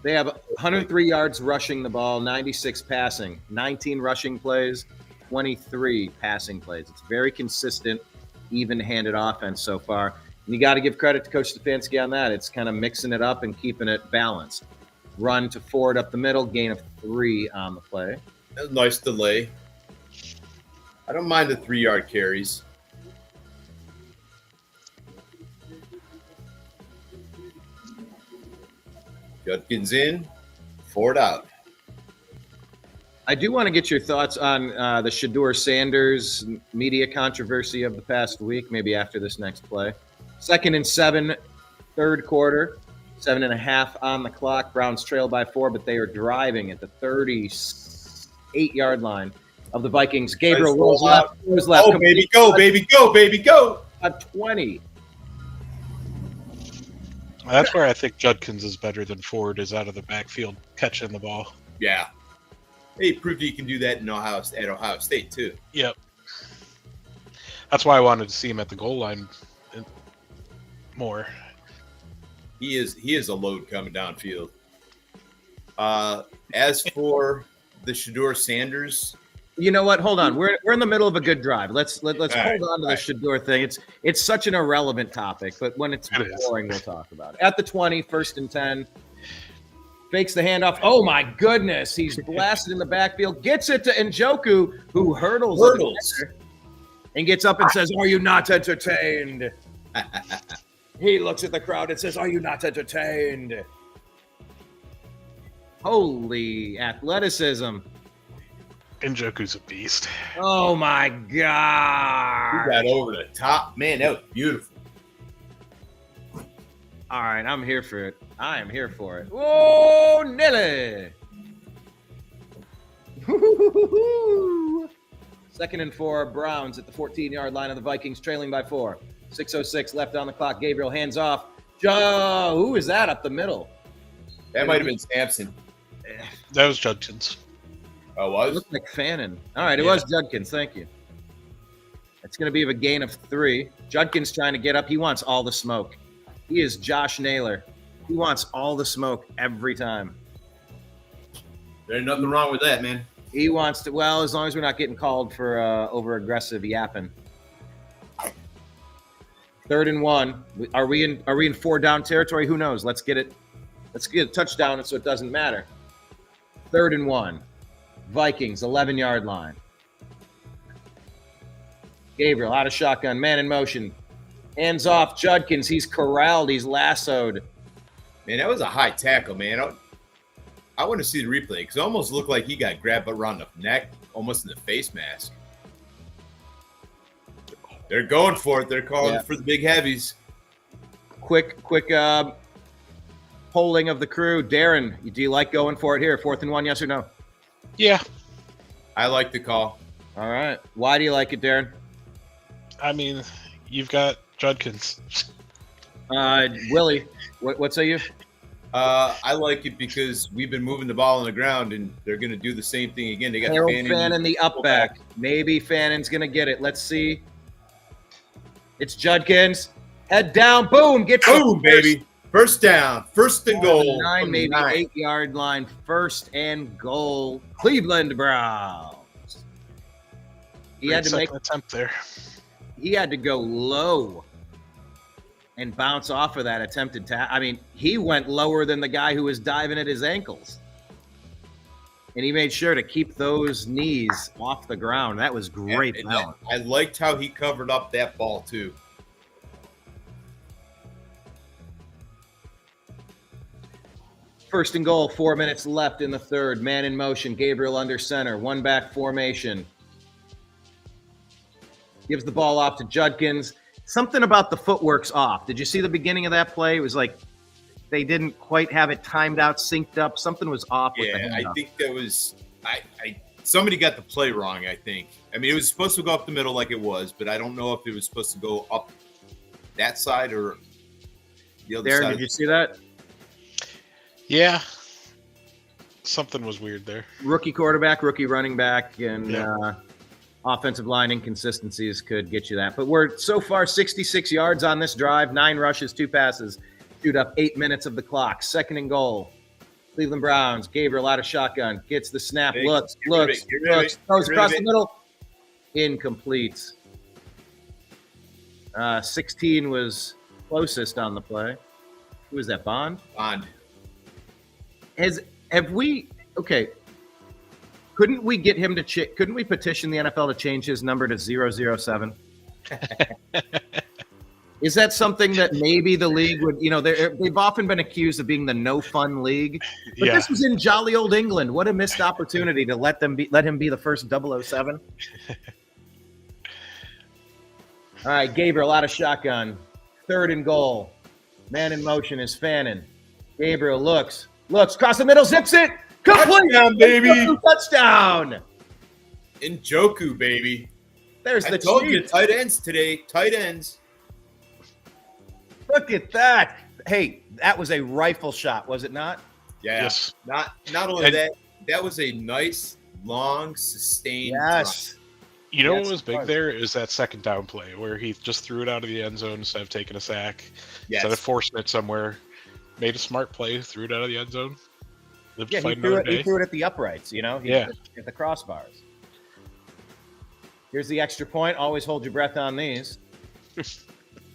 Speaker 5: They have 103 yards rushing the ball, 96 passing, 19 rushing plays, 23 passing plays. It's very consistent, even-handed offense so far. And you got to give credit to Coach Stefanski on that. It's kind of mixing it up and keeping it balanced. Run to Ford up the middle, gain of 3 on the play.
Speaker 2: That's a nice delay. I don't mind the 3-yard carries. Judkins in, Ford out.
Speaker 5: I do want to get your thoughts on the Shedeur Sanders media controversy of the past week, maybe after this next play. 2nd and 7, 3rd quarter, 7.5 on the clock. Browns trail by 4, but they are driving at the 38-yard line of the Vikings. Gabriel rolls left.
Speaker 2: Oh, baby, go, baby, go, baby, go.
Speaker 5: At 20.
Speaker 3: That's where I think Judkins is better than Ford is out of the backfield catching the ball.
Speaker 2: Yeah. He proved he can do that in at Ohio State too.
Speaker 3: Yep. That's why I wanted to see him at the goal line more.
Speaker 2: He is a load coming downfield. As for the Shedeur Sanders,
Speaker 5: You know what? Hold on. We're in the middle of a good drive. Let's hold
Speaker 2: right,
Speaker 5: on to the Shedeur thing. It's such an irrelevant topic, but when it's boring, we'll talk about it. At the 20, 1st and 10. Fakes the handoff. Oh my goodness. He's blasted in the backfield. Gets it to Njoku, who hurdles. And gets up and says, "Are you not entertained?" He looks at the crowd and says, "Are you not entertained?" Holy athleticism.
Speaker 3: Njoku's a beast.
Speaker 5: Oh my
Speaker 2: he
Speaker 5: God.
Speaker 2: got over the top. Man, that was beautiful.
Speaker 5: All right, I'm here for it. I am here for it. Whoa, Nelly. 2nd and 4, Browns at the 14-yard line of the Vikings, trailing by 4. 6:06 left on the clock. Gabriel hands off. Joe, who is that up the middle?
Speaker 2: That might have been Sampson.
Speaker 3: That was Judkins.
Speaker 2: Oh,
Speaker 5: It
Speaker 2: was?
Speaker 5: looked like Fannin. All right, it
Speaker 3: Yeah.
Speaker 5: was Judkins. Thank you. It's going to be a gain of 3. Judkins trying to get up. He wants all the smoke. He is Josh Naylor. He wants all the smoke every time.
Speaker 2: There's nothing wrong with that, man.
Speaker 5: He wants to, well, as long as we're not getting called for over-aggressive yapping. 3rd and 1. Are we in 4-down territory? Who knows? Let's get a touchdown so it doesn't matter. 3rd and 1. Vikings, 11-yard line. Gabriel out of shotgun, man in motion. Hands off, Judkins. He's corralled. He's lassoed.
Speaker 2: Man, that was a high tackle, man. I want to see the replay because it almost looked like he got grabbed around the neck, almost in the face mask. They're going for it. They're calling for the big heavies.
Speaker 5: Quick polling of the crew. Darren, do you like going for it here? 4th and 1, yes or no?
Speaker 3: Yeah.
Speaker 2: I like the call.
Speaker 5: All right. Why do you like it, Darren?
Speaker 3: I mean, you've got Judkins.
Speaker 5: Willie, what say you?
Speaker 2: I like it because we've been moving the ball on the ground, and they're going to do the same thing again. They got
Speaker 5: Harold
Speaker 2: Fannin
Speaker 5: Fannin, the up back. Maybe Fannon's going to get it. Let's see. It's Judkins. Head down. Boom.
Speaker 2: Boom, baby. First down. 1st and goal.
Speaker 5: 9, maybe 8-yard line. 1st and goal. Cleveland Browns. He had to make
Speaker 3: an attempt there.
Speaker 5: He had to go low and bounce off of that attempted tackle. I mean, he went lower than the guy who was diving at his ankles. And he made sure to keep those knees off the ground. That was great.
Speaker 2: I liked how he covered up that ball, too.
Speaker 5: First and goal, 4 minutes left in the 3rd. Man in motion, Gabriel under center. 1-back formation. Gives the ball off to Judkins. Something about the footwork's off. Did you see the beginning of that play? It was like they didn't quite have it timed out, synced up. Something was off with the handoff.
Speaker 2: I think that was somebody got the play wrong, I think. I mean, it was supposed to go up the middle like it was, but I don't know if it was supposed to go up that side or the other side.
Speaker 5: Darren, did you see that?
Speaker 3: Yeah. Something was weird there.
Speaker 5: Rookie quarterback, rookie running back, and offensive line inconsistencies could get you that. But we're so far 66 yards on this drive, 9 rushes, 2 passes, chewed up 8 minutes of the clock. 2nd and goal. Cleveland Browns. Gabriel out of shotgun. Gets the snap. Looks. Throws across the middle. Incomplete. 16 was closest on the play. Who was that, Bond?
Speaker 2: Bond.
Speaker 5: Have we – okay. Couldn't we get him to couldn't we petition the NFL to change his number to 007? Is that something that maybe the league would, they've often been accused of being the no fun league, but this was in jolly old England. What a missed opportunity to let him be the first 007. All right, Gabriel out of shotgun. 3rd and goal. Man in motion is Fannin. Gabriel looks across the middle, zips it. Complete,
Speaker 2: touchdown, baby.
Speaker 5: Touchdown.
Speaker 2: Njoku, baby.
Speaker 5: There's the
Speaker 2: told
Speaker 5: cheat.
Speaker 2: you, tight ends today. Tight ends.
Speaker 5: Look at that. Hey, that was a rifle shot, was it not?
Speaker 2: Yeah.
Speaker 3: Yes.
Speaker 2: Not only that was a nice long, sustained
Speaker 5: Yes.
Speaker 3: You know
Speaker 5: Yes,
Speaker 3: what was
Speaker 5: it
Speaker 3: big
Speaker 5: was.
Speaker 3: there is that second down play where he just threw it out of the end zone instead of taking a sack,
Speaker 2: Yes.
Speaker 3: instead of forcing it somewhere. Made a smart play, threw it out of the end zone. Lived
Speaker 5: Yeah,
Speaker 3: to
Speaker 5: he
Speaker 3: fight
Speaker 5: threw
Speaker 3: another
Speaker 5: it. He
Speaker 3: day.
Speaker 5: threw it at the uprights. You know,
Speaker 3: Yeah.
Speaker 5: at the crossbars. Here's the extra point. Always hold your breath on these.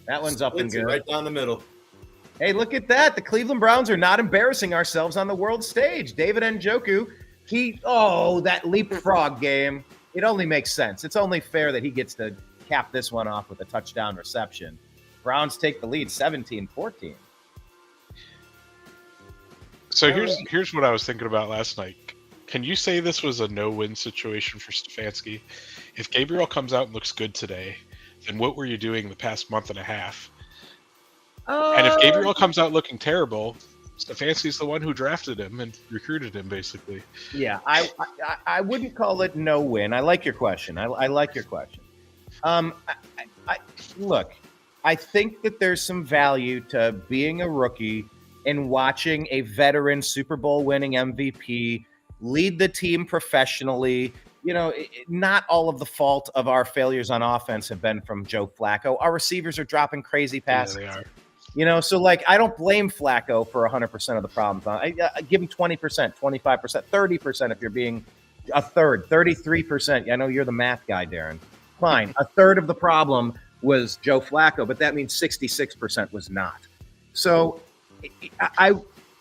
Speaker 5: That one's up and
Speaker 2: Splits it
Speaker 5: good.
Speaker 2: right down the middle.
Speaker 5: Hey, look at that. The Cleveland Browns are not embarrassing ourselves on the world stage. David Njoku, that leapfrog game. It only makes sense. It's only fair that he gets to cap this one off with a touchdown reception. Browns take the lead 17-14.
Speaker 3: So here's what I was thinking about last night. Can you say this was a no-win situation for Stefanski? If Gabriel comes out and looks good today, then what were you doing the past month and a half? And if Gabriel comes out looking terrible, Stefanski's the one who drafted him and recruited him, basically.
Speaker 5: Yeah, I wouldn't call it no win. I like your question. I like your question. Look, I think that there's some value to being a rookie and watching a veteran Super Bowl winning MVP lead the team professionally. You know, not all of the fault of our failures on offense have been from Joe Flacco. Our receivers are dropping crazy passes.
Speaker 3: Yeah, they are.
Speaker 5: You know, so like I don't blame Flacco for 100% of the problems. I give him 20%, 25%, 30% if you're being a third, 33%. I know you're the math guy, Darren. Fine. A third of the problem was Joe Flacco, but that means 66% was not. So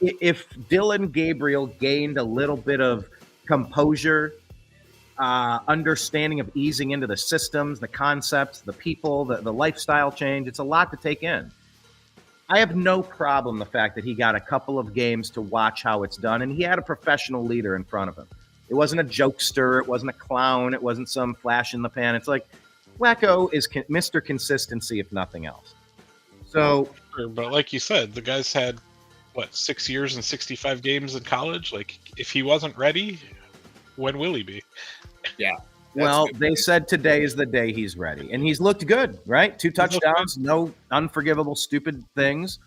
Speaker 5: if Dylan Gabriel gained a little bit of composure, understanding of easing into the systems, the concepts, the people, the lifestyle change, it's a lot to take in. I have no problem the fact that he got a couple of games to watch how it's done, and he had a professional leader in front of him. It wasn't a jokester. It wasn't a clown. It wasn't some flash in the pan. It's like Flacco is Mr. Consistency, if nothing else. So,
Speaker 3: but like you said, the guy's had, 6 years and 65 games in college? Like, if he wasn't ready, when will he be?
Speaker 2: Yeah.
Speaker 5: Well, they said today is the day he's ready, and he's looked good, right? 2 touchdowns, no unforgivable, stupid things.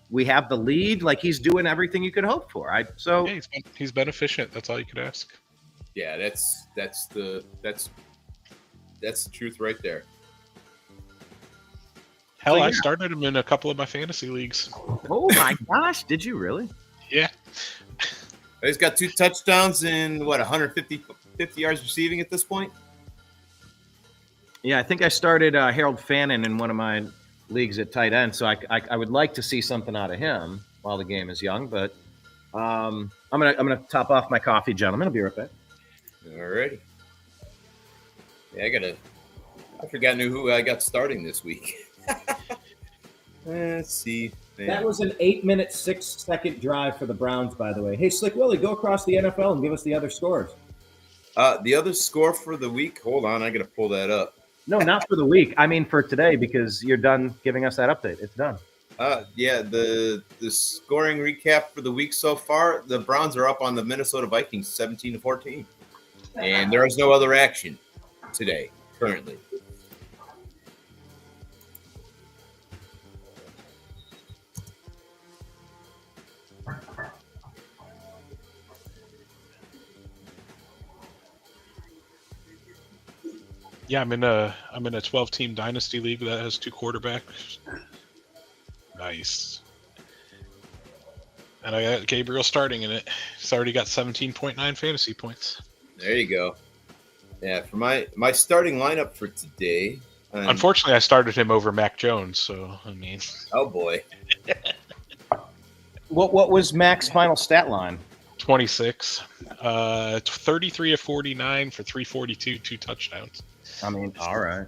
Speaker 5: We have the lead, like he's doing everything you could hope for.
Speaker 3: Yeah, he's been efficient. That's all you could ask.
Speaker 2: Yeah, that's the truth right there.
Speaker 3: Hell,
Speaker 5: So,
Speaker 3: I
Speaker 5: yeah.
Speaker 3: started him in a couple of my fantasy leagues.
Speaker 5: Oh my gosh, did you really?
Speaker 3: Yeah.
Speaker 2: He's got 2 touchdowns and 150 yards receiving at this point.
Speaker 5: Yeah, I think I started Harold Fannin in one of my leagues at tight end, so I would like to see something out of him while the game is young. But I'm gonna top off my coffee, gentlemen. I'll be right back.
Speaker 2: Alrighty. Yeah, I forgot who I got starting this week. Let's see.
Speaker 5: That was an 8-minute, 6-second drive for the Browns, by the way. Hey, Slick Willie, go across the NFL and give us the other scores.
Speaker 2: The other score for the week. Hold on, I gotta pull that up.
Speaker 5: No, not for the week. I mean for today, because you're done giving us that update. It's done.
Speaker 2: Yeah, the scoring recap for the week so far. The Browns are up on the Minnesota Vikings 17-14. And there is no other action today, currently.
Speaker 3: Yeah, I'm in a 12-team dynasty league that has 2 quarterbacks. Nice. And I got Gabriel starting in it. He's already got 17.9 fantasy points.
Speaker 2: There you go. Yeah, for my starting lineup for today.
Speaker 3: Unfortunately, I started him over Mac Jones, so I mean.
Speaker 2: Oh boy.
Speaker 5: What was Mac's final stat line?
Speaker 3: 26, 33 of 49 for 342, 2 touchdowns.
Speaker 5: I mean, all right.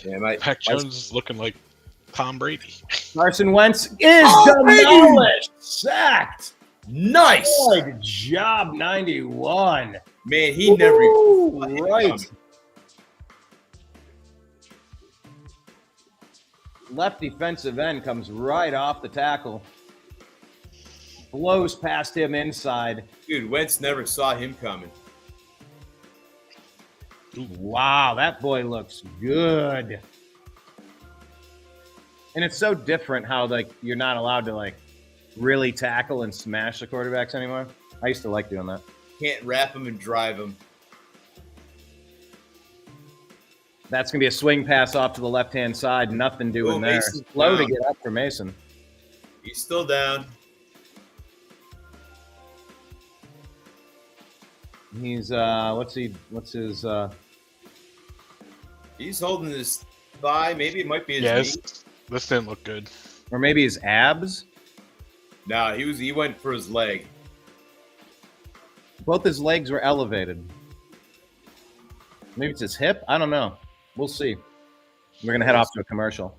Speaker 2: Yeah,
Speaker 3: Mac Jones is looking like Tom Brady.
Speaker 5: Carson Wentz is demolished. Sacked.
Speaker 2: Nice.
Speaker 5: Good job, 91.
Speaker 2: Man, he never
Speaker 5: right. Left defensive end comes right off the tackle. Blows past him inside.
Speaker 2: Dude, Wentz never saw him coming.
Speaker 5: Wow, that boy looks good. And it's so different how you're not allowed to really tackle and smash the quarterbacks anymore. I used to like doing that.
Speaker 2: Can't wrap him and drive him.
Speaker 5: That's going to be a swing pass off to the left-hand side. Nothing doing there. Slow to get up for Mason.
Speaker 2: He's still down.
Speaker 5: He's
Speaker 2: He's holding his thigh. Maybe it might be his knee.
Speaker 3: This didn't look good.
Speaker 5: Or maybe his abs.
Speaker 2: No, he went for his leg.
Speaker 5: Both his legs were elevated. Maybe it's his hip. I don't know. We'll see. We're gonna head off to a commercial.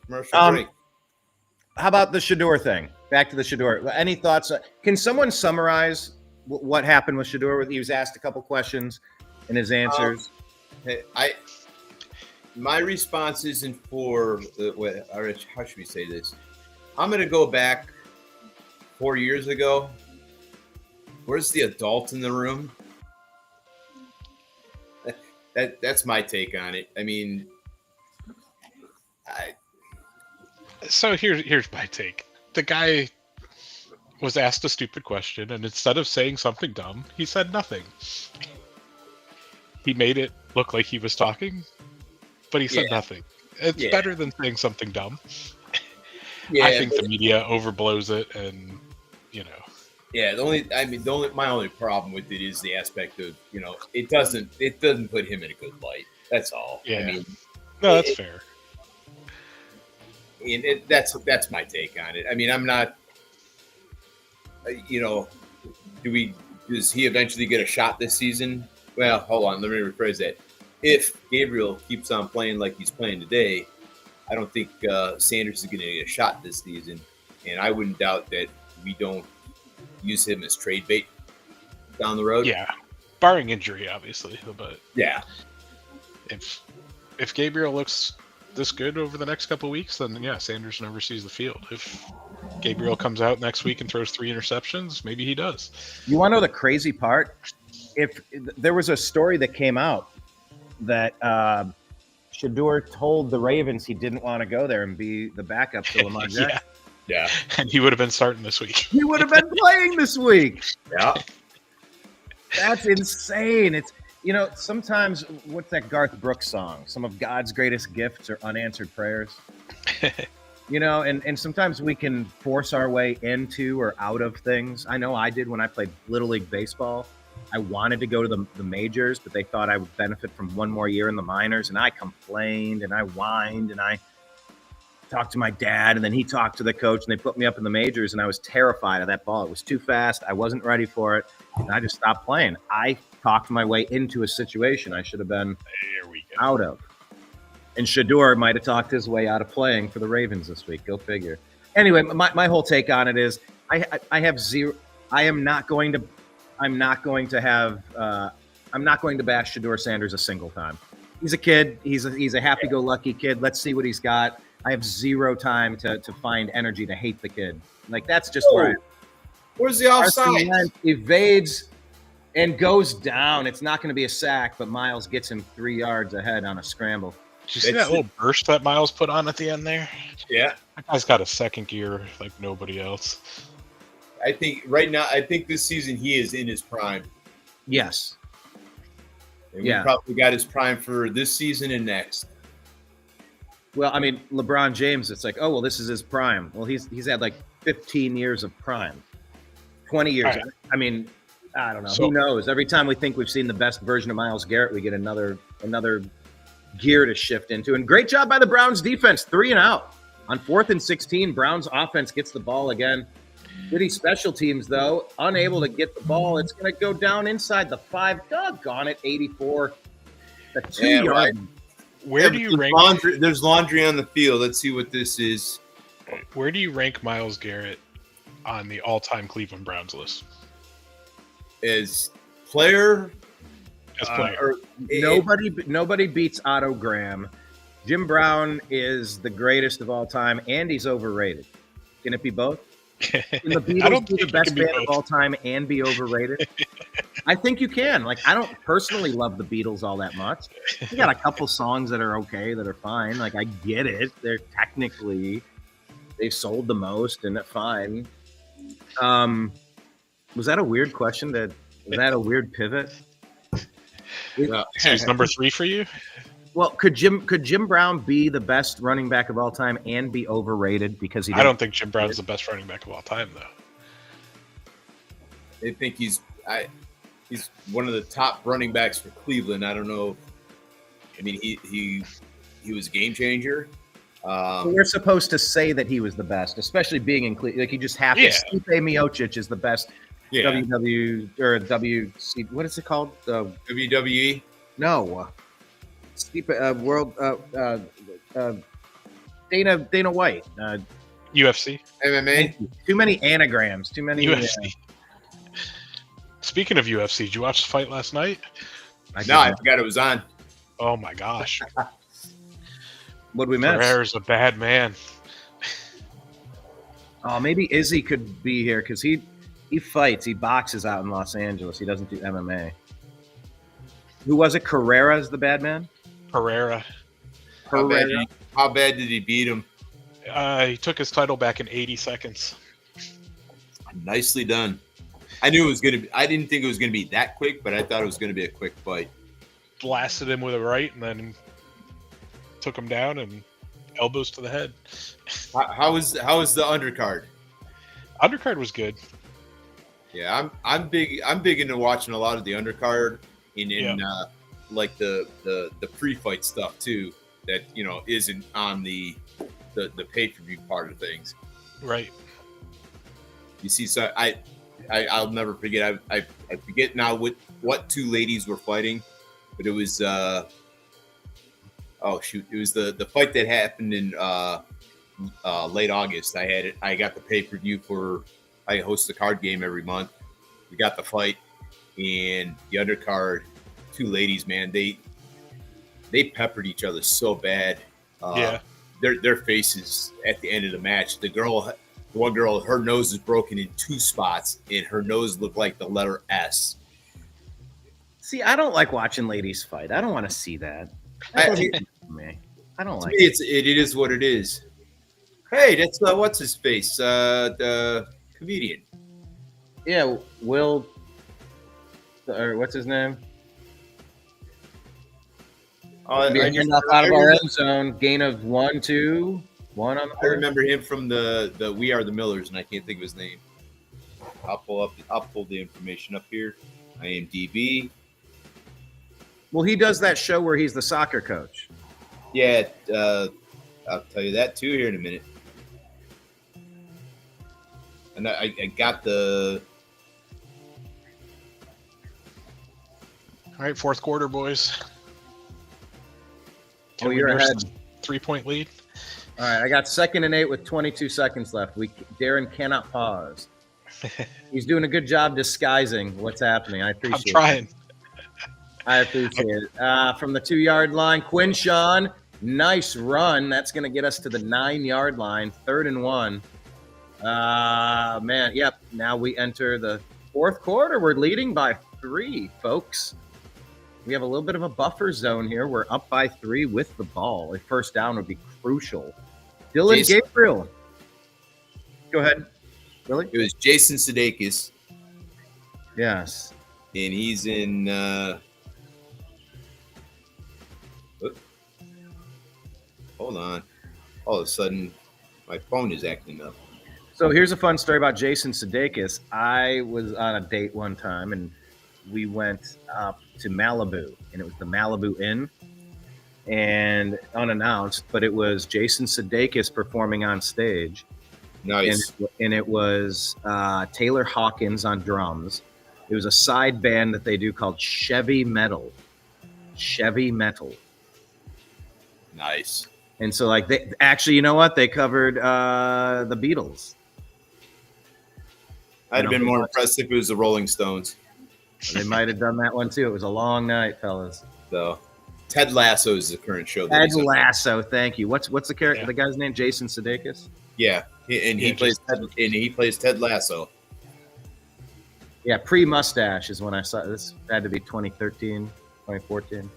Speaker 2: Commercial break.
Speaker 5: How about the Shedeur thing? Back to the Shedeur. Any thoughts? Can someone summarize what happened with Shedeur? He was asked a couple questions, and his answers.
Speaker 2: My response isn't for how should we say this? I'm gonna go back 4 years ago. Where's the adult in the room? That's my take on it. I mean,
Speaker 3: So here's my take. The guy was asked a stupid question, and instead of saying something dumb, he said nothing. He made it look like he was talking, but he said nothing. It's better than saying something dumb. I think the media overblows it, and
Speaker 2: Yeah, my only problem with it is the aspect of, it doesn't put him in a good light. That's all.
Speaker 3: Yeah.
Speaker 2: I mean,
Speaker 3: no, that's fair.
Speaker 2: And that's my take on it. I mean, I'm not, does he eventually get a shot this season? Well, hold on, let me rephrase that. If Gabriel keeps on playing like he's playing today, I don't think Sanders is going to get a shot this season. And I wouldn't doubt that we don't use him as trade bait down the road.
Speaker 3: Yeah, barring injury, obviously. But
Speaker 2: yeah,
Speaker 3: if Gabriel looks this good over the next couple of weeks, then Sanders never sees the field. If Gabriel comes out next week and throws 3 interceptions, maybe he does.
Speaker 5: You want to know the crazy part? If there was a story that came out that Shedeur told the Ravens he didn't want to go there and be the backup to Lamar Jackson.
Speaker 2: Yeah,
Speaker 3: and he would have been starting this week.
Speaker 5: He would have been playing this week.
Speaker 2: Yeah,
Speaker 5: that's insane. It's sometimes what's that Garth Brooks song? Some of God's greatest gifts are unanswered prayers. And sometimes we can force our way into or out of things. I know I did when I played Little League Baseball. I wanted to go to the majors, but they thought I would benefit from one more year in the minors. And I complained and I whined and I talked to my dad, and then he talked to the coach, and they put me up in the majors, and I was terrified of that ball. It was too fast. I wasn't ready for it, and I just stopped playing. I talked my way into a situation I should have been out of. And Shedeur might have talked his way out of playing for the Ravens this week. Go figure. Anyway, my whole take on it is I have zero. I'm not going to bash Shedeur Sanders a single time. He's a kid. He's a happy-go-lucky kid. Let's see what he's got. I have zero time to find energy to hate the kid. Like, that's just where
Speaker 2: where's the offside?
Speaker 5: Evades and goes down. It's not going to be a sack, but Miles gets him 3 yards ahead on a scramble.
Speaker 3: Did you see that little burst that Miles put on at the end there?
Speaker 2: Yeah.
Speaker 3: That guy's got a second gear like nobody else.
Speaker 2: I think right now, this season he is in his prime.
Speaker 5: Yes.
Speaker 2: And we probably got his prime for this season and next.
Speaker 5: Well, I mean, LeBron James, it's like, oh, well, this is his prime. Well, he's had like 15 years of prime, 20 years. Right. I mean, I don't know. Who knows? Every time we think we've seen the best version of Myles Garrett, we get another gear to shift into. And great job by the Browns defense, 3 and out. On 4th and 16, Browns offense gets the ball again. Goody special teams, though, unable to get the ball. It's going to go down inside the 5. Doggone it, 84. The 2 yard.
Speaker 3: Where do you rank?
Speaker 2: There's laundry on the field. Let's see what this is.
Speaker 3: Where do you rank Myles Garrett on the all-time Cleveland Browns list?
Speaker 2: As player?
Speaker 5: Nobody beats Otto Graham. Jim Brown is the greatest of all time, and he's overrated. Can it be both? Can the Beatles be the best band of all time and be overrated? I think you can. Like, I don't personally love the Beatles all that much. We got a couple songs that are okay, that are fine. Like, I get it. They've sold the most, and that's fine. Was that a weird question? Was that a weird pivot?
Speaker 2: No.
Speaker 3: So he's number 3 for you?
Speaker 5: Well, could Jim Brown be the best running back of all time and be overrated because he?
Speaker 3: I don't think Jim Brown's the best running back of all time, though.
Speaker 2: They think he's one of the top running backs for Cleveland. I don't know. I mean, he was a game changer.
Speaker 5: We're supposed to say that he was the best, especially being in Cleveland. Like, he just happened.
Speaker 3: Yeah.
Speaker 5: Stipe Miocic is the best WW or WC. What is it called?
Speaker 2: WWE.
Speaker 5: No, Stipe World Dana White.
Speaker 3: UFC.
Speaker 2: MMA.
Speaker 5: Too many anagrams. Too many.
Speaker 3: UFC. Speaking of UFC, did you watch the fight last night?
Speaker 2: I forgot it was on.
Speaker 3: Oh my gosh.
Speaker 5: What'd we miss?
Speaker 3: Pereira's a bad man.
Speaker 5: Oh, maybe Izzy could be here because he fights. He boxes out in Los Angeles. He doesn't do MMA. Who was it? Carrera is the bad man?
Speaker 3: Pereira.
Speaker 2: How bad did he beat him?
Speaker 3: He took his title back in 80 seconds.
Speaker 2: Nicely done. I knew it was going to be. I didn't think it was going to be that quick, but I thought it was going to be a quick fight.
Speaker 3: Blasted him with a right and then took him down and elbows to the head.
Speaker 2: How was the undercard?
Speaker 3: Undercard was good.
Speaker 2: Yeah, I'm big into watching a lot of the undercard in like the pre-fight stuff too. That isn't on the pay-per-view part of things.
Speaker 3: Right.
Speaker 2: You see, so I'll never forget. I forget now what two ladies were fighting, but it was it was the fight that happened in late August. I got the pay-per-view for. I host a card game every month. We got the fight and the undercard. Two ladies, man, they peppered each other so bad. Their faces at the end of the match. The one girl, her nose is broken in 2 spots, and her nose looked like the letter S.
Speaker 5: See, I don't like watching ladies fight. I don't want to see that. I don't like
Speaker 2: it. It is what it is. Hey, that's what's his face, the comedian.
Speaker 5: Yeah, Will, or what's his name? Out of our end zone, gain of 1, 2, 1 on the
Speaker 2: I remember him from the We Are the Millers, and I can't think of his name. I'll pull the information up here. IMDb.
Speaker 5: Well, he does that show where he's the soccer coach.
Speaker 2: Yeah, I'll tell you that too here in a minute. And I got the.
Speaker 3: All right, fourth quarter, boys.
Speaker 5: Oh, you're ahead.
Speaker 3: 3-point lead.
Speaker 5: All right, I got 2nd and 8 with 22 seconds left. Darren cannot pause. He's doing a good job disguising what's happening. I appreciate it.
Speaker 3: I'm trying.
Speaker 5: I appreciate it. From the 2-yard line, Quinshawn, nice run. That's going to get us to the 9-yard line, 3rd and 1. Man, yep. Now we enter the fourth quarter. We're leading by 3, folks. We have a little bit of a buffer zone here. We're up by 3 with the ball. A first down would be crucial. Dylan Gabriel. Go ahead. Really?
Speaker 2: It was Jason Sudeikis.
Speaker 5: Yes.
Speaker 2: And he's in hold on. All of a sudden my phone is acting up.
Speaker 5: So here's a fun story about Jason Sudeikis. I was on a date one time and we went up to Malibu, and it was the Malibu Inn, and unannounced, but it was Jason Sudeikis performing on stage.
Speaker 2: Nice.
Speaker 5: And it was Taylor Hawkins on drums. It was a side band that they do called Chevy Metal.
Speaker 2: Nice.
Speaker 5: And so, like, they actually, you know what? They covered the Beatles.
Speaker 2: I'd have been more impressed if it was the Rolling Stones.
Speaker 5: They might have done that one too. It was a long night, fellas.
Speaker 2: So, Ted Lasso is the current show.
Speaker 5: Ted Lasso, thank you. What's the character? Yeah. The guy's name, Jason Sudeikis.
Speaker 2: Yeah, and he plays Ted Lasso.
Speaker 5: Yeah, pre-mustache is when I saw this. Had to be 2013, 2014.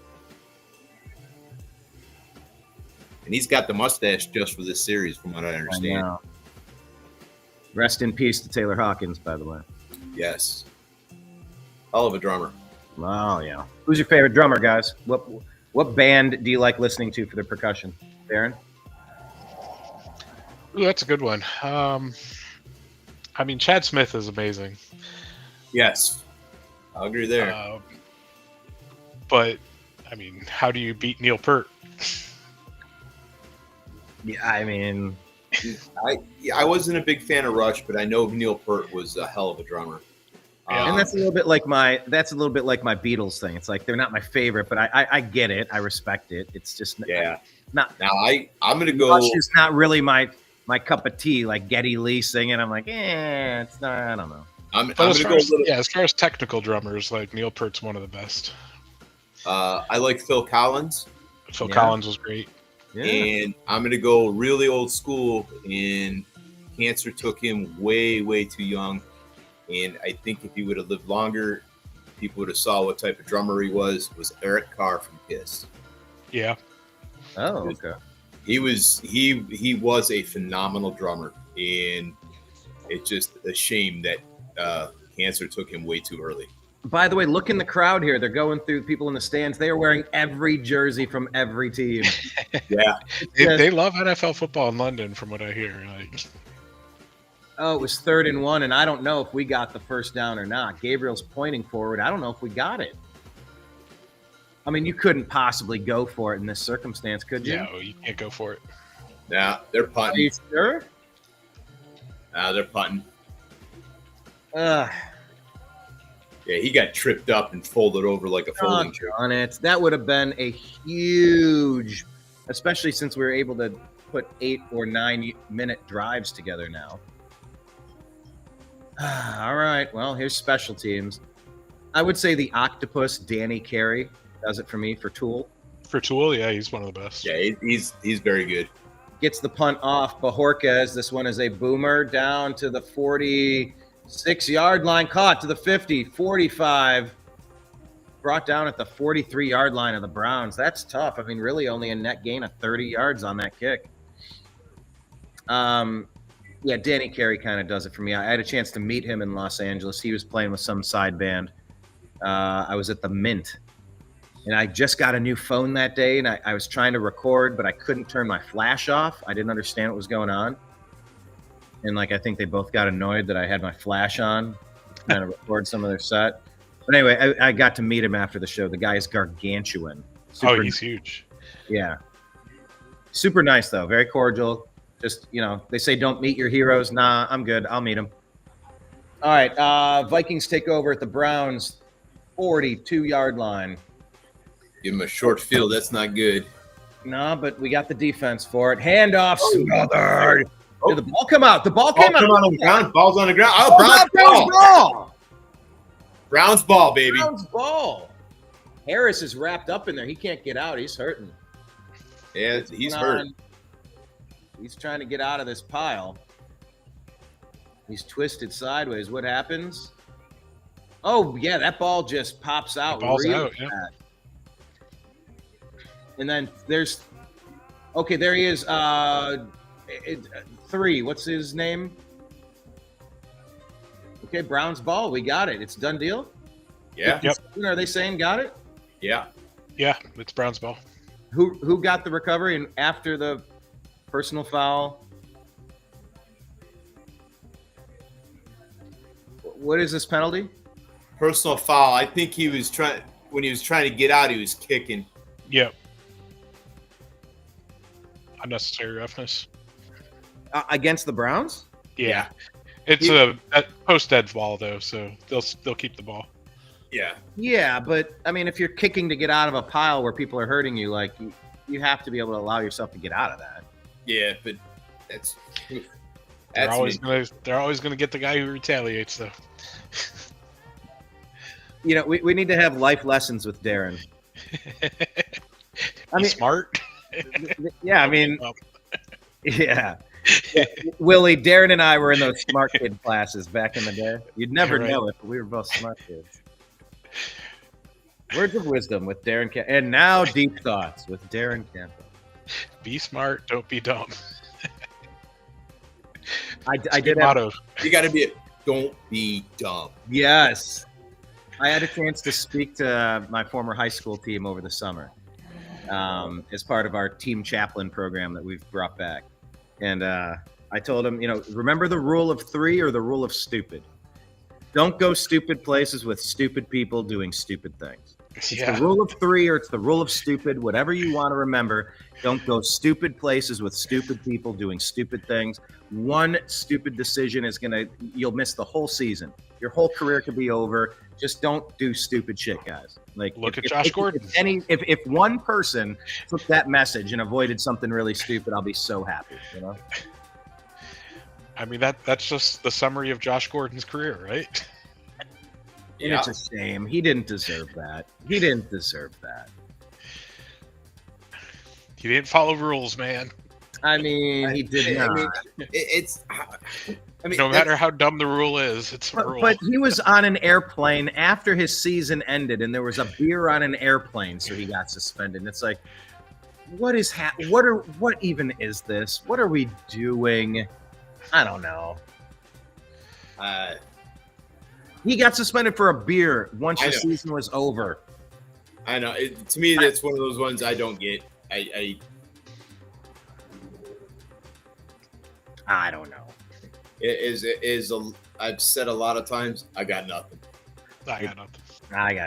Speaker 2: And he's got the mustache just for this series, from what I understand.
Speaker 5: Rest in peace to Taylor Hawkins, by the way.
Speaker 2: Yes. Hell of a drummer.
Speaker 5: Oh yeah. Who's your favorite drummer, guys? What band do you like listening to for the percussion, Darren?
Speaker 3: Ooh, that's a good one. I mean, Chad Smith is amazing.
Speaker 2: Yes, I'll agree there.
Speaker 3: But I mean, how do you beat Neil Peart?
Speaker 5: Yeah, I mean,
Speaker 2: I wasn't a big fan of Rush, but I know Neil Peart was a hell of a drummer.
Speaker 5: and that's a little bit like my Beatles thing. It's like they're not my favorite, but I get it. I respect it. It's just not.
Speaker 2: Now I'm gonna go.
Speaker 5: Rush is not really my cup of tea. Like Geddy Lee singing, I'm like, it's not. I don't know.
Speaker 2: I'm gonna go a little.
Speaker 3: Yeah, as far as technical drummers, like Neil Peart's one of the best.
Speaker 2: I like Phil Collins.
Speaker 3: Phil Collins was great.
Speaker 5: Yeah.
Speaker 2: And I'm going to go really old school, and cancer took him way, way too young. And I think if he would have lived longer, people would have saw what type of drummer he was Eric Carr from Kiss.
Speaker 3: Yeah.
Speaker 5: Oh, okay.
Speaker 2: He was a phenomenal drummer, and it's just a shame that cancer took him way too early.
Speaker 5: By the way, look in the crowd here. They're going through people in the stands. They are wearing every jersey from every team.
Speaker 2: Yeah.
Speaker 3: They love NFL football in London, from what I hear. Like,
Speaker 5: oh, it was 3rd and 1, and I don't know if we got the first down or not. Gabriel's pointing forward. I don't know if we got it. I mean, you couldn't possibly go for it in this circumstance, could you?
Speaker 3: yeah, you can't go for it.
Speaker 2: Yeah, they're
Speaker 5: Are
Speaker 2: punting.
Speaker 5: you sure?
Speaker 2: They're punting.
Speaker 5: Ugh.
Speaker 2: Yeah, he got tripped up and folded over like a folding chair.
Speaker 5: On it. That would have been a huge, especially since we were able to put 8 or 9 minute drives together now. All right. Well, here's special teams. I would say the octopus, Danny Carey, does it for me for Tool.
Speaker 3: For Tool, yeah, he's one of the best.
Speaker 2: Yeah, he's very good.
Speaker 5: Gets the punt off Bajorquez. This one is a boomer down to the 46-yard line, caught to the 50, 45, brought down at the 43-yard line of the Browns. That's tough. I mean, really only a net gain of 30 yards on that kick. Yeah, Danny Carey kind of does it for me. I had a chance to meet him in Los Angeles. He was playing with some side band. I was at the Mint, and I just got a new phone that day, and I was trying to record, but I couldn't turn my flash off. I didn't understand what was going on. And I think they both got annoyed that I had my flash on, trying to record some of their set. But anyway, I got to meet him after the show. The guy is gargantuan.
Speaker 3: He's huge.
Speaker 5: Yeah. Super nice, though. Very cordial. Just, they say don't meet your heroes. Nah, I'm good. I'll meet them. All right. Vikings take over at the Browns 42-yard line.
Speaker 2: Give him a short field. That's not good.
Speaker 5: No, but we got the defense for it. Handoff smothered. Did the ball come out? The ball came out.
Speaker 2: On the ground. Ball's on the ground. Oh, Browns ball. Browns ball, baby.
Speaker 5: Browns ball. Harris is wrapped up in there. He can't get out. He's hurting.
Speaker 2: Yeah, he's hurt.
Speaker 5: He's trying to get out of this pile. He's twisted sideways. What happens? Oh, yeah, that ball just pops out.
Speaker 3: Ball's out, yeah.
Speaker 5: And then there he is. 3. What's his name? Okay, Browns ball. We got it. It's done deal.
Speaker 2: Yeah.
Speaker 3: Yep.
Speaker 5: Are they saying got it?
Speaker 2: Yeah.
Speaker 3: Yeah, it's Browns ball.
Speaker 5: Who got the recovery and after the personal foul? What is this penalty?
Speaker 2: Personal foul. I think when he was trying to get out, he was kicking.
Speaker 3: Yep. Unnecessary roughness.
Speaker 5: Against the Browns?
Speaker 3: Yeah. It's a post-dead ball, though, so they'll keep the ball.
Speaker 2: Yeah.
Speaker 5: Yeah, but, I mean, if you're kicking to get out of a pile where people are hurting you, you have to be able to allow yourself to get out of that.
Speaker 2: Yeah, but
Speaker 3: they're always gonna get the guy who retaliates, though.
Speaker 5: We need to have life lessons with Darren.
Speaker 3: Smart.
Speaker 5: Yeah, I mean, yeah. Willie, Darren and I were in those smart kid classes back in the day. You'd never know it, but we were both smart kids. Words of wisdom with Darren Campbell. And now deep thoughts with Darren Campbell.
Speaker 3: Be smart, don't be dumb.
Speaker 5: I did motto.
Speaker 2: You got to be don't be dumb.
Speaker 5: Yes. I had a chance to speak to my former high school team over the summer as part of our team chaplain program that we've brought back. And I told them, remember the rule of 3 or the rule of stupid? Don't go stupid places with stupid people doing stupid things. It's the rule of 3 or it's the rule of stupid, whatever you want to remember. Don't go stupid places with stupid people doing stupid things. One stupid decision you'll miss the whole season. Your whole career could be over. Just don't do stupid shit, guys. Like,
Speaker 3: look at Josh Gordon.
Speaker 5: If one person took that message and avoided something really stupid, I'll be so happy,
Speaker 3: I mean, that's just the summary of Josh Gordon's career, right?
Speaker 5: And it's a shame. He didn't deserve that. He didn't deserve that.
Speaker 3: He didn't follow rules, man.
Speaker 5: I mean, he did not.
Speaker 3: No matter how dumb the rule is, it's a rule.
Speaker 5: But he was on an airplane after his season ended, and there was a beer on an airplane, so he got suspended. And it's like, what even is this? What are we doing? I don't know. He got suspended for a beer once the season was over.
Speaker 2: I know. To me, that's one of those ones I don't get. I
Speaker 5: don't know.
Speaker 2: I've said a lot of times, I got nothing.
Speaker 3: I got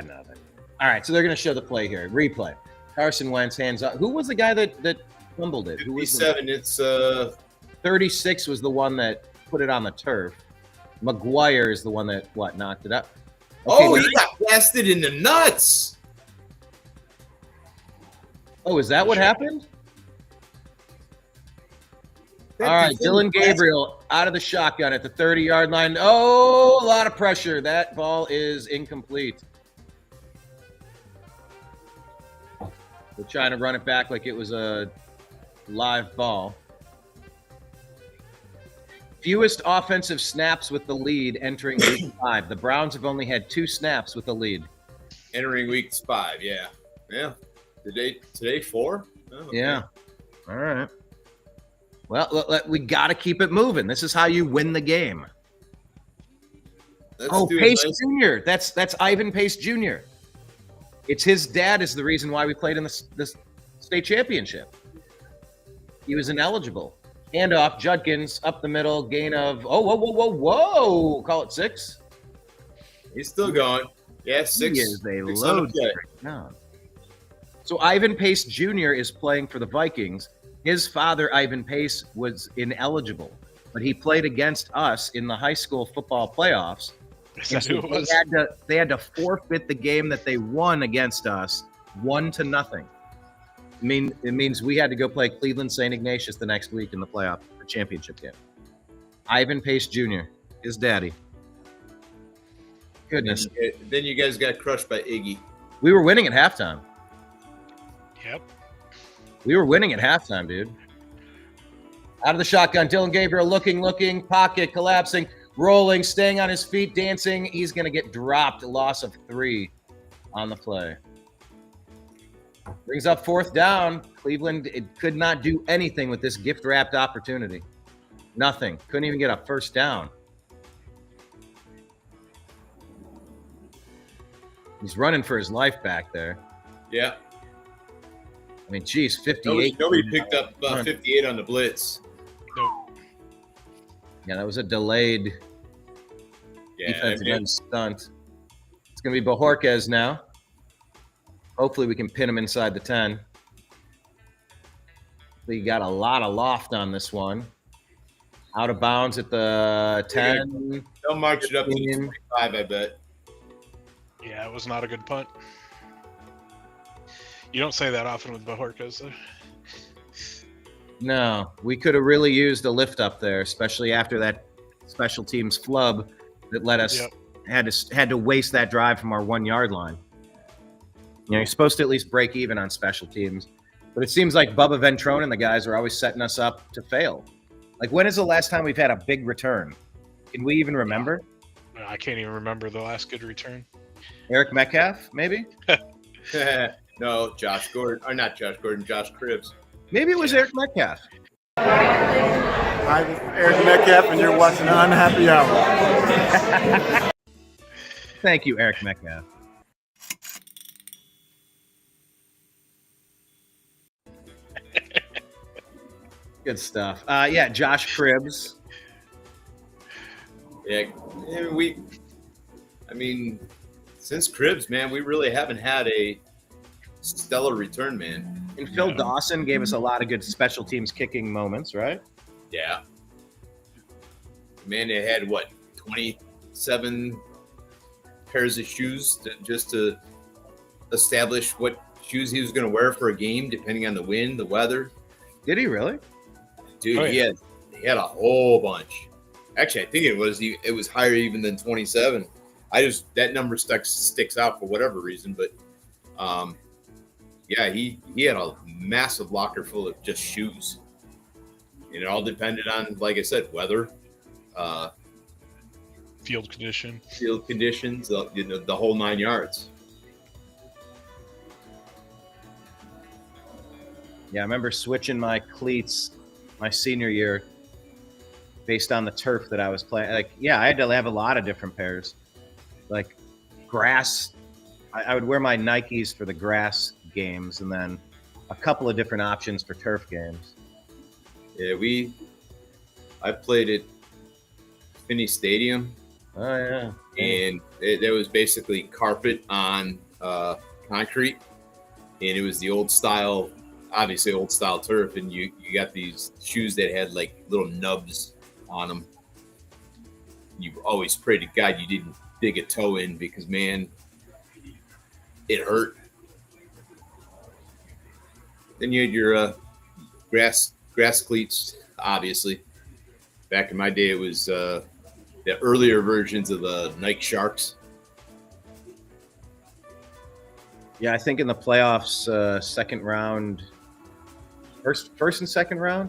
Speaker 3: nothing.
Speaker 5: All right, so they're going to show the play here. Replay. Carson Wentz hands up. Who was the guy that fumbled it? Who was
Speaker 2: 57. It's
Speaker 5: 36 was the one that put it on the turf. McGuire is the one that knocked it up. Okay,
Speaker 2: he got blasted in the nuts.
Speaker 5: Oh, is that what happened? All right, Dylan Gabriel out of the shotgun at the 30-yard line. Oh, a lot of pressure. That ball is incomplete. They're trying to run it back like it was a live ball. Fewest offensive snaps with the lead entering week 5. The Browns have only had 2 snaps with the lead.
Speaker 2: Entering week 5, yeah. Today 4? Oh, okay.
Speaker 5: Yeah. All right. Well, we got to keep it moving. This is how you win the game. Pace Jr. That's Ivan Pace Jr. It's his dad is the reason why we played in the state championship. He was ineligible. Handoff, Judkins up the middle, gain of whoa! Call it 6.
Speaker 2: He's still going. Yeah, 6.
Speaker 5: He is a load. So Ivan Pace Jr. is playing for the Vikings. His father, Ivan Pace, was ineligible, but he played against us in the high school football playoffs.
Speaker 3: Is that who it was?
Speaker 5: They had to forfeit the game that they won against us 1-0. It means we had to go play Cleveland St. Ignatius the next week in the playoff, the championship game. Ivan Pace Jr., his daddy. Goodness.
Speaker 2: Then you guys got crushed by Iggy.
Speaker 5: We were winning at halftime.
Speaker 3: Yep.
Speaker 5: We were winning at halftime, dude. Out of the shotgun, Dylan Gabriel looking, pocket collapsing, rolling, staying on his feet, dancing. He's going to get dropped. A loss of 3 on the play. Brings up 4th down. Cleveland could not do anything with this gift-wrapped opportunity. Nothing. Couldn't even get a first down. He's running for his life back there.
Speaker 2: Yeah.
Speaker 5: I mean, geez, 58.
Speaker 2: Nobody picked up 58 on the blitz.
Speaker 3: Nope.
Speaker 5: Yeah, that was a delayed defensive end stunt. It's going to be Bojorquez now. Hopefully we can pin him inside the 10. We got a lot of loft on this one. Out of bounds at the 10.
Speaker 2: They'll march it up to the 25, I bet.
Speaker 3: Yeah, it was not a good punt. You don't say that often with Bojorquez, though.
Speaker 5: No, we could have really used a lift up there, especially after that special teams flub that let us had to waste that drive from our 1-yard line. You're supposed to at least break even on special teams, but it seems like Bubba Ventrone and the guys are always setting us up to fail. Like, when is the last time we've had a big return? Can we even remember?
Speaker 3: I can't even remember the last good return.
Speaker 5: Eric Metcalf, maybe?
Speaker 2: No, Josh Gordon. Or not Josh Gordon, Josh Cribbs.
Speaker 5: Maybe it was Eric Metcalf.
Speaker 4: I'm Eric Metcalf, and you're watching Unhappy Hour.
Speaker 5: Thank you, Eric Metcalf. Good stuff. Yeah, Josh Cribbs.
Speaker 2: Yeah, since Cribbs, man, we really haven't had a stellar return man.
Speaker 5: And Phil Dawson gave us a lot of good special teams kicking moments, right?
Speaker 2: Yeah. Man, they had, 27 pairs of shoes just to establish what shoes he was going to wear for a game, depending on the wind, the weather.
Speaker 5: Did he really?
Speaker 2: Dude, he had a whole bunch. Actually, I think it was higher even than 27. That number sticks out for whatever reason, but yeah, he had a massive locker full of just shoes. And it all depended on, like I said, weather,
Speaker 3: Field conditions,
Speaker 2: the whole 9 yards.
Speaker 5: Yeah, I remember switching my cleats my senior year based on the turf that I was playing. Like, yeah, I had to have a lot of different pairs. Like grass, I would wear my Nikes for the grass games, and then a couple of different options for turf games.
Speaker 2: Yeah, I played at Finney Stadium.
Speaker 5: Oh yeah,
Speaker 2: and there was basically carpet on concrete, and it was the old style turf, and you got these shoes that had like little nubs on them. You always prayed to God you didn't dig a toe in, because man, it hurt. Then you had your grass cleats, obviously. Back in my day, it was the earlier versions of the Nike Sharks.
Speaker 5: Yeah, I think in the playoffs,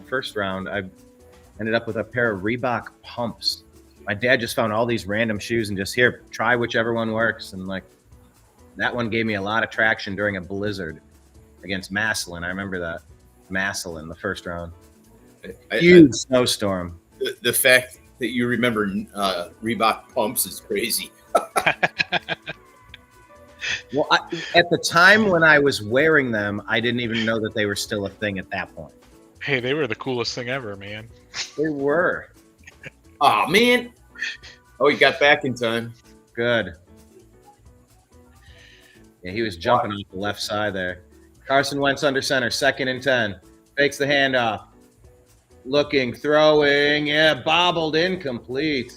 Speaker 5: first round, I ended up with a pair of Reebok pumps. My dad just found all these random shoes and just, here, try whichever one works. And like, that one gave me a lot of traction during a blizzard against Massillon. I remember that. Massillon, the first round. Huge snowstorm.
Speaker 2: The fact that you remember Reebok pumps is crazy.
Speaker 5: Well, at the time when I was wearing them, I didn't even know that they were still a thing at that point.
Speaker 3: Hey, they were the coolest thing ever, man.
Speaker 5: They were.
Speaker 2: Oh, man. Oh, he got back in time.
Speaker 5: Good. Yeah, he was jumping off the left side there. Carson Wentz under center, 2nd and 10. Fakes the handoff. Looking, throwing. Yeah, bobbled, incomplete.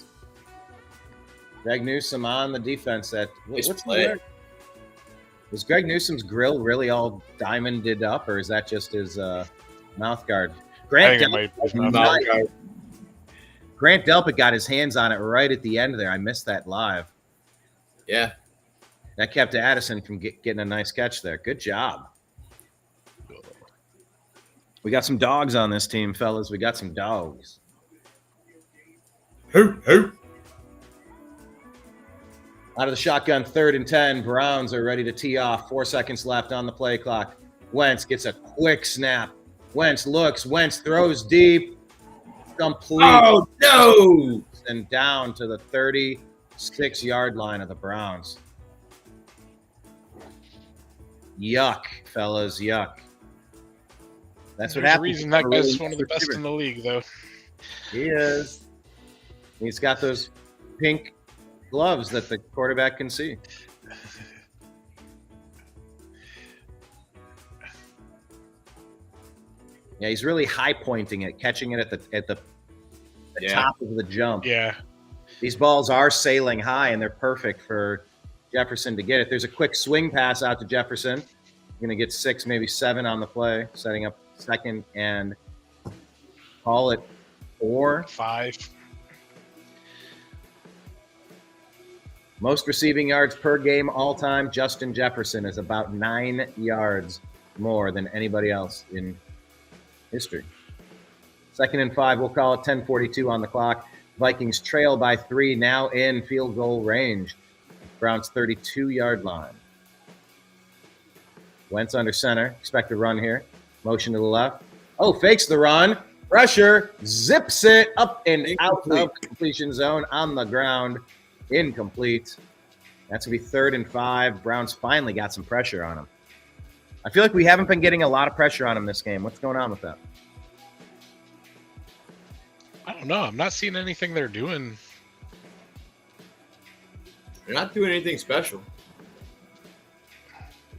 Speaker 5: Greg Newsome on the defense. What's the word? Was Greg Newsome's grill really all diamonded up, or is that just his mouth guard? Grant Delpit got his hands on it right at the end there. I missed that live.
Speaker 2: Yeah.
Speaker 5: That kept Addison from getting a nice catch there. Good job. We got some dogs on this team, fellas. We got some dogs.
Speaker 2: Hoot, hoot.
Speaker 5: Out of the shotgun, 3rd and 10. Browns are ready to tee off. 4 seconds left on the play clock. Wentz gets a quick snap. Wentz looks. Wentz throws deep. Complete.
Speaker 2: Oh, no.
Speaker 5: And down to the 36-yard line of the Browns. Yuck, fellas, yuck. That's what happens.
Speaker 3: The reason that guy's one of the best in the league, though.
Speaker 5: He is. He's got those pink gloves that the quarterback can see. Yeah, he's really high pointing it, catching it at the top of the jump.
Speaker 3: Yeah.
Speaker 5: These balls are sailing high, and they're perfect for Jefferson to get it. There's a quick swing pass out to Jefferson. Going to get 6, maybe 7 on the play, setting up 2nd and call it 4.
Speaker 3: 5.
Speaker 5: Most receiving yards per game all time. Justin Jefferson is about 9 yards more than anybody else in history. 2nd and 5, we'll call it 10:42 on the clock. Vikings trail by 3, now in field goal range. Browns 32-yard line. Wentz under center. Expect a run here. Motion to the left. Oh, fakes the run. Pressure. Zips it up and out of the completion zone on the ground. Incomplete. That's going to be 3rd and 5. Browns finally got some pressure on him. I feel like we haven't been getting a lot of pressure on him this game. What's going on with that?
Speaker 3: I don't know. I'm not seeing anything they're doing.
Speaker 2: They're not doing anything special.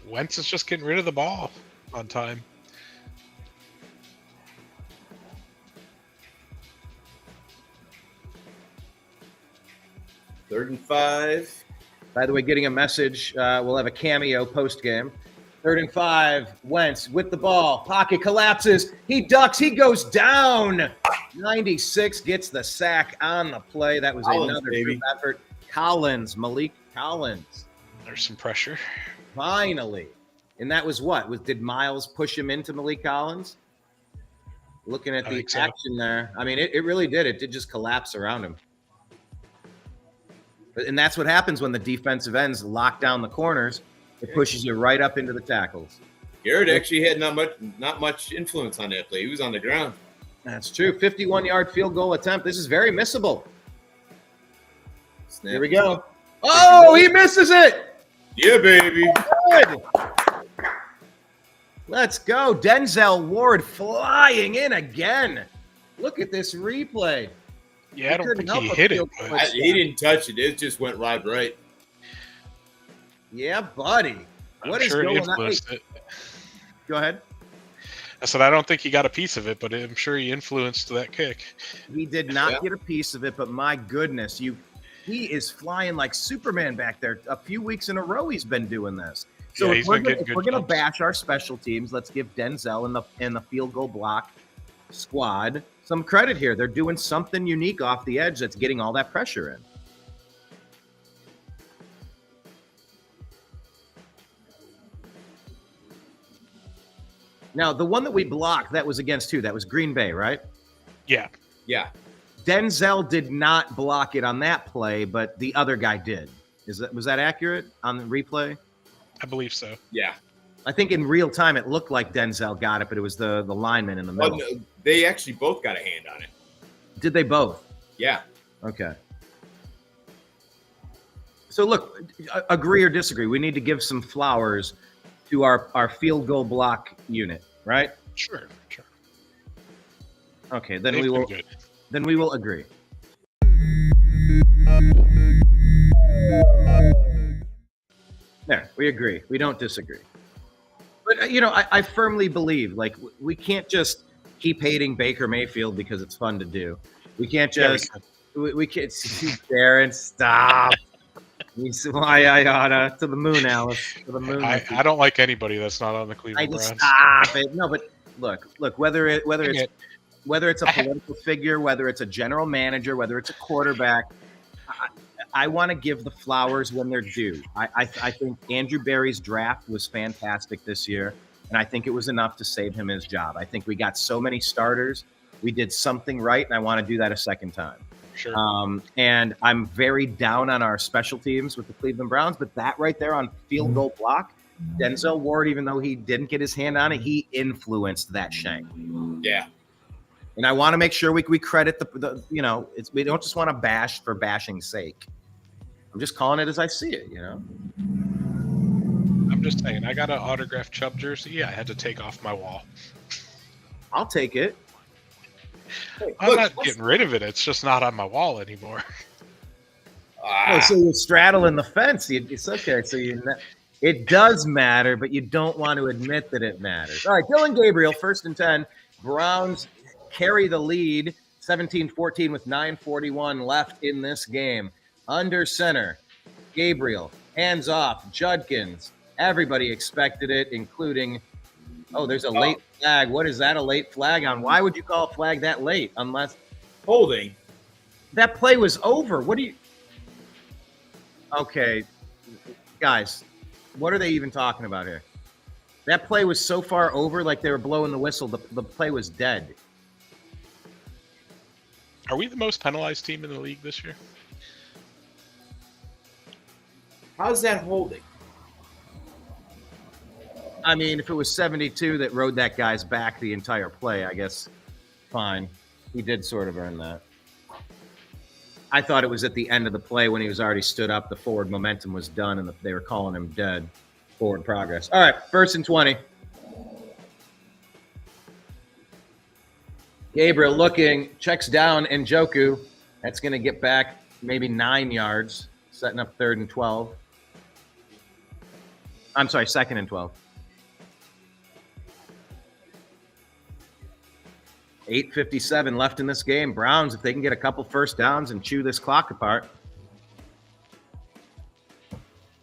Speaker 3: Wentz is just getting rid of the ball on time.
Speaker 2: Third and 5.
Speaker 5: By the way, getting a message. We'll have a cameo post-game. 3rd and 5. Wentz with the ball. Pocket collapses. He ducks. He goes down. 96 gets the sack on the play. That was another group effort. Malik Collins.
Speaker 3: There's some pressure.
Speaker 5: Finally. And that was what? Did Miles push him into Malik Collins? Looking at the action there. I mean, it really did. It did just collapse around him. And that's what happens when the defensive ends lock down the corners. It pushes you right up into the tackles.
Speaker 2: Garrett actually had not much influence on that play. He was on the ground.
Speaker 5: That's true. 51-yard field goal attempt. This is very missable.
Speaker 2: Snap.
Speaker 5: Here we go. Oh, he misses it.
Speaker 2: Yeah, baby.
Speaker 5: Good. Let's go. Denzel Ward flying in again. Look at this replay.
Speaker 3: Yeah, I don't think he hit it.
Speaker 2: He didn't touch it. It just went right.
Speaker 5: Yeah, buddy. What is going on? Go ahead.
Speaker 3: I said I don't think he got a piece of it, but I'm sure he influenced that kick.
Speaker 5: He did not get a piece of it, but my goodness, he is flying like Superman back there. A few weeks in a row he's been doing this. So if we're going to bash our special teams, let's give Denzel and the field goal block squad some credit here. They're doing something unique off the edge that's getting all that pressure in. Now, the one that we blocked, that was against who? That was Green Bay, right?
Speaker 3: Yeah.
Speaker 2: Yeah.
Speaker 5: Denzel did not block it on that play, but the other guy did. Was that accurate on the replay?
Speaker 3: I believe so.
Speaker 2: Yeah.
Speaker 5: I think in real time it looked like Denzel got it, but it was the lineman in the middle.
Speaker 2: No, they actually both got a hand on it.
Speaker 5: Did they both?
Speaker 2: Yeah.
Speaker 5: Okay. So look, agree or disagree, we need to give some flowers to our field goal block unit, right?
Speaker 3: Sure.
Speaker 5: Okay, then we will agree. There, we agree. We don't disagree. But, I firmly believe, like, we can't just keep hating Baker Mayfield because it's fun to do. We can't just – we can't – Darren, stop. Why I oughta. To the moon, Alice. To the moon.
Speaker 3: I don't like anybody that's not on the Cleveland Browns.
Speaker 5: Stop it. No, but look, whether it's a political figure, whether it's a general manager, whether it's a quarterback, I want to give the flowers when they're due. I think Andrew Berry's draft was fantastic this year, and I think it was enough to save him his job. I think we got so many starters. We did something right, and I want to do that a second time.
Speaker 3: Sure.
Speaker 5: And I'm very down on our special teams with the Cleveland Browns, but that right there on field goal block, Denzel Ward, even though he didn't get his hand on it, he influenced that shank.
Speaker 2: Yeah.
Speaker 5: And I want to make sure we credit we don't just want to bash for bashing's sake. I'm just calling it as I see it,
Speaker 3: I'm just saying, I got an autographed Chubb jersey. I had to take off my wall.
Speaker 5: I'll take it.
Speaker 3: Hey, I'm not getting rid of it. It's just not on my wall anymore.
Speaker 5: So you're straddling the fence. It's okay. So it does matter, but you don't want to admit that it matters. All right, Dylan Gabriel, 1st and 10. Browns carry the lead, 17-14 with 9:41 left in this game. Under center, Gabriel, hands off, Judkins. Everybody expected it, including, there's a late flag. What is that, a late flag on? Why would you call a flag that late unless –
Speaker 2: holding.
Speaker 5: That play was over. What do you – okay, guys, what are they even talking about here? That play was so far over, like they were blowing the whistle. The play was dead.
Speaker 3: Are we the most penalized team in the league this year?
Speaker 2: How's that holding?
Speaker 5: I mean, if it was 72 that rode that guy's back the entire play, I guess fine. He did sort of earn that. I thought it was at the end of the play when he was already stood up. The forward momentum was done, and they were calling him dead. Forward progress. All right, 1st and 20. Gabriel looking, checks down Njoku. That's going to get back maybe 9 yards, setting up 3rd and 12. I'm sorry, 2nd and 12. 8:57 left in this game. Browns, if they can get a couple first downs and chew this clock apart,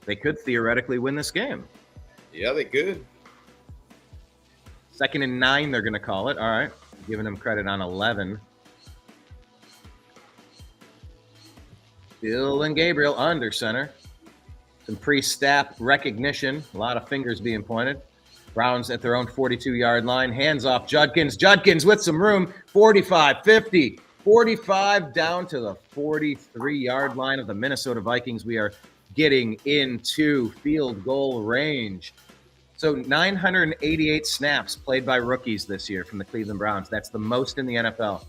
Speaker 5: they could theoretically win this game.
Speaker 2: Yeah, they could.
Speaker 5: 2nd and 9, they're going to call it. All right. Giving them credit on 11. Bill and Gabriel under center. Some pre-snap recognition. A lot of fingers being pointed. Browns at their own 42-yard line. Hands off Judkins. Judkins with some room. 45, 50, 45 down to the 43-yard line of the Minnesota Vikings. We are getting into field goal range. So 988 snaps played by rookies this year from the Cleveland Browns. That's the most in the NFL.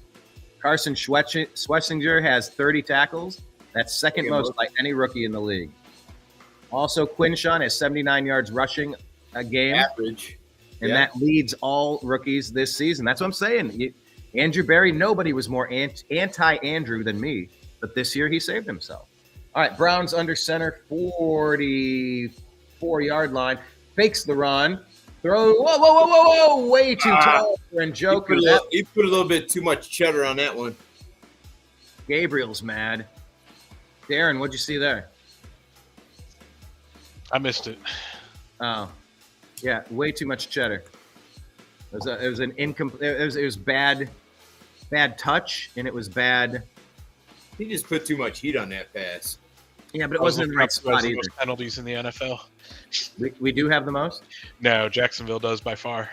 Speaker 5: Carson Schwetzinger has 30 tackles. That's second most by any rookie in the league. Also, Quinshawn has 79 yards rushing a game.
Speaker 2: Average.
Speaker 5: And that leads all rookies this season. That's what I'm saying. Andrew Berry, nobody was more anti-Andrew than me. But this year, he saved himself. All right, Browns under center, 44-yard line. Fakes the run. Throw. Whoa. Way too tall for Njoku.
Speaker 2: He put a little bit too much cheddar on that one.
Speaker 5: Gabriel's mad. Darren, what'd you see there?
Speaker 3: I missed it.
Speaker 5: Oh, yeah, way too much cheddar. It was an incomplete. It was bad touch, and it was bad.
Speaker 2: He just put too much heat on that pass.
Speaker 5: Yeah, but it wasn't in the right spot either.
Speaker 3: Most penalties in the NFL.
Speaker 5: We do have the most?
Speaker 3: No, Jacksonville does by far.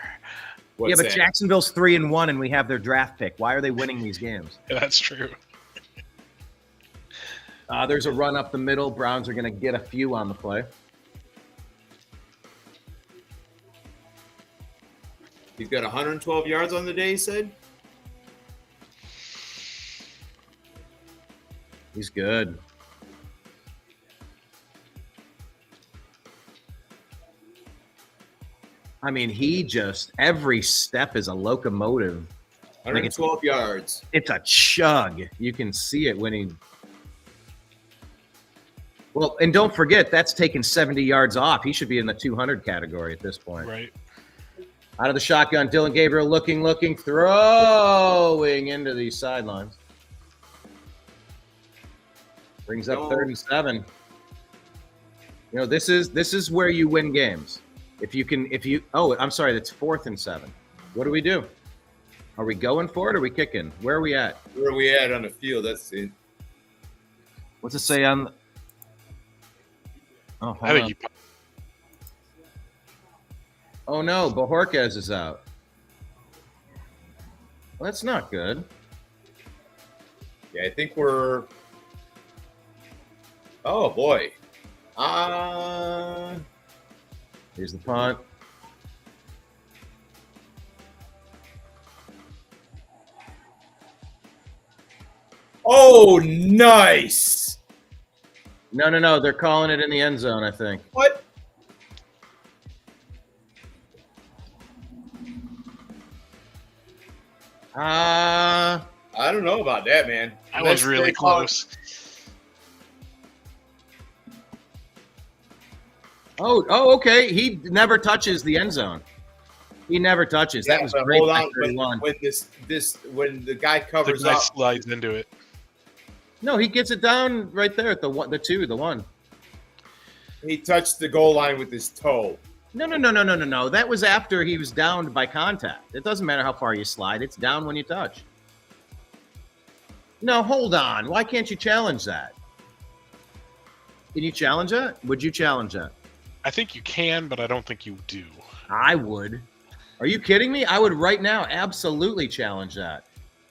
Speaker 2: What's
Speaker 5: but
Speaker 2: that?
Speaker 5: Jacksonville's 3-1, and we have their draft pick. Why are they winning these games?
Speaker 3: Yeah, that's true.
Speaker 5: There's a run up the middle. Browns are going to get a few on the play.
Speaker 2: He's got 112 yards on the day, he said?
Speaker 5: He's good. I mean, every step is a locomotive.
Speaker 2: 112 yards.
Speaker 5: It's a chug. You can see it when he. Well, and don't forget, that's taken 70 yards off. He should be in the 200 category at this point.
Speaker 3: Right.
Speaker 5: Out of the shotgun, Dylan Gabriel looking, throwing into the sidelines. Brings up 3rd and 7. You know, this is where you win games. I'm sorry, that's 4th and 7. What do we do? Are we going for it or are we kicking? Where are we at?
Speaker 2: Where are we at on the field? That's it.
Speaker 5: What's it say on? Oh,
Speaker 3: I think you.
Speaker 5: Oh no, Bojorquez is out. Well, that's not good.
Speaker 2: Yeah, I think we're. Oh boy.
Speaker 5: Here's the punt.
Speaker 2: Oh, nice.
Speaker 5: No. They're calling it in the end zone, I think.
Speaker 2: What? I don't know about that, man.
Speaker 3: That was really close.
Speaker 5: Oh, okay. He never touches the end zone. He never touches.
Speaker 2: Yeah,
Speaker 5: that was
Speaker 2: but
Speaker 5: great.
Speaker 2: Hold on. When the guy covers
Speaker 3: The guy
Speaker 2: up,
Speaker 3: slides into it.
Speaker 5: No, he gets it down right there at the 1.
Speaker 2: he touched the goal line with his toe.
Speaker 5: No. That was after he was downed by contact. It doesn't matter how far you slide. It's down when you touch. No, hold on. Why can't you challenge that? Can you challenge that? Would you challenge that?
Speaker 3: I think you can, but I don't think you do.
Speaker 5: I would. Are you kidding me? I would right now absolutely challenge that.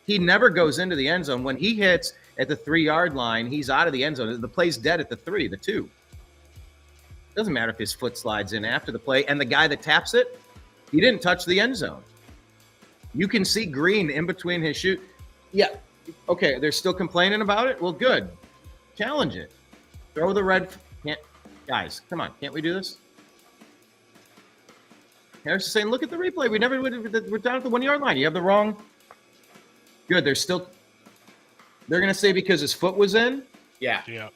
Speaker 5: He never goes into the end zone. When he hits at the 3-yard line, he's out of the end zone. The play's dead at the 3, the 2. Doesn't matter if his foot slides in after the play. And the guy that taps it, he didn't touch the end zone. You can see green in between his shoe. Yeah, Okay, they're still complaining about it? Well, good. Challenge it. Throw the red. Guys, come on. Can't we do this? Harris is saying, look at the replay. We're down at the 1 yard line. You have the wrong. Good. They're going to say because his foot was in?
Speaker 2: Yeah.
Speaker 3: Yeah.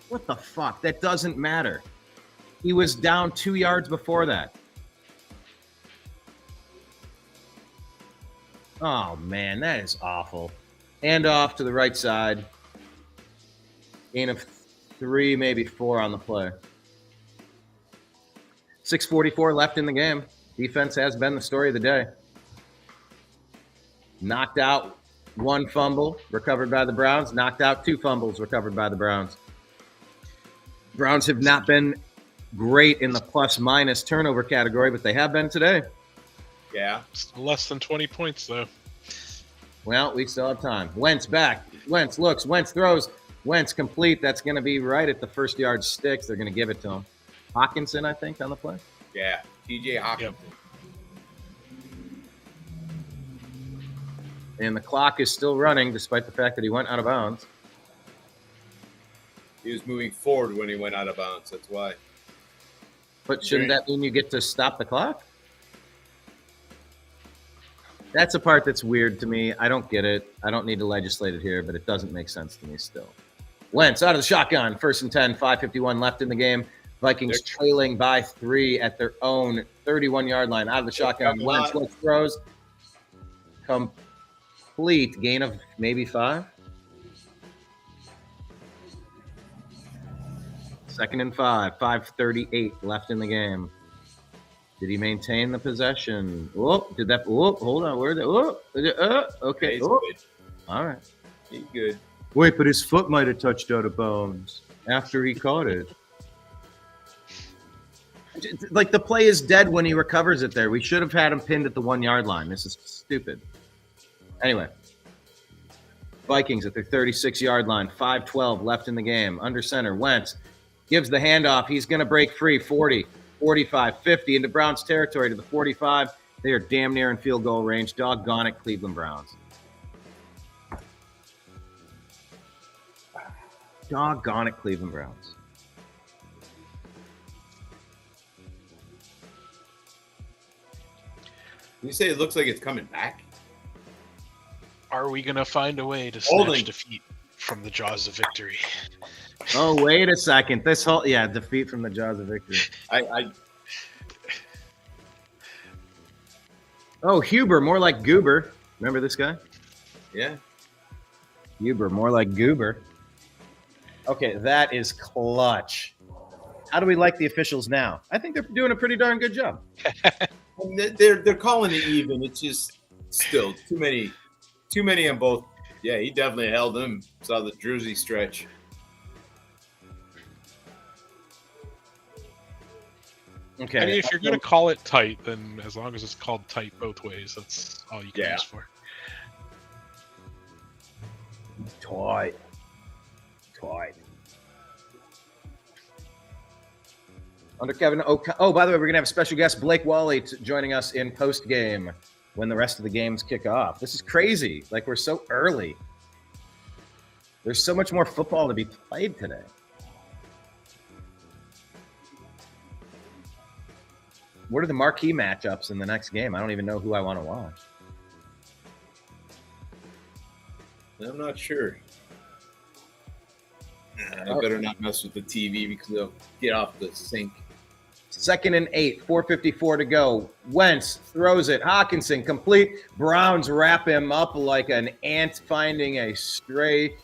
Speaker 5: What the fuck? That doesn't matter. He was down 2 yards before that. Oh, man, that is awful. Hand off to the right side. Gain of 3, maybe 4 on the play. 6:44 left in the game. Defense has been the story of the day. Knocked out 1 fumble, recovered by the Browns. Knocked out 2 fumbles, recovered by the Browns. Browns have not been great in the plus-minus turnover category, but they have been today.
Speaker 2: Yeah.
Speaker 3: Still less than 20 points, though.
Speaker 5: Well, we still have time. Wentz back. Wentz looks. Wentz throws. Wentz complete. That's going to be right at the first yard sticks. They're going to give it to him. Hawkinson, I think, on the play.
Speaker 2: Yeah. TJ Hawkinson.
Speaker 5: Yep. And the clock is still running despite the fact that he went out of bounds.
Speaker 2: He was moving forward when he went out of bounds. That's why.
Speaker 5: But shouldn't that mean you get to stop the clock? That's a part that's weird to me. I don't get it. I don't need to legislate it here, but it doesn't make sense to me still. Wentz out of the shotgun. 1st and 10, 5:51 left in the game. Vikings trailing by 3 at their own 31-yard line. Out of the shotgun. Wentz throws. Complete. Gain of maybe 5. 2nd and 5. 5:38 left in the game. Did he maintain the possession? Oh, did that? Oh, hold on. Where did? Oh, okay. Oh. All right.
Speaker 2: He's good.
Speaker 5: Wait, but his foot might have touched out of bounds after he caught it. Like the play is dead when he recovers it there. We should have had him pinned at the 1 yard line. This is stupid. Anyway, Vikings at their 36-yard line. 5:12 left in the game. Under center, Wentz gives the handoff. He's going to break free. 40. 45, 50 into Browns territory to the 45. They are damn near in field goal range. Doggone it, Cleveland Browns. Doggone it, Cleveland Browns.
Speaker 2: You say it looks like it's coming back?
Speaker 3: Are we going to find a way to snatch defeat from the jaws of victory?
Speaker 5: Oh, wait a second. This whole, defeat from the jaws of victory. Oh, Huber, more like Goober. Remember this guy?
Speaker 2: Yeah.
Speaker 5: Huber, more like Goober. Okay, that is clutch. How do we like the officials now? I think they're doing a pretty darn good job.
Speaker 2: They're calling it even. It's just still too many on both. Yeah, he definitely held him. Saw the jersey stretch.
Speaker 5: Okay.
Speaker 3: I mean, if you're going to call it tight, then as long as it's called tight both ways, that's all you can ask for.
Speaker 5: Tight. Under Kevin. Oh, by the way, we're going to have a special guest, Blake Wally, joining us in post game when the rest of the games kick off. This is crazy. Like, we're so early. There's so much more football to be played today. What are the marquee matchups in the next game? I don't even know who I want to watch.
Speaker 2: I'm not sure. I better not mess with the TV because they'll get off the sync.
Speaker 5: 2nd and 8, 4:54 to go. Wentz throws it. Hawkinson complete. Browns wrap him up like an ant finding a stray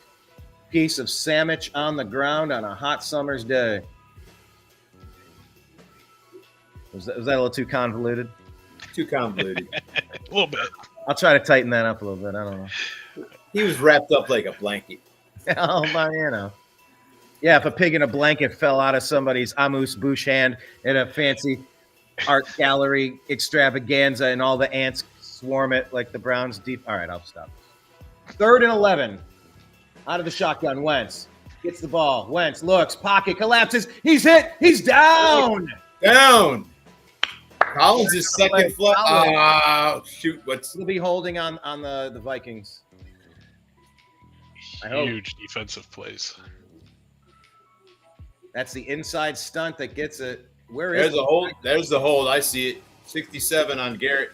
Speaker 5: piece of sandwich on the ground on a hot summer's day. Was that a little too convoluted?
Speaker 2: Too convoluted.
Speaker 3: A little bit.
Speaker 5: I'll try to tighten that up a little bit. I don't know.
Speaker 2: He was wrapped up like a blanket.
Speaker 5: Oh, my, Yeah, if a pig in a blanket fell out of somebody's amuse-bouche hand in a fancy art gallery extravaganza and all the ants swarm it like the Browns deep. All right, I'll stop. 3rd and 11. Out of the shotgun, Wentz gets the ball. Wentz looks, pocket collapses. He's hit. He's down.
Speaker 2: Down. Collins' second flag. Shoot.
Speaker 5: He'll be holding on the Vikings. I hope.
Speaker 3: Huge defensive plays.
Speaker 5: That's the inside stunt that gets it. Where is
Speaker 2: There's the hold. There's the hold. I see it. 67 on Garrett.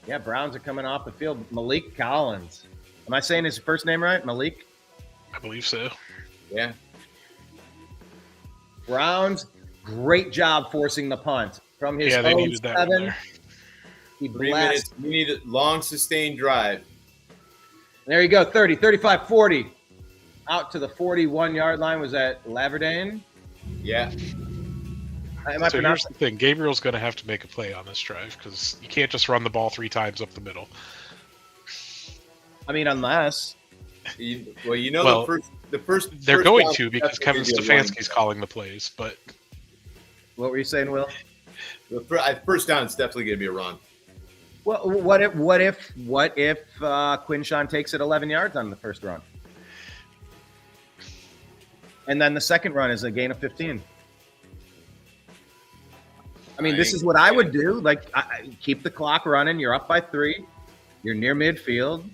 Speaker 5: Yeah, Browns are coming off the field. Malik Collins. Am I saying his first name right? Malik?
Speaker 3: I believe so.
Speaker 2: Yeah.
Speaker 5: Browns, great job forcing the punt. From his
Speaker 3: They
Speaker 5: own
Speaker 3: needed that one
Speaker 5: 7,
Speaker 3: there.
Speaker 5: he
Speaker 2: 3
Speaker 5: blasted.
Speaker 2: minutes. We need a long, sustained drive.
Speaker 5: There you go, 30, 35, 40. Out to the 41-yard line. Was that Laverdane?
Speaker 2: Yeah.
Speaker 5: Am I
Speaker 3: So here's
Speaker 5: pronouncing?
Speaker 3: the thing. Gabriel's going to have to make a play on this drive because you can't just run the ball 3 times up the middle.
Speaker 5: I mean, unless.
Speaker 3: Well,
Speaker 2: the first.
Speaker 3: They're
Speaker 2: first
Speaker 3: going
Speaker 2: down
Speaker 3: to because
Speaker 2: definitely
Speaker 3: Kevin
Speaker 2: be a running
Speaker 3: Stefanski's
Speaker 2: play.
Speaker 3: calling the plays, but
Speaker 5: What were you saying, Will?
Speaker 2: The first down is definitely going to be a run.
Speaker 5: Well, what if Quinshawn takes it 11 yards on the first run? And then the second run is a gain of 15. I mean, this is what I would do. Like, keep the clock running. You're up by 3. You're near midfield.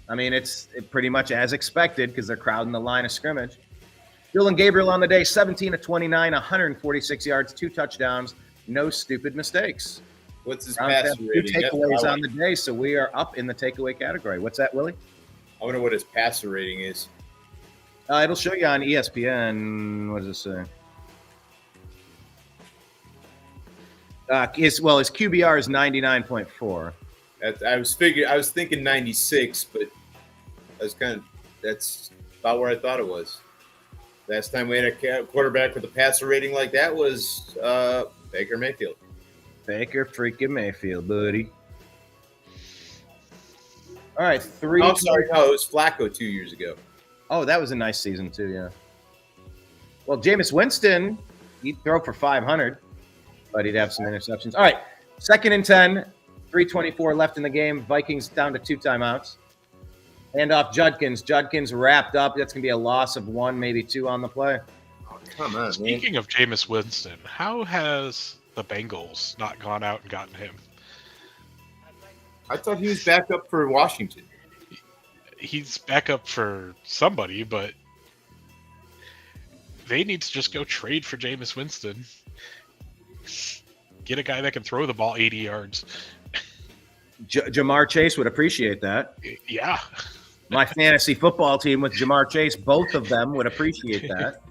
Speaker 5: I mean, it's pretty much as expected because they're crowding the line of scrimmage. Dylan Gabriel on the day, 17 of 29, 146 yards, 2 touchdowns, no stupid mistakes.
Speaker 2: What's his
Speaker 5: Browns
Speaker 2: passer
Speaker 5: have 2
Speaker 2: rating? That's what
Speaker 5: takeaways
Speaker 2: I
Speaker 5: on the day, so we are up in the takeaway category. What's that, Willie?
Speaker 2: wonder what his passer rating is.
Speaker 5: It'll show you on ESPN. What does it say? His QBR is 99.4.
Speaker 2: I was thinking 96, but that's about where I thought it was. Last time we had a quarterback with a passer rating like that was Baker Mayfield.
Speaker 5: Baker freaking Mayfield, buddy. All right, 3.
Speaker 2: Oh, sorry, no, it was Flacco 2 years ago.
Speaker 5: Oh, that was a nice season too, yeah. Well, Jameis Winston, he'd throw for 500, but he'd have some interceptions. All right, 2nd and 10, 3:24 left in the game. Vikings down to 2 timeouts. Hand off Judkins. Judkins wrapped up. That's going to be a loss of 1, maybe 2 on the play.
Speaker 2: Oh, come on, man.
Speaker 3: speaking of Jameis Winston, how has the Bengals not gone out and gotten him?
Speaker 2: I thought he was back up for Washington.
Speaker 3: He's back up for somebody, but they need to just go trade for Jameis Winston. Get a guy that can throw the ball 80 yards.
Speaker 5: Jamar Chase would appreciate that.
Speaker 3: Yeah.
Speaker 5: My fantasy football team with Jamar Chase, both of them would appreciate that.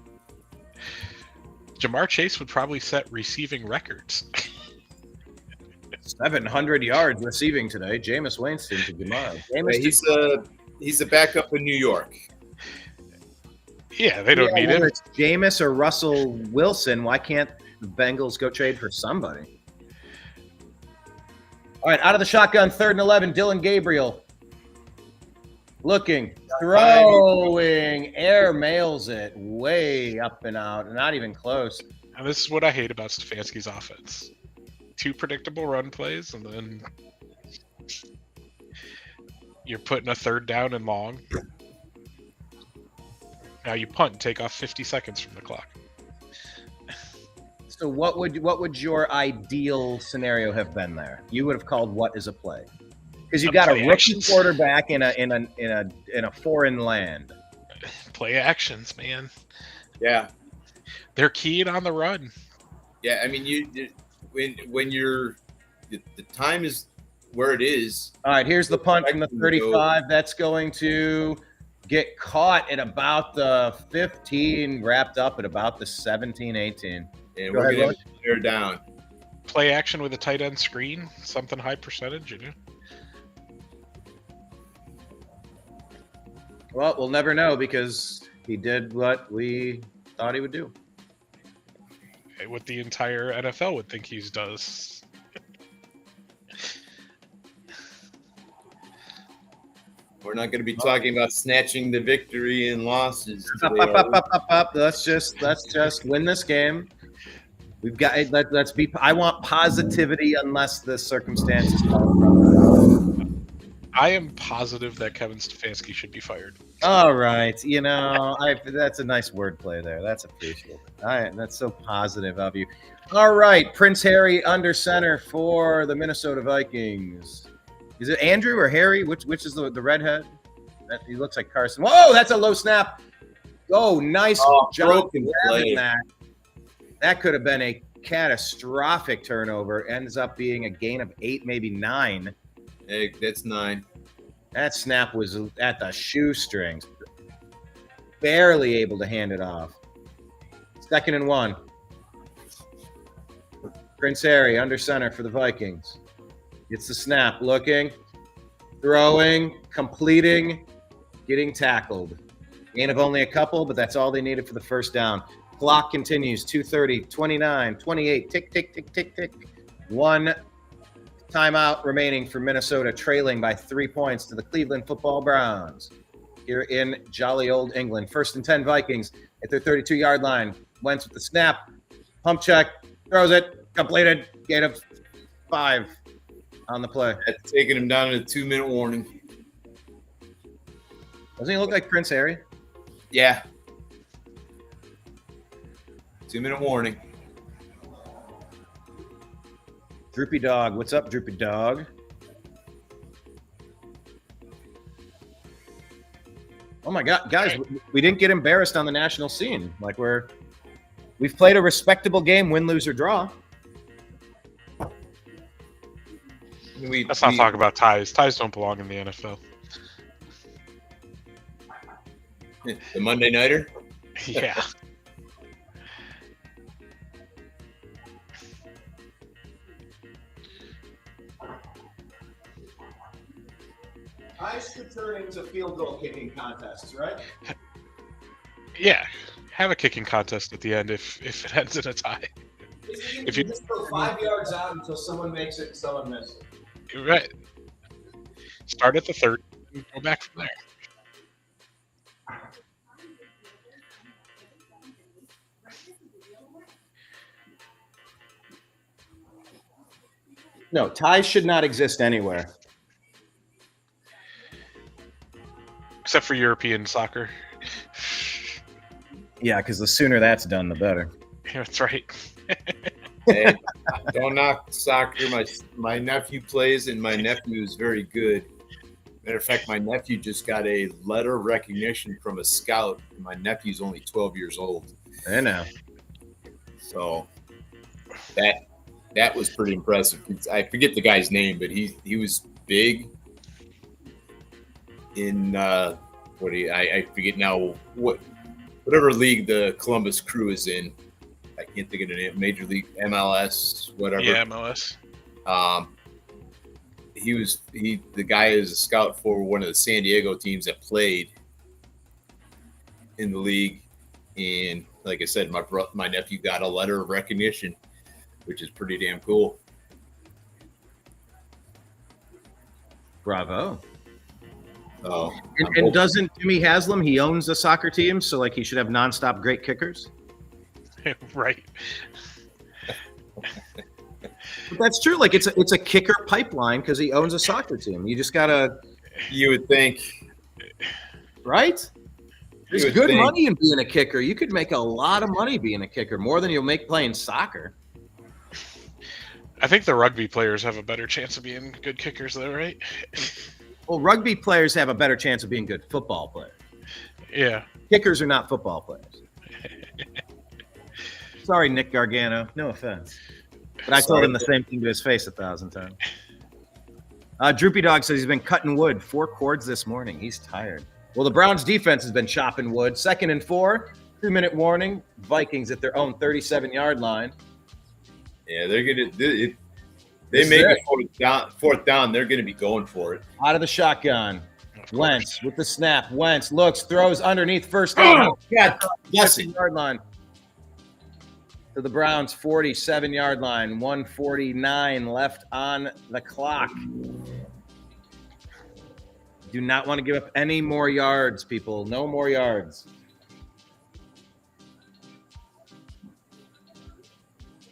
Speaker 3: Jamar Chase would probably set receiving records.
Speaker 5: 700 yards receiving today. Jameis Winston to Jamar.
Speaker 2: He's a backup in New York.
Speaker 3: Yeah, they don't need him.
Speaker 5: Whether it's Jameis or Russell Wilson, why can't the Bengals go trade for somebody? All right, out of the shotgun, 3rd and 11, Dylan Gabriel. Looking, throwing, air mails it way up and out, not even close.
Speaker 3: And this is what I hate about Stefanski's offense. 2 predictable run plays, and then you're putting a 3rd down and long. Now you punt and take off 50 seconds from the clock.
Speaker 5: So what would your ideal scenario have been there? You would have called what is a play? Because you got a
Speaker 3: Play
Speaker 5: rookie
Speaker 3: actions.
Speaker 5: quarterback in a foreign land.
Speaker 3: Play actions, man.
Speaker 2: Yeah.
Speaker 3: They're keyed on the run.
Speaker 2: Yeah, I mean, when the time is where it is.
Speaker 5: All right, here's the punt from the 35. That's going to get caught at about the 15, wrapped up at about the 17, 18.
Speaker 2: And
Speaker 5: Go
Speaker 2: we're
Speaker 5: ahead,
Speaker 2: going to tear down.
Speaker 3: Play action with a tight end screen, something high percentage, you know?
Speaker 5: Well, we'll never know because he did what we thought he would do.
Speaker 3: What the entire NFL would think he does.
Speaker 2: We're not going to be talking about snatching the victory and losses today.
Speaker 5: Let's just win this game. We've got. Let's be. I want positivity unless the circumstances call.
Speaker 3: I am positive that Kevin Stefanski should be fired.
Speaker 5: All right. That's a nice wordplay there. That's appreciated. All right. That's so positive of you. All right. Prince Harry under center for the Minnesota Vikings. Is it Andrew or Harry? Which is the redhead? He looks like Carson. Whoa, that's a low snap. Oh, nice job grabbing that. That could have been a catastrophic turnover. Ends up being a gain of 8, maybe 9.
Speaker 2: Hey, that's 9.
Speaker 5: That snap was at the shoestrings. Barely able to hand it off. 2nd and 1. Prince Harry under center for the Vikings. Gets the snap, looking, throwing, completing, getting tackled. Gain of only a couple, but that's all they needed for the first down. Clock continues. 2:30, 29, 28. Tick, tick, tick, tick, tick. 1 timeout remaining for Minnesota, trailing by 3 points to the Cleveland Football Browns here in jolly old England. 1st and 10 Vikings at their 32-yard line. Wentz with the snap, pump check, throws it, completed, gain of 5 on the play.
Speaker 2: That's taking him down to a 2-minute warning.
Speaker 5: Doesn't he look like Prince Harry?
Speaker 2: Yeah. 2-minute warning.
Speaker 5: Droopy Dog. What's up, Droopy Dog? Oh my God, guys, we didn't get embarrassed on the national scene. Like we've played a respectable game, win, lose, or draw.
Speaker 3: Let's not talk about ties. Ties don't belong in the NFL.
Speaker 2: The Monday Nighter?
Speaker 3: Yeah.
Speaker 5: Ties could turn into field goal kicking contests, right?
Speaker 3: Yeah. Have a kicking contest at the end if it ends in a tie.
Speaker 5: If you just go 5 yards out until someone makes it and someone misses it.
Speaker 3: You're right. Start at the 30 and go back from there.
Speaker 5: No, ties should not exist anywhere.
Speaker 3: Except for European soccer.
Speaker 5: Yeah, because the sooner that's done, the better.
Speaker 3: Yeah, that's right.
Speaker 2: Hey, don't knock soccer. My nephew plays, and my nephew is very good. Matter of fact, my nephew just got a letter of recognition from a scout. And my nephew's only 12 years old.
Speaker 5: I know.
Speaker 2: So that was pretty impressive. I forget the guy's name, but he was big in I forget now whatever league the Columbus Crew is in. I can't think of the name. Major League, MLS, whatever.
Speaker 3: Yeah, MLS.
Speaker 2: The guy is a scout for one of the San Diego teams that played in the league, and like I said, my nephew got a letter of recognition, which is pretty damn cool.
Speaker 5: Bravo.
Speaker 2: Oh,
Speaker 5: and doesn't Jimmy Haslam, he owns a soccer team, so like he should have nonstop great kickers?
Speaker 3: Right.
Speaker 5: But that's true. Like it's a kicker pipeline because he owns a soccer team. You just gotta.
Speaker 2: You would think,
Speaker 5: right? There's good money in being a kicker. You could make a lot of money being a kicker, more than you'll make playing soccer.
Speaker 3: I think the rugby players have a better chance of being good kickers, though, right?
Speaker 5: Well, rugby players have a better chance of being good football players.
Speaker 3: Yeah.
Speaker 5: Kickers are not football players. Sorry, Nick Gargano. No offense. But I told him the same thing to his face 1,000 times. Droopy Dog says he's been cutting wood 4 cords this morning. He's tired. Well, the Browns defense has been chopping wood. 2nd and 4, 2-minute warning. Vikings at their own 37-yard line.
Speaker 2: Yeah, they're gonna. They make it fourth down. They're gonna be going for it.
Speaker 5: Out of the shotgun. Wentz with the snap. Wentz looks, throws underneath, first down. Yes, yard line. To the Browns' 47-yard line. 1:49 left on the clock. Do not want to give up any more yards, people. No more yards.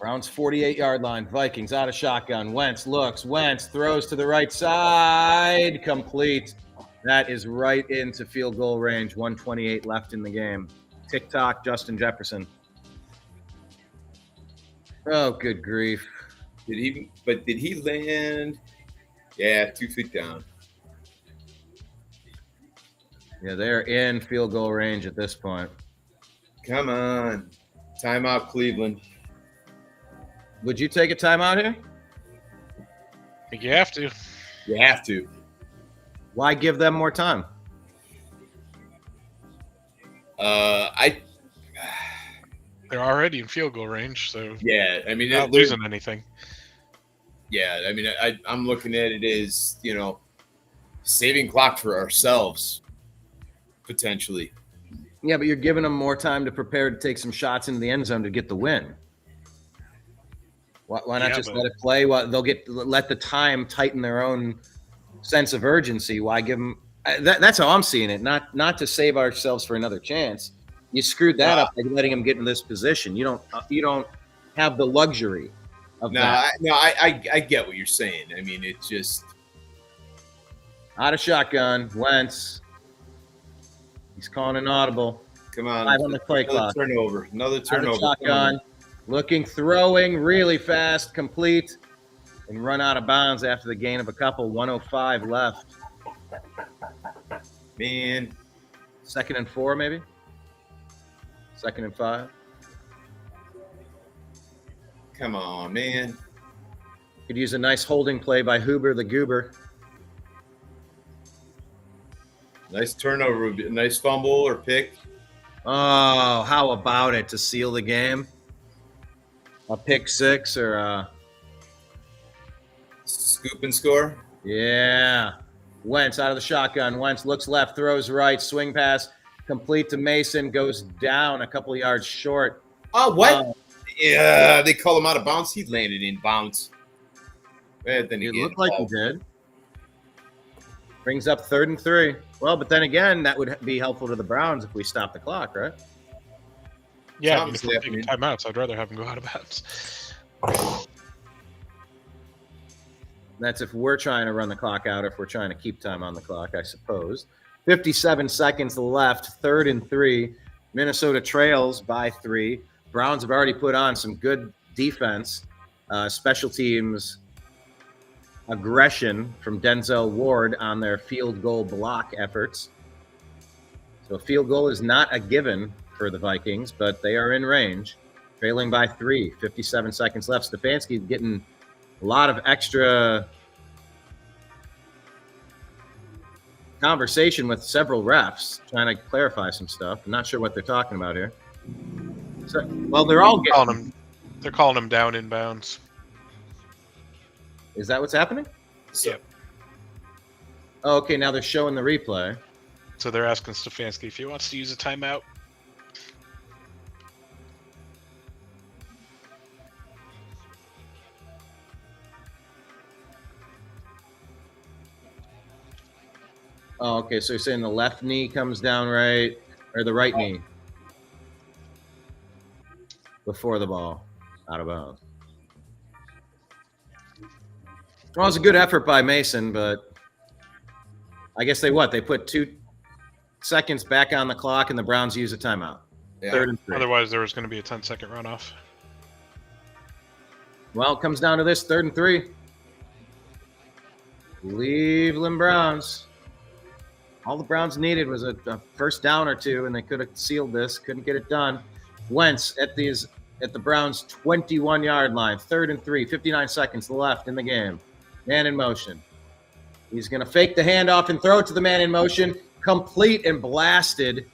Speaker 5: Browns 48-yard line. Vikings out of shotgun. Wentz looks. Wentz throws to the right side. Complete. That is right into field goal range. 1:28 left in the game. Tick-tock, Justin Jefferson. Oh, good grief.
Speaker 2: Did he land? Yeah, 2 feet down.
Speaker 5: Yeah, they're in field goal range at this point.
Speaker 2: Come on. Timeout, Cleveland.
Speaker 5: Would you take a timeout here?
Speaker 3: I think you have to.
Speaker 2: You have to.
Speaker 5: Why give them more time?
Speaker 3: They're already in field goal range, so
Speaker 2: Yeah, I mean,
Speaker 3: not losing anything.
Speaker 2: Yeah, I mean, I'm looking at it as, saving clock for ourselves, potentially.
Speaker 5: Yeah, but you're giving them more time to prepare to take some shots into the end zone to get the win. Why not just let it play? Let the time tighten their own sense of urgency. Why give them? That's how I'm seeing it. Not to save ourselves for another chance. You screwed that up by letting them get in this position. You don't have the luxury of that.
Speaker 2: I get what you're saying. I mean, it's just
Speaker 5: Out of shotgun, Wentz. He's calling an audible.
Speaker 2: Come on.
Speaker 5: 5 on the play clock.
Speaker 2: Another turnover.
Speaker 5: Shotgun. Looking, throwing really fast, complete, and run out of bounds after the gain of a couple. 1:05 left.
Speaker 2: Man.
Speaker 5: 2nd and 4, maybe? 2nd and 5.
Speaker 2: Come on, man.
Speaker 5: Could use a nice holding play by Huber the Goober.
Speaker 2: Nice turnover. Nice fumble or pick.
Speaker 5: Oh, how about it to seal the game? A pick six or a
Speaker 2: scoop and score.
Speaker 5: Yeah. Wentz out of the shotgun. Wentz looks left, throws right, swing pass, complete to Mason, goes down a couple of yards short.
Speaker 2: Oh, what? Yeah, they call him out of bounds. He landed in bounds. Then
Speaker 5: it looked like he did. Brings up 3rd and 3. Well, but then again, that would be helpful to the Browns if we stop the clock, right?
Speaker 3: Yeah, if we're taking timeouts, I'd rather have them go out of bounds.
Speaker 5: That's if we're trying to run the clock out, if we're trying to keep time on the clock, I suppose. 57 seconds left, 3rd and 3. Minnesota trails by 3. Browns have already put on some good defense, special teams aggression from Denzel Ward on their field goal block efforts. So a field goal is not a given for the Vikings, but they are in range, trailing by 3. 57 seconds left. Stefanski's getting a lot of extra conversation with several refs, trying to clarify some stuff. I'm not sure what they're talking about here. So, well, they're all getting...
Speaker 3: They're calling him down inbounds.
Speaker 5: Is that what's happening?
Speaker 3: Yep.
Speaker 5: Oh, okay, now they're showing the replay.
Speaker 3: So they're asking Stefanski if he wants to use a timeout.
Speaker 5: Oh, okay, so you're saying the left knee comes down right, or the right knee before the ball, out of bounds. Well, it was a good effort by Mason, but I guess they put 2 seconds back on the clock, and the Browns use a timeout.
Speaker 2: Yeah.
Speaker 5: 3rd and 3.
Speaker 3: Otherwise, there was going to be a 10-second runoff.
Speaker 5: Well, it comes down to this, 3rd and 3. Cleveland Browns. All the Browns needed was a first down or two, and they could have sealed this. Couldn't get it done. Wentz at the Browns' 21-yard line. 3rd and 3. 59 seconds left in the game. Man in motion. He's going to fake the handoff and throw it to the man in motion. Complete and blasted.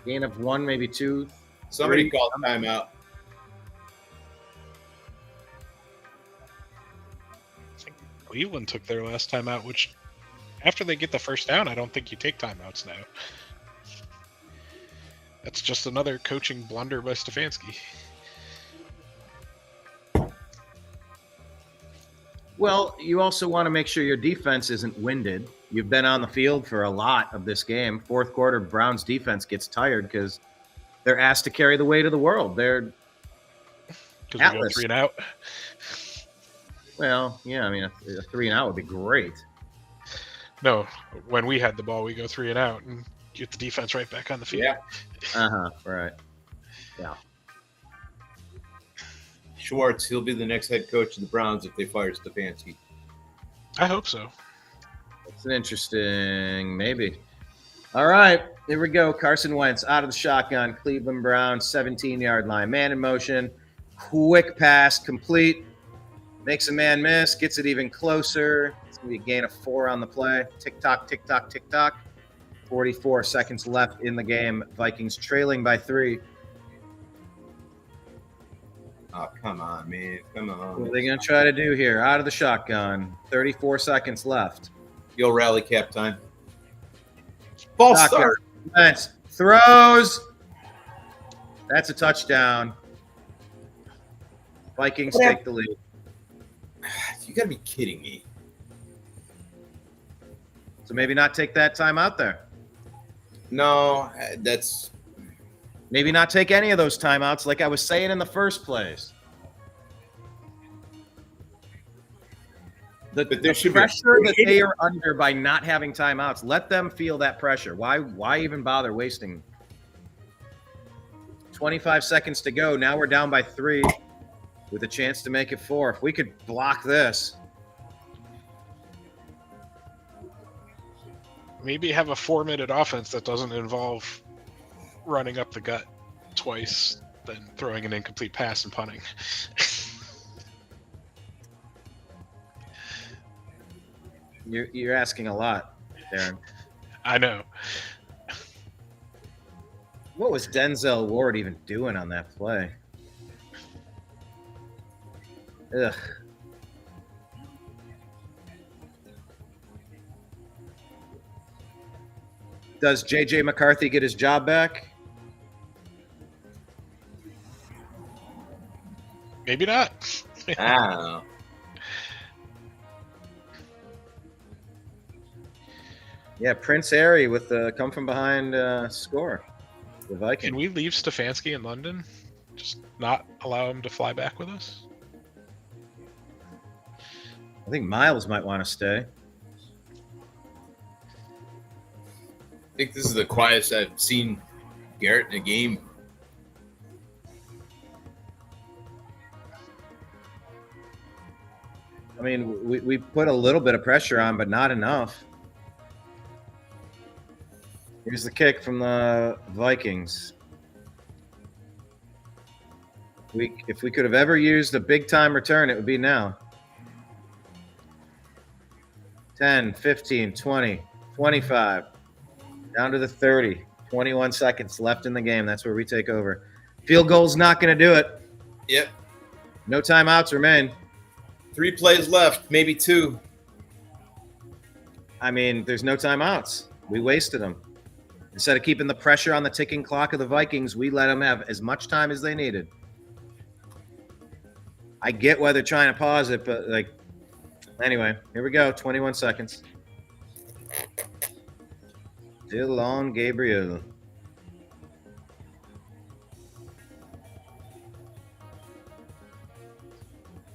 Speaker 5: Gain of 1, maybe 2.
Speaker 2: Somebody called timeout.
Speaker 3: I think Cleveland took their last timeout, which after they get the first down, I don't think you take timeouts now. That's just another coaching blunder by Stefanski.
Speaker 5: Well, you also want to make sure your defense isn't winded. You've been on the field for a lot of this game. 4th quarter, Browns defense gets tired because They're asked to carry the weight of the world. They're
Speaker 3: Because we go
Speaker 5: Atlas.
Speaker 3: 3 and out.
Speaker 5: well, yeah. I mean, a 3 and out would be great.
Speaker 3: No, when we had the ball, we go 3 and out and get the defense right back on the field.
Speaker 2: Yeah.
Speaker 5: Right. Yeah.
Speaker 2: Schwartz, he'll be the next head coach of the Browns if they fire Stefanski.
Speaker 3: I hope so.
Speaker 5: It's an interesting, maybe. All right, here we go. Carson Wentz out of the shotgun. Cleveland Browns 17-yard line. Man in motion. Quick pass, complete. Makes a man miss. Gets it even closer. It's going to be a gain of 4 on the play. Tick-tock, tick-tock, tick-tock. 44 seconds left in the game. Vikings trailing by 3.
Speaker 2: Oh, come on, man. Come on.
Speaker 5: What are they going to try to do here? Out of the shotgun. 34 seconds left.
Speaker 2: Yo, rally cap time. Ball start.
Speaker 5: Wentz throws. That's a touchdown. Vikings take the lead.
Speaker 2: You got to be kidding me.
Speaker 5: So maybe not take that time out there.
Speaker 2: No, that's
Speaker 5: Maybe not take any of those timeouts like I was saying in the first place. The pressure that they are under by not having timeouts, let them feel that pressure. Why even bother wasting 25 seconds to go? Now we're down by 3 with a chance to make it 4. If we could block this.
Speaker 3: Maybe have a 4-minute offense that doesn't involve running up the gut twice, then throwing an incomplete pass and punting.
Speaker 5: You're asking a lot, Darren.
Speaker 3: I know.
Speaker 5: What was Denzel Ward even doing on that play? Ugh. Does J.J. McCarthy get his job back?
Speaker 3: Maybe not.
Speaker 2: I don't know.
Speaker 5: Yeah, Prince Harry with the come from behind score. The Vikings.
Speaker 3: Can we leave Stefanski in London? Just not allow him to fly back with us?
Speaker 5: I think Miles might want to stay.
Speaker 2: I think this is the quietest I've seen Garrett in a game.
Speaker 5: I mean, we put a little bit of pressure on, but not enough. Here's the kick from the Vikings. If we could have ever used a big-time return, it would be now. 10, 15, 20, 25. Down to the 30. 21 seconds left in the game. That's where we take over. Field goal's not going to do it.
Speaker 2: Yep.
Speaker 5: No timeouts remain.
Speaker 2: 3 plays left, maybe 2.
Speaker 5: I mean, there's no timeouts. We wasted them. Instead of keeping the pressure on the ticking clock of the Vikings, we let them have as much time as they needed. I get why they're trying to pause it, but anyway, here we go. 21 seconds. Dylan Gabriel.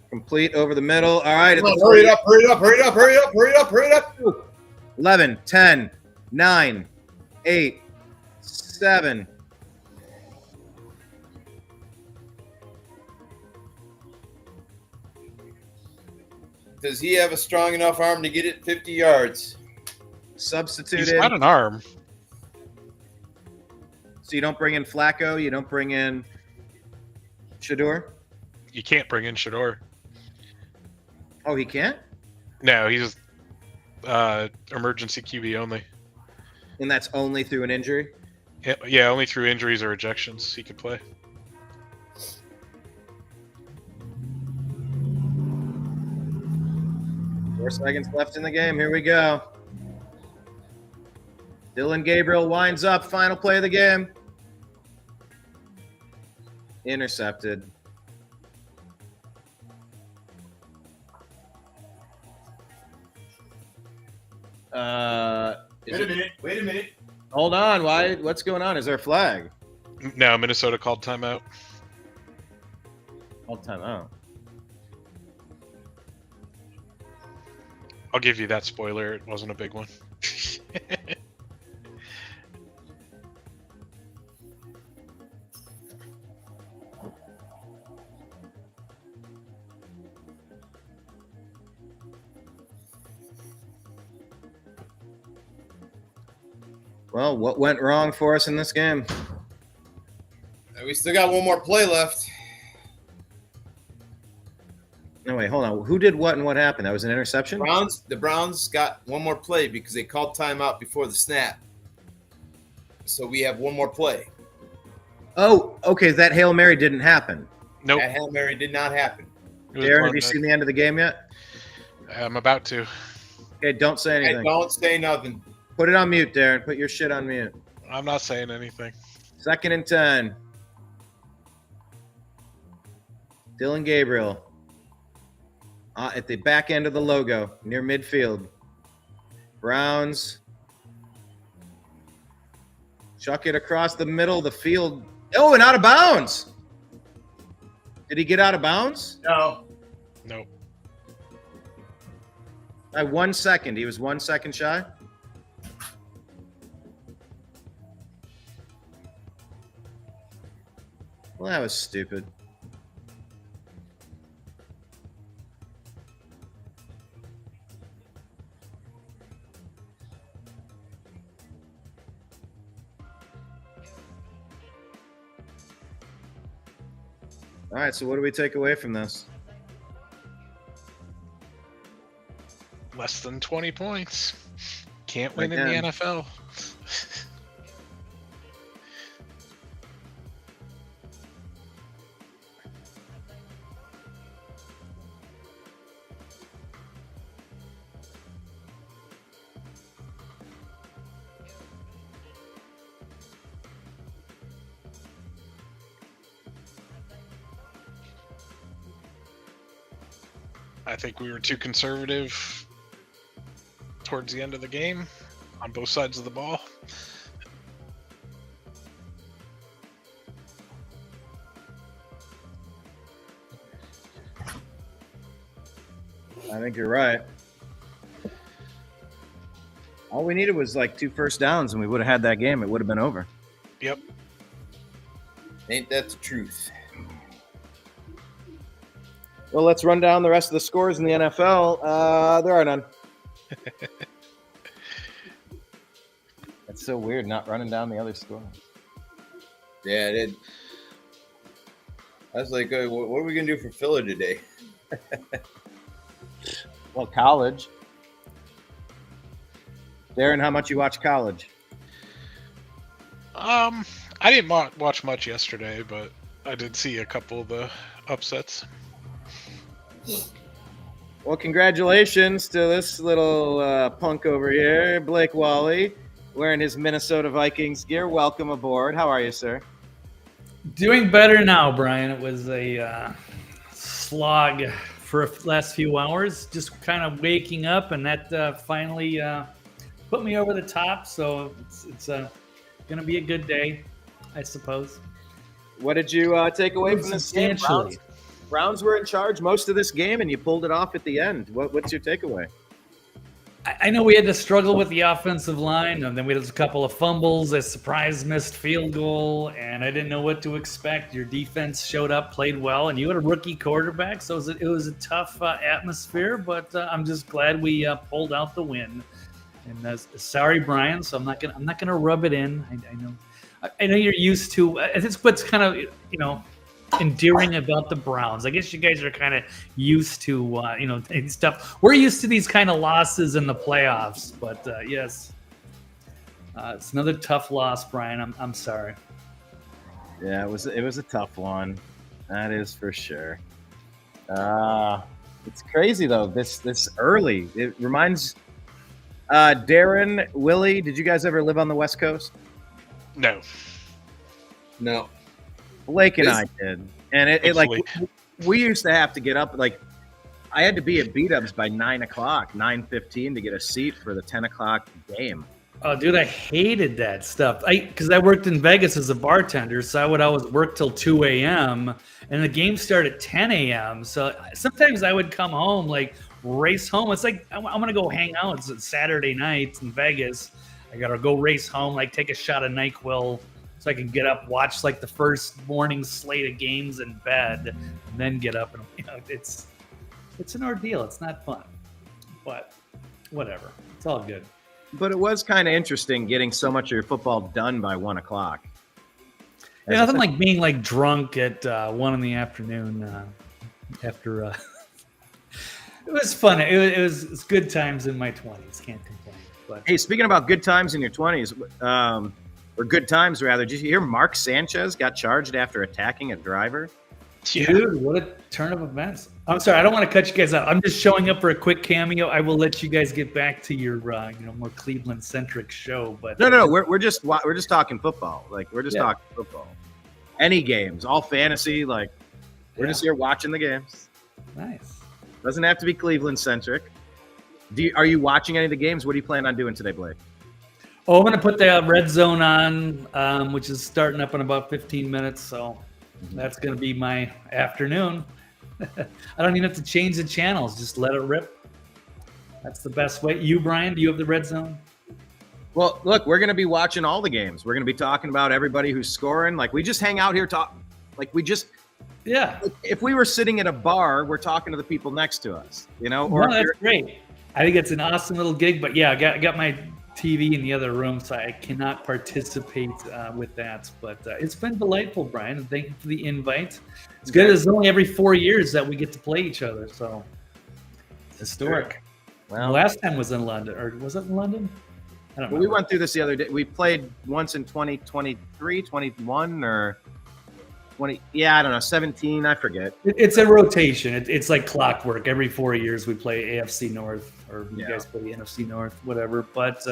Speaker 5: Complete over the middle. All right.
Speaker 2: Hurry it up, hurry it up, hurry it up, hurry it up, hurry it up, hurry it up.
Speaker 5: 11, 10, 9, 8, 7.
Speaker 2: Does he have a strong enough arm to get it 50 yards?
Speaker 5: Substituted.
Speaker 3: He's got an arm.
Speaker 5: So you don't bring in Flacco. You don't bring in Shador.
Speaker 3: You can't bring in Shador.
Speaker 5: Oh, he can't?
Speaker 3: No, he's emergency QB only.
Speaker 5: And that's only through an injury?
Speaker 3: Yeah, only through injuries or ejections he could play.
Speaker 5: Four seconds left in the game. Here we go. Dylan Gabriel winds up. Final play of the game. Intercepted.
Speaker 2: Wait a minute.
Speaker 5: Hold on. What's going on? Is there a flag?
Speaker 3: No, Minnesota called timeout.
Speaker 5: All time out.
Speaker 3: I'll give you that spoiler. It wasn't a big one.
Speaker 5: Well, what went wrong for us in this game?
Speaker 2: And we still got one more play left.
Speaker 5: No, wait, hold on. Who did what and what happened? That was an interception?
Speaker 2: The Browns got one more play because they called timeout before the snap. So we have one more play.
Speaker 5: Oh, okay. That Hail Mary didn't happen.
Speaker 3: Nope.
Speaker 2: That Hail Mary did not happen.
Speaker 5: Darren, have you seen the end of the game yet?
Speaker 3: I'm about to.
Speaker 5: Okay, don't say
Speaker 2: Hey,
Speaker 5: anything.
Speaker 2: don't say nothing.
Speaker 5: Put it on mute, Darren. Put your shit on mute.
Speaker 3: I'm not saying anything.
Speaker 5: 2nd and 10. Dylan Gabriel at the back end of the logo near midfield. Browns chuck it across the middle of the field. Oh, and out of bounds. Did he get out of bounds?
Speaker 2: No.
Speaker 3: Nope.
Speaker 5: By 1 second. He was 1 second shy. Well, that was stupid. All right, so what do we take away from this?
Speaker 3: Less than 20 points. Can't win in
Speaker 5: Again.
Speaker 3: the NFL. I think we were too conservative towards the end of the game on both sides of the ball.
Speaker 5: I think you're right. All we needed was like 2 first downs, and we would have had that game. It would have been over.
Speaker 3: Yep.
Speaker 2: Ain't that the truth?
Speaker 5: Well, let's run down the rest of the scores in the NFL. There are none. That's so weird, not running down the other scores.
Speaker 2: Yeah, it did. I was like, what are we going to do for filler today?
Speaker 5: Well, college. Darren, how much you watch college?
Speaker 3: I didn't watch much yesterday, but I did see a couple of the upsets.
Speaker 5: Well, congratulations to this little punk over here, Blake Wally, wearing his Minnesota Vikings gear. Welcome aboard. How are you, sir?
Speaker 6: Doing better now, Brian. It was a slog for the last few hours, just kind of waking up, and that finally put me over the top. So it's going to be a good day, I suppose.
Speaker 5: What did you take away from this game?
Speaker 6: Substantially.
Speaker 5: Browns were in charge most of this game, and you pulled it off at the end. What's your takeaway?
Speaker 6: I know we had to struggle with the offensive line, and then we had a couple of fumbles, a surprise missed field goal, and I didn't know what to expect. Your defense showed up, played well, and you had a rookie quarterback, so it was a tough atmosphere, but I'm just glad we pulled out the win. And sorry, Brian, so I'm not gonna rub it in. I know you're used to. It's what's kind of endearing about the Browns. I guess you guys are kind of used to stuff. We're used to these kind of losses in the playoffs, but yes, it's another tough loss, Brian. I'm sorry.
Speaker 5: Yeah, it was a tough one. That is for sure. It's crazy though. This early. It reminds Darren, Willie. Did you guys ever live on the West Coast?
Speaker 3: No.
Speaker 5: Blake and I did, and it like we used to have to get up. Like I had to be at B-Dubs by 9 o'clock, 9:15 to get a seat for the 10 o'clock game.
Speaker 6: Oh, dude, I hated that stuff. Because I worked in Vegas as a bartender, so I would always work till 2 a.m. and the game started at 10 a.m. So sometimes I would come home, like race home. It's like I'm gonna go hang out. It's a Saturday night in Vegas. I gotta go race home, like take a shot of NyQuil so I can get up, watch like the first morning slate of games in bed, and then get up. And it's an ordeal. It's not fun, but whatever. It's all good.
Speaker 5: But it was kind of interesting getting so much of your football done by 1 o'clock.
Speaker 6: Yeah, nothing like being like drunk at 1 in the afternoon after. It was fun. It was good times in my 20s. Can't complain. But
Speaker 5: hey, speaking about good times in your 20s, or good times rather, did you hear Mark Sanchez got charged after attacking a driver?
Speaker 3: Yeah.
Speaker 6: Dude, what a turn of events. I'm sorry, I don't want to cut you guys out. I'm just showing up for a quick cameo. I will let you guys get back to your more Cleveland centric show. But
Speaker 5: No, we're just talking football. Like we're just talking football. Any games, all fantasy. Like we're just here watching the games.
Speaker 6: Nice.
Speaker 5: Doesn't have to be Cleveland centric. Are you watching any of the games? What do you plan on doing today, Blake?
Speaker 6: Oh, I'm going to put the Red Zone on, which is starting up in about 15 minutes. So that's going to be my afternoon. I don't even have to change the channels. Just let it rip. That's the best way. You, Brian, do you have the Red Zone?
Speaker 5: Well, look, we're going to be watching all the games. We're going to be talking about everybody who's scoring. Like we just hang out here,
Speaker 6: Yeah.
Speaker 5: If we were sitting at a bar, we're talking to the people next to us, Or
Speaker 6: No, that's great. I think it's an awesome little gig. But yeah, I got my TV in the other room, so I cannot participate with that. But it's been delightful, Brian, and thank you for the invite. It's good. It's only every 4 years that we get to play each other, so historic. Well, last time was in London, or was it in London? I don't know.
Speaker 5: We went through this the other day. We played once in 2023, 21, or 20. Yeah, I don't know, 17. I forget.
Speaker 6: It's a rotation. It's like clockwork. Every 4 years we play AFC North, or you guys play the NFC North, whatever. But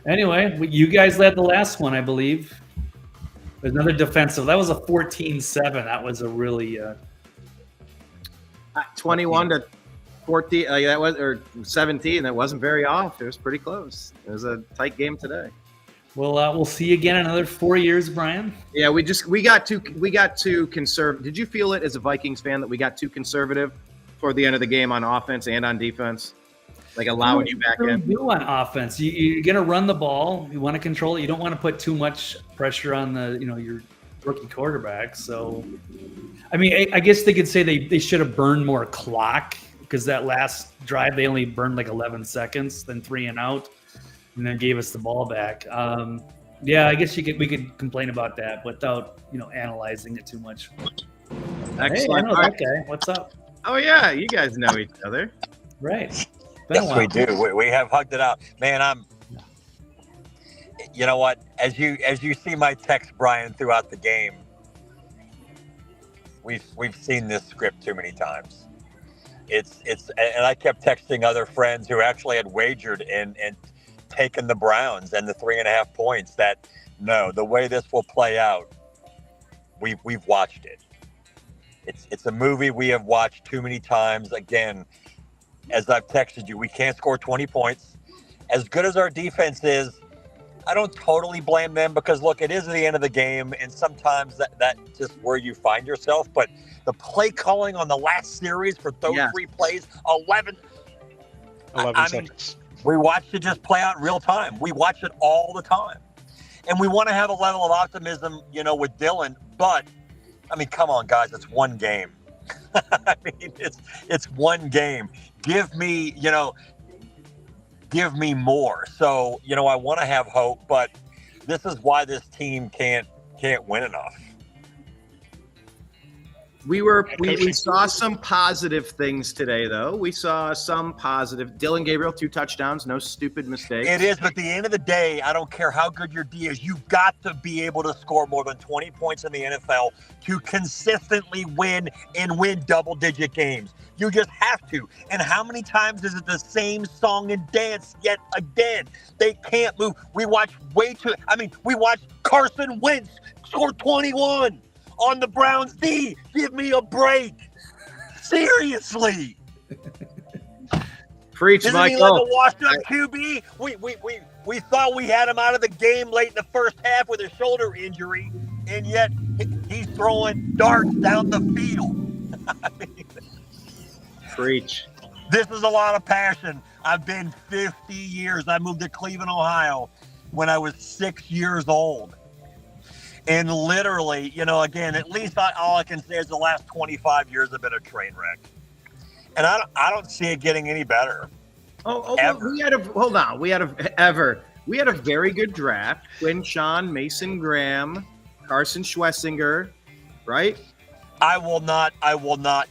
Speaker 6: anyway, you guys led the last one, I believe. There's another defensive. That was a 14-7. That was a really
Speaker 5: 21 to 14. That was, or 17. That wasn't very off. It was pretty close. It was a tight game today.
Speaker 6: Well, we'll see you again in another 4 years, Brian.
Speaker 5: Yeah, we got too conservative. Did you feel it as a Vikings fan that we got too conservative toward the end of the game on offense and on defense? Like allowing you back in?
Speaker 6: Do on offense. You're going to run the ball. You want to control it. You don't want to put too much pressure on your rookie quarterback. So, I mean, I guess they could say they should have burned more clock because that last drive they only burned like 11 seconds, then 3 and out, and then gave us the ball back. Yeah, I guess we could complain about that without analyzing it too much.
Speaker 5: Excellent.
Speaker 6: Hey, I know that guy. What's up?
Speaker 5: Oh yeah, you guys know each other,
Speaker 6: right?
Speaker 7: Yes, we do. We have hugged it out, man. You know what? As you see my text, Brian, throughout the game, we've seen this script too many times. It's and I kept texting other friends who actually had wagered and taken the Browns and the 3.5 points. That no, the way this will play out, we've watched it. It's a movie we have watched too many times. Again, as I've texted you, we can't score 20 points. As good as our defense is, I don't totally blame them because, look, it is the end of the game, and sometimes that's just where you find yourself. But the play calling on the last series for those 3 plays, 11
Speaker 3: seconds.
Speaker 7: We watched it just play out in real time. We watch it all the time. And we want to have a level of optimism, with Dylan. But, I mean, come on, guys, it's one game. I mean, it's one game. Give me more. So, I want to have hope, but this is why this team can't win enough.
Speaker 5: We saw some positive things today, though. We saw some positive. Dylan Gabriel, 2 touchdowns, no stupid mistakes.
Speaker 7: It is, but at the end of the day, I don't care how good your D is. You've got to be able to score more than 20 points in the NFL to consistently win and win double-digit games. You just have to. And how many times is it the same song and dance yet again? They can't move. We watched Carson Wentz score 21 on the Browns D. Give me a break. Seriously.
Speaker 5: Preach,
Speaker 7: Isn't
Speaker 5: Michael.
Speaker 7: he like a washed-up QB? We thought we had him out of the game late in the first half with a shoulder injury, and yet he's throwing darts down the field. I mean,
Speaker 5: Preach.
Speaker 7: this is a lot of passion. I've been 50 years. I moved to Cleveland, Ohio when I was 6 years old. And literally, again, at least all I can say is the last 25 years have been a train wreck. And I don't see it getting any better.
Speaker 5: We had a very good draft. Quinn Sean, Mason Graham, Carson Schwessinger, right?
Speaker 7: I will not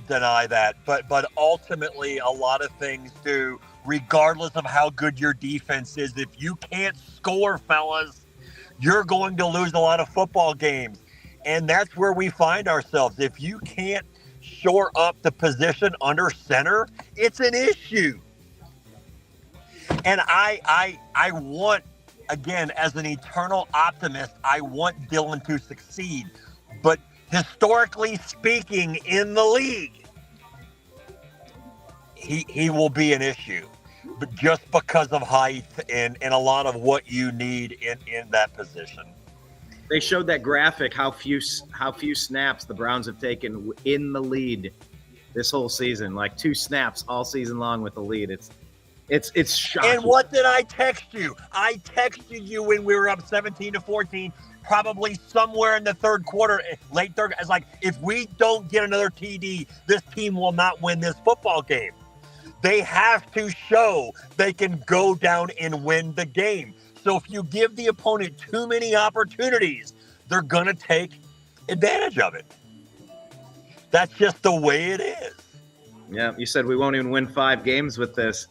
Speaker 7: deny that. But ultimately, a lot of things do, regardless of how good your defense is. If you can't score, fellas, you're going to lose a lot of football games. And that's where we find ourselves. If you can't shore up the position under center, it's an issue. And I want, again, as an eternal optimist, I want Dylan to succeed. But historically speaking, in the league, he will be an issue. But just because of height and a lot of what you need in that position.
Speaker 5: They showed that graphic how few snaps the Browns have taken in the lead this whole season, like 2 snaps all season long with the lead. It's shocking.
Speaker 7: And what did I text you? I texted you when we were up 17-14, probably somewhere in the third quarter, late third. It's like, if we don't get another TD, this team will not win this football game. They have to show they can go down and win the game. So if you give the opponent too many opportunities, they're going to take advantage of it. That's just the way it is.
Speaker 5: Yeah, you said we won't even win 5 games with this.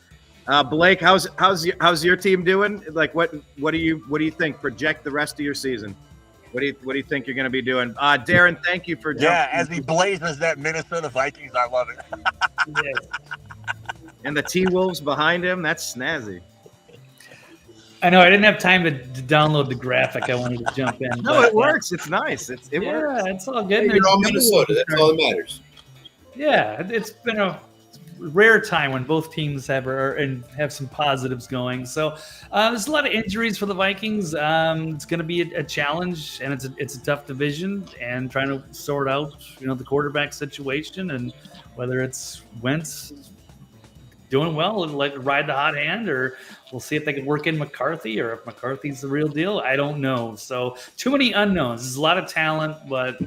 Speaker 5: Blake, how's your team doing? Like, what do you think? Project the rest of your season. What do you think you're going to be doing? Darren, thank you for jumping.
Speaker 7: Yeah, as he blazes that Minnesota Vikings, I love it.
Speaker 6: Yes.
Speaker 5: And the T-Wolves behind him, that's snazzy.
Speaker 6: I know I didn't have time to download the graphic. I wanted to jump in.
Speaker 5: No, it works. It's nice. It works.
Speaker 6: Yeah, it's all good.
Speaker 2: You're all Minnesota. That's all that matters.
Speaker 6: Yeah, it's been a rare time when both teams have some positives going. So there's a lot of injuries for the Vikings. It's going to be a challenge, and it's a tough division, and trying to sort out the quarterback situation and whether it's Wentz doing well and ride the hot hand, or we'll see if they can work in McCarthy, or if McCarthy's the real deal. I don't know. So too many unknowns. There's a lot of talent, but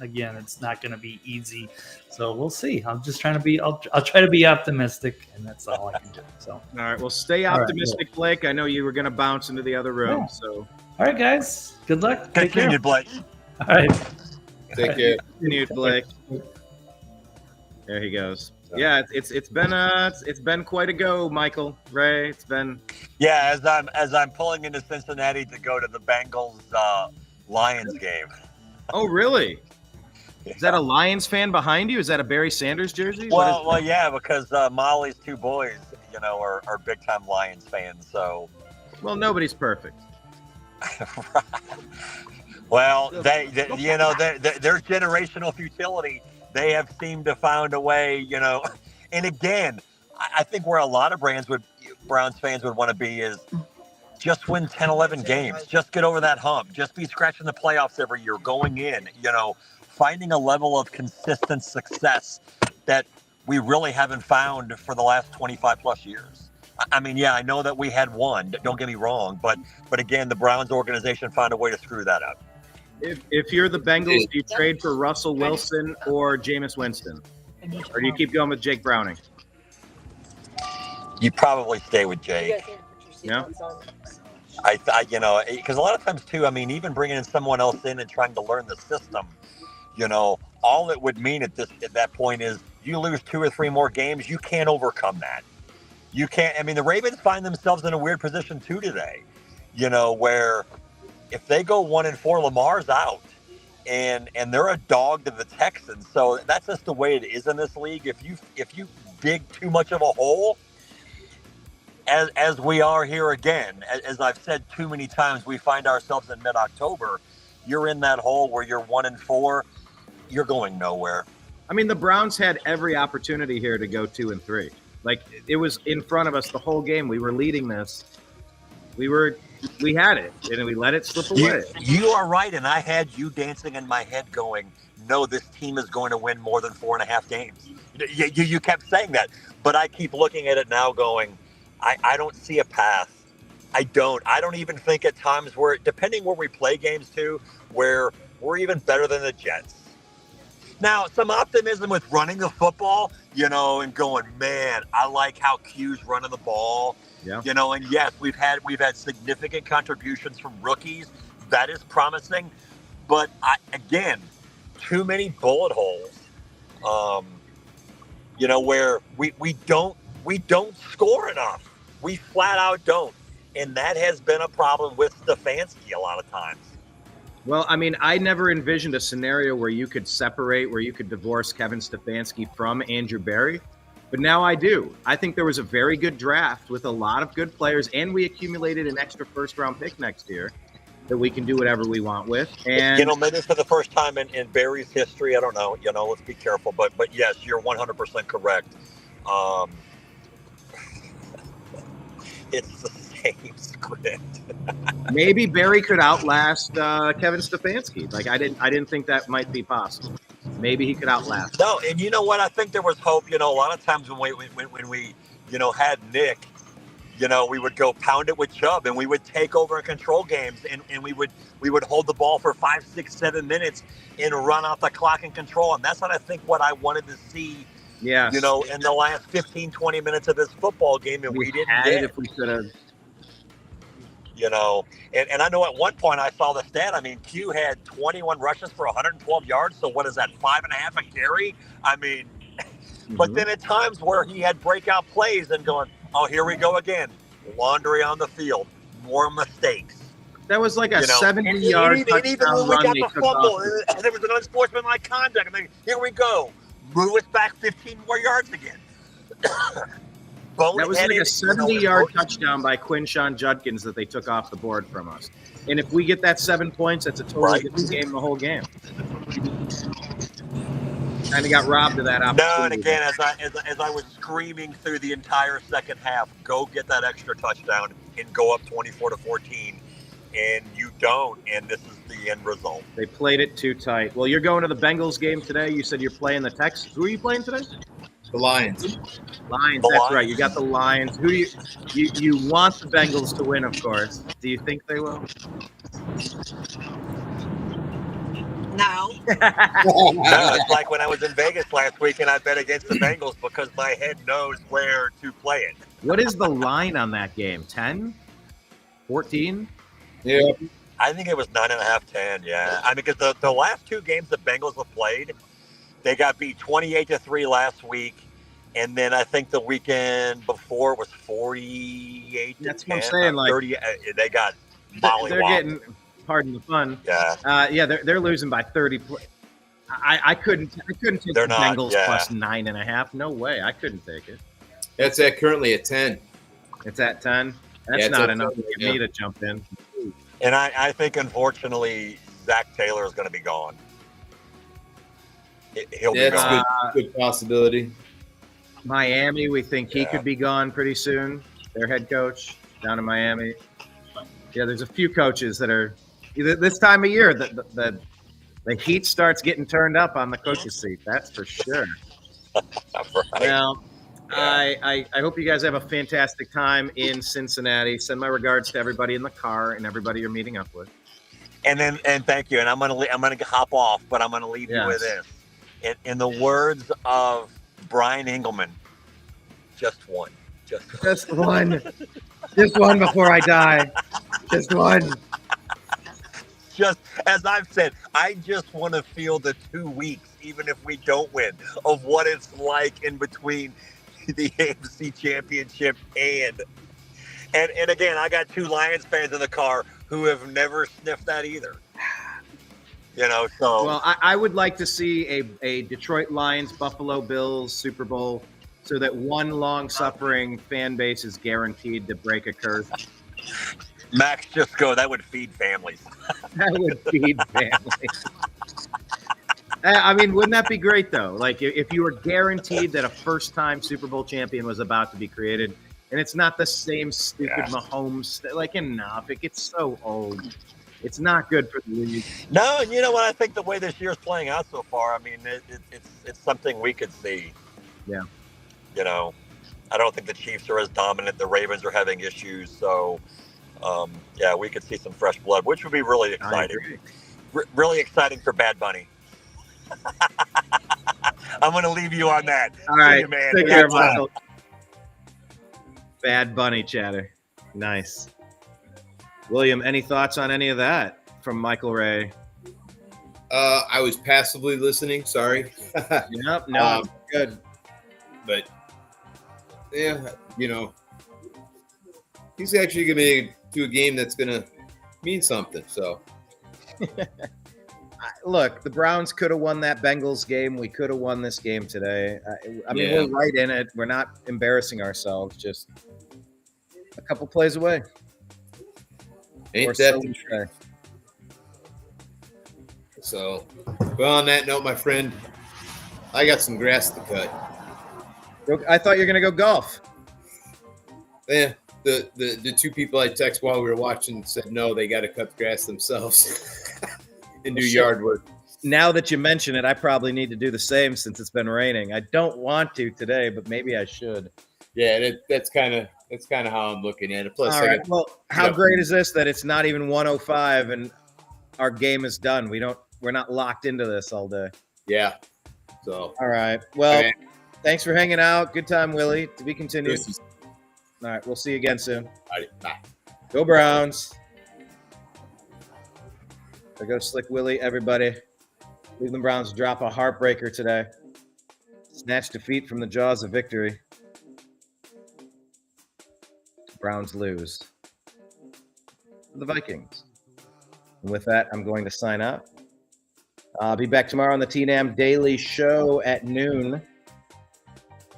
Speaker 6: again, it's not going to be easy. So we'll see. I'm just trying to be. I'll try to be optimistic, and that's all I can do. So
Speaker 5: all right. Well, stay optimistic, right, Blake. I know you were going to bounce into the other room. Yeah. So
Speaker 6: all right, guys. Good luck.
Speaker 7: Take care, Blake.
Speaker 6: All right.
Speaker 2: Take care.
Speaker 5: Continued, Blake. There he goes. Yeah, it's been quite a go, Michael, Ray. It's been
Speaker 7: as I'm pulling into Cincinnati to go to the Bengals Lions game.
Speaker 5: Oh, really? Is that a Lions fan behind you? Is that a Barry Sanders jersey?
Speaker 7: Well, yeah, because Molly's 2 boys, are big time Lions fans. So,
Speaker 5: well, nobody's perfect.
Speaker 7: Well, there's generational futility. They have seemed to find a way, And again, I think where a lot of Browns fans would want to be is just win 10, 11 games. Just get over that hump. Just be scratching the playoffs every year, going in, finding a level of consistent success that we really haven't found for the last 25 plus years. I mean, yeah, I know that we had one. Don't get me wrong. But again, the Browns organization found a way to screw that up.
Speaker 5: If you're the Bengals, do you trade for Russell Wilson or Jameis Winston? Or do you keep going with Jake Browning?
Speaker 7: You probably stay with Jake.
Speaker 5: Yeah.
Speaker 7: Because a lot of times too, I mean, even bringing in someone else in and trying to learn the system, all it would mean at that point is you lose 2 or 3 more games. You can't overcome that. You can't. I mean, the Ravens find themselves in a weird position too today, where if they go 1-4, Lamar's out, and they're a dog to the Texans. So that's just the way it is in this league. If you dig too much of a hole, as we are here again, as I've said too many times, we find ourselves in mid-October. You're in that hole where you're 1-4. You're going nowhere.
Speaker 5: I mean, the Browns had every opportunity here to go 2-3. Like, it was in front of us the whole game. We were leading this. We had it, and we let it slip away.
Speaker 7: You are right, and I had you dancing in my head going, no, this team is going to win more than 4.5 games. You kept saying that, but I keep looking at it now going, I don't see a path. I don't even think at times where, depending where we play games to, where we're even better than the Jets. Now, some optimism with running the football, and going, man, I like how Q's running the ball.
Speaker 5: Yeah.
Speaker 7: And yes, we've had significant contributions from rookies. That is promising. But again, too many bullet holes. Where we don't score enough. We flat out don't. And that has been a problem with Stefanski a lot of times.
Speaker 5: Well, I mean, I never envisioned a scenario where you could divorce Kevin Stefanski from Andrew Berry, but now I do. I think there was a very good draft with a lot of good players, and we accumulated an extra first-round pick next year that we can do whatever we want with. And
Speaker 7: maybe for the first time in Berry's history, I don't know. Let's be careful. But yes, you're 100% correct. It's the same script.
Speaker 5: Maybe Berry could outlast Kevin Stefanski. Like I didn't think that might be possible. Maybe he could outlast.
Speaker 7: No, and you know what? I think there was hope. A lot of times when we had Nick, we would go pound it with Chubb, and we would take over and control games, and we would hold the ball for 5, 6, 7 minutes and run out the clock and control. And that's what I wanted to see.
Speaker 5: Yes.
Speaker 7: In the last 15, 20 minutes of this football game, and we didn't get it.
Speaker 5: If we could have.
Speaker 7: And I know at one point I saw the stat. I mean, Q had 21 rushes for 112 yards. So what is that, 5.5 a carry? I mean, but then at times where he had breakout plays and going, oh, here we go again. Laundry on the field. More mistakes.
Speaker 5: That was like a 70-yard touchdown run.
Speaker 7: We got the fumble, and there was an unsportsmanlike conduct. And then here we go. Move us back 15 more yards again.
Speaker 5: That was like a 70-yard touchdown by Quinshawn Judkins that they took off the board from us. And if we get that 7 points, that's a totally different game the whole game. Kind of got robbed of that opportunity.
Speaker 7: No, and again, as I was screaming through the entire second half, go get that extra touchdown and go up 24-14, and you don't, and this is the end result.
Speaker 5: They played it too tight. Well, you're going to the Bengals game today. You said you're playing the Texans. Who are you playing today?
Speaker 2: The Lions.
Speaker 5: That's right. You got the Lions. Who you want the Bengals to win, of course. Do you think they will?
Speaker 7: No. No, it's like when I was in Vegas last week and I bet against the Bengals because my head knows where to play it.
Speaker 5: What is the line on that game? 10? 14?
Speaker 2: Yeah.
Speaker 7: I think it was 9.5, 10. Yeah. I mean, because the last two games the Bengals have played, they got beat 28-3 last week, and then I think the weekend before it was 48-10.
Speaker 5: That's what I'm saying. Like
Speaker 7: 30, they got mollywopped.
Speaker 5: They're getting, pardon the fun.
Speaker 7: Yeah.
Speaker 5: They're losing by 30. I couldn't take the Bengals plus 9.5. No way. I couldn't take it.
Speaker 2: It's currently at 10.
Speaker 5: It's at 10. That's not enough for me to jump in.
Speaker 7: And I think, unfortunately, Zach Taylor is going to be gone. He'll be gone.
Speaker 2: Good possibility.
Speaker 5: Miami, we think he could be gone pretty soon. Their head coach down in Miami. Yeah, there's a few coaches that are this time of year. The heat starts getting turned up on the coach's seat. That's for sure.
Speaker 7: Right.
Speaker 5: Well, I hope you guys have a fantastic time in Cincinnati. Send my regards to everybody in the car and everybody you're meeting up with.
Speaker 7: And thank you. And I'm gonna hop off, but I'm gonna leave you with this. In the words of BrianEngelman, just one.
Speaker 5: Just one. Just one before I die. Just one.
Speaker 7: Just as I've said, I just want to feel the 2 weeks, even if we don't win, of what it's like in between the AFC Championship and again, I got 2 Lions fans in the car who have never sniffed that either. So.
Speaker 5: Well, I would like to see a Detroit Lions, Buffalo Bills Super Bowl so that one long-suffering fan base is guaranteed to break a curse.
Speaker 7: Max, just go. That would feed families.
Speaker 5: That would feed families. I mean, wouldn't that be great, though? Like, if you were guaranteed that a first-time Super Bowl champion was about to be created, And it's not the same stupid
Speaker 7: Yeah.
Speaker 5: Mahomes. Like, enough. It gets so old. It's not good for the league.
Speaker 7: No, and you know what? I think the way this year's playing out so far, I mean, it's something we could see.
Speaker 5: Yeah.
Speaker 7: You know, I don't think the Chiefs are as dominant. The Ravens are having issues. So, yeah, we could see some fresh blood, which would be really exciting. Really exciting for Bad Bunny. I'm going to leave you on that.
Speaker 5: All right.
Speaker 7: See you, man.
Speaker 5: Take care, Michael. Bad Bunny chatter. Nice. William, any thoughts on any of that from Michael Ray?
Speaker 2: I was passively listening. Sorry.
Speaker 5: Yep. No, good.
Speaker 2: But yeah, you know, he's actually going to do a game that's going to mean something. So,
Speaker 5: look, the Browns could have won that Bengals game. We could have won this game today. I mean,
Speaker 2: Yeah.
Speaker 5: we're right in it. We're not embarrassing ourselves. Just a couple plays away.
Speaker 2: ain't
Speaker 5: Or
Speaker 2: that
Speaker 5: so
Speaker 2: the
Speaker 5: we
Speaker 2: truth?
Speaker 5: say.
Speaker 2: So, well, on that note, my friend, I got some grass to cut.
Speaker 5: I thought you were going to go golf.
Speaker 2: Yeah, the two people I text while we were watching said no, they got to cut the grass themselves and do
Speaker 5: Well, shit.
Speaker 2: yard work.
Speaker 5: Now that you mention it, I probably need to do the same since it's been raining. I don't want to today, but maybe I should.
Speaker 2: Yeah, that's kind of how I'm looking at it. Plus,
Speaker 5: All
Speaker 2: I
Speaker 5: right.
Speaker 2: got,
Speaker 5: Well, how great is this that it's not even 1:05 and our game is done? We're not locked into this all day.
Speaker 2: yeah. So,
Speaker 5: All right. Well,
Speaker 2: Okay.
Speaker 5: thanks for hanging out. Good time, Willie. To be continued.
Speaker 2: this is-
Speaker 5: All right. We'll see you again soon.
Speaker 2: all right, bye.
Speaker 5: Go Browns. There goes Slick Willie, everybody. Cleveland Browns drop a heartbreaker today. Snatch defeat from the jaws of victory. Browns lose to the Vikings. And with that, I'm going to sign up. I'll be back tomorrow on the TNAM Daily Show at noon,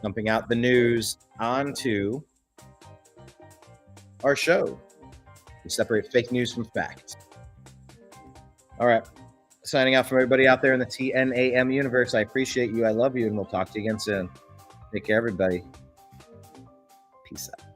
Speaker 5: dumping out the news onto our show. We separate fake news from fact. All right. Signing out from everybody out there in the TNAM universe. I appreciate you. I love you. And we'll talk to you again soon. Take care, everybody. Peace out.